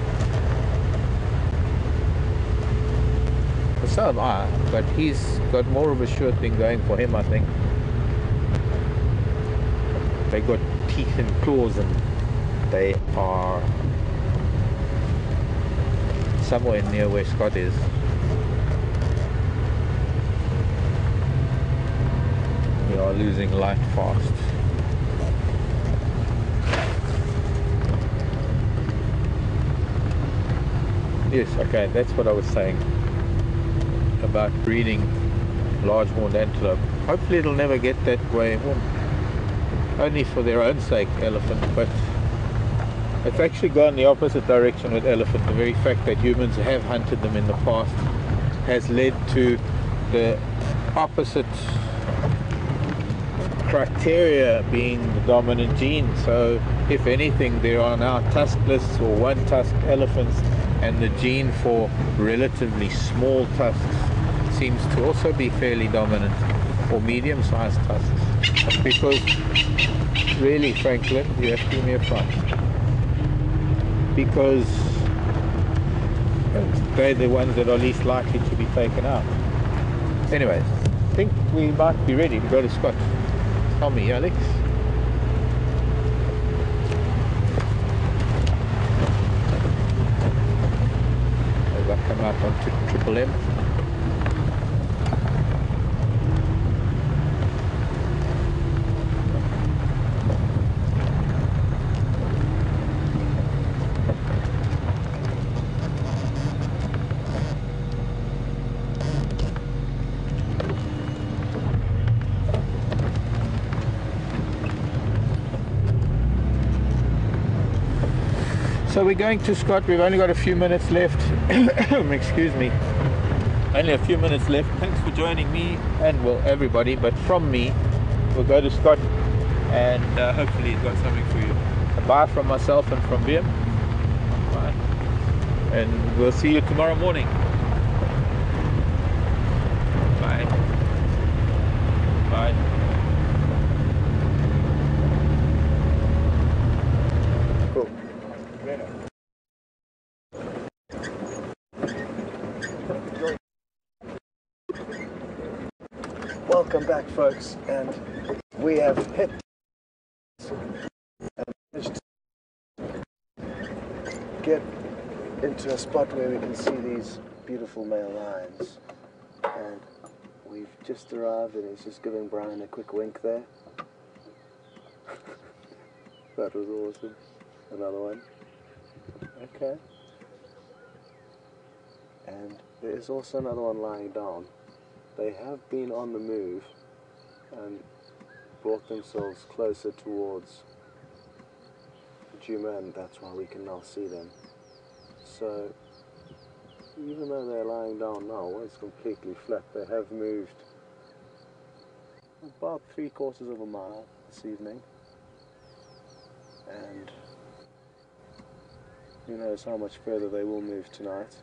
So am I, but he's got more of a sure thing going for him, I think. They got teeth and claws, and they are somewhere near where Scott is. We are losing light fast. Yes, okay, that's what I was saying about breeding large horned antelope. Hopefully it'll never get that way, well, only for their own sake, elephant, but it's actually gone the opposite direction with elephant. The very fact that humans have hunted them in the past has led to the opposite criteria being the dominant gene. So if anything, there are now tuskless or one-tusked elephants, and the gene for relatively small tusks seems to also be fairly dominant, or medium-sized tusks. Because really, Franklin, you have to give me a price. Because They're the ones that are least likely to be taken out. Anyways, I think we might be ready to go to Scott. Tell me, Alex. As I come out onto Triple M. So we're going to Scott. We've only got a few minutes left. Excuse me. Only a few minutes left. Thanks for joining me and, well, everybody, but from me, we'll go to Scott and hopefully he's got something for you. A bye from myself and from Liam. Bye. And we'll see you tomorrow morning. Bye. Bye. Welcome back, folks, and we have hit and managed to get into a spot where we can see these beautiful male lions, and we've just arrived and he's just giving Brian a quick wink there. That was awesome. Another one. Okay. And there is also another one lying down. They have been on the move and brought themselves closer towards Djuma, and that's why we can now see them. So even though they're lying down now, it's completely flat, they have moved about 3/4 of a mile this evening, and who knows how much further they will move tonight.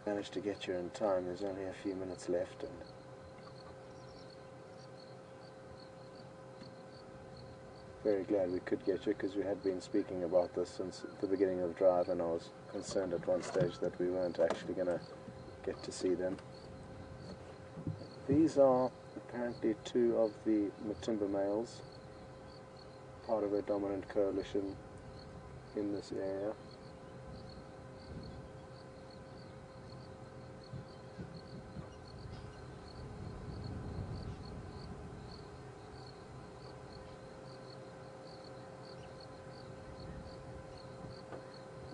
Managed to get here in time. There's only a few minutes left, and very glad we could get here because we had been speaking about this since the beginning of drive, and I was concerned at one stage that we weren't actually going to get to see them. These are apparently two of the Matimba males, part of a dominant coalition in this area.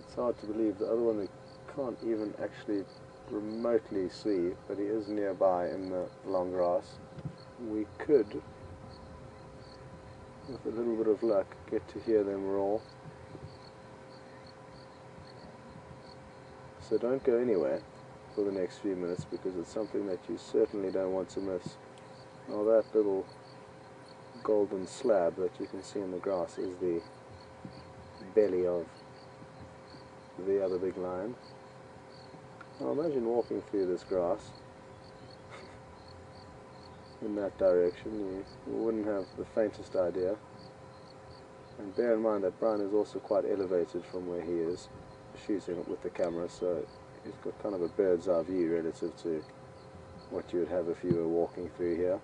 It's hard to believe. The other one we can't even actually remotely see, but he is nearby in the long grass. We could, with a little bit of luck, get to hear them roar. So don't go anywhere for the next few minutes, because it's something that you certainly don't want to miss. Now that little golden slab that you can see in the grass is the belly of the other big lion. Now imagine walking through this grass in that direction. You wouldn't have the faintest idea. And bear in mind that Brian is also quite elevated from where he is shooting with the camera, so he's got kind of a bird's eye view relative to what you would have if you were walking through here.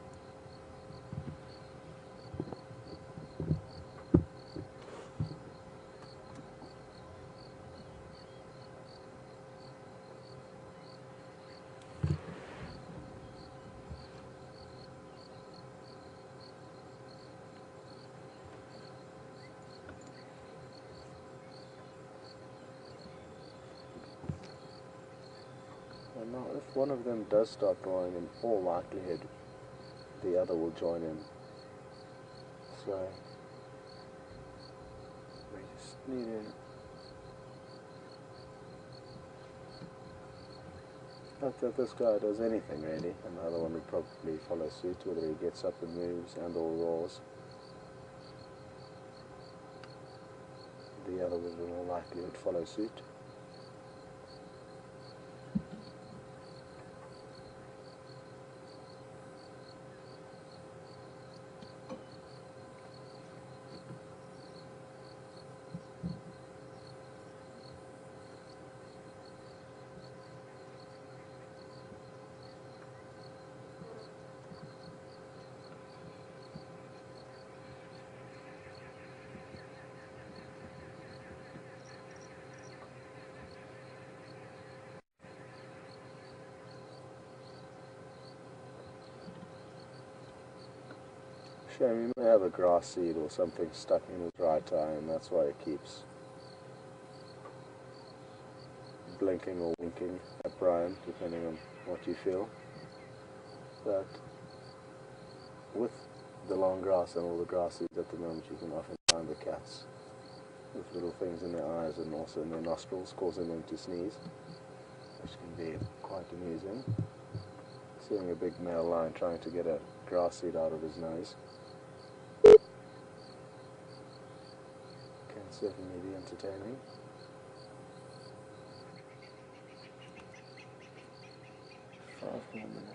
And now if one of them does start roaring, in all likelihood the other will join in. So we just need to hope that this guy does anything really, and the other one would probably follow suit, whether he gets up and moves and or roars. The other would in all likelihood follow suit. Shame, he may have a grass seed or something stuck in his right eye, and that's why he keeps blinking or winking at Brian, depending on what you feel. But with the long grass and all the grass seeds at the moment, you can often find the cats with little things in their eyes and also in their nostrils, causing them to sneeze, which can be quite amusing. Seeing a big male lion trying to get a grass seed out of his nose can certainly be entertaining. 5 more minutes.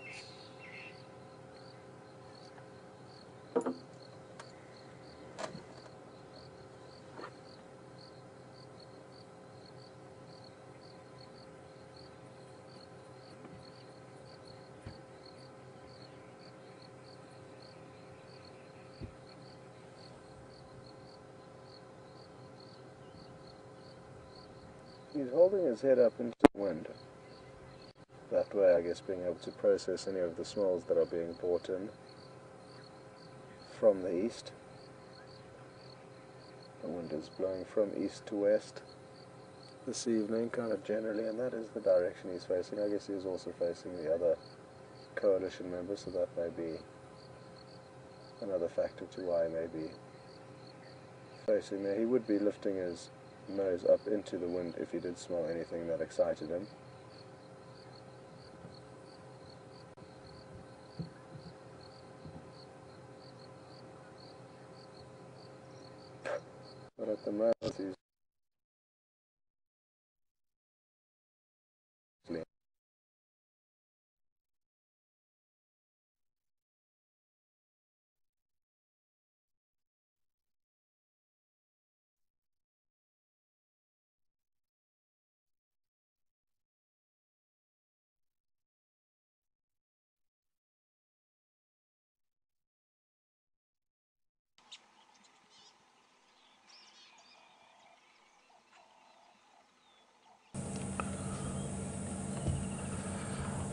He's holding his head up into the wind. That way, I guess, being able to process any of the smells that are being brought in from the east. The wind is blowing from east to west this evening, kind of generally, and that is the direction he's facing. I guess he's also facing the other coalition members, so that may be another factor to why he may be facing there. He would be lifting his nose up into the wind if he did smell anything that excited him. But at the moment he's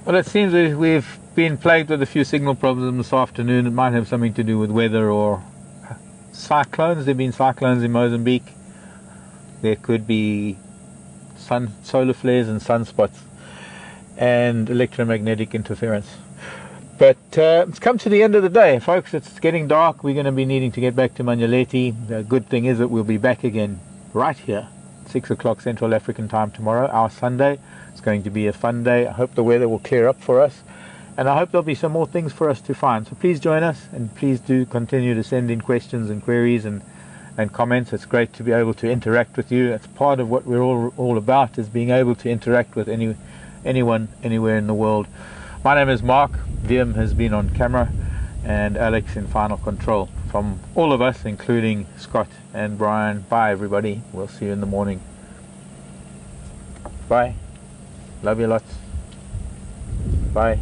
Well, it seems that we've been plagued with a few signal problems this afternoon. It might have something to do with weather or cyclones. There have been cyclones in Mozambique. There could be solar flares and sunspots and electromagnetic interference. But it's come to the end of the day, folks. It's getting dark. We're going to be needing to get back to Manyaleti. The good thing is that we'll be back again right here, 6 o'clock Central African time tomorrow, our Sunday. It's going to be a fun day. I hope the weather will clear up for us, and I hope there'll be some more things for us to find. So please join us, and please do continue to send in questions and queries and comments. It's great to be able to interact with you. It's part of what we're all about, is being able to interact with anyone anywhere in the world. My name is Mark. Liam has been on camera, and Alex in final control. From all of us, including Scott and Brian, bye everybody. We'll see you in the morning. Bye. Love you lots. Bye.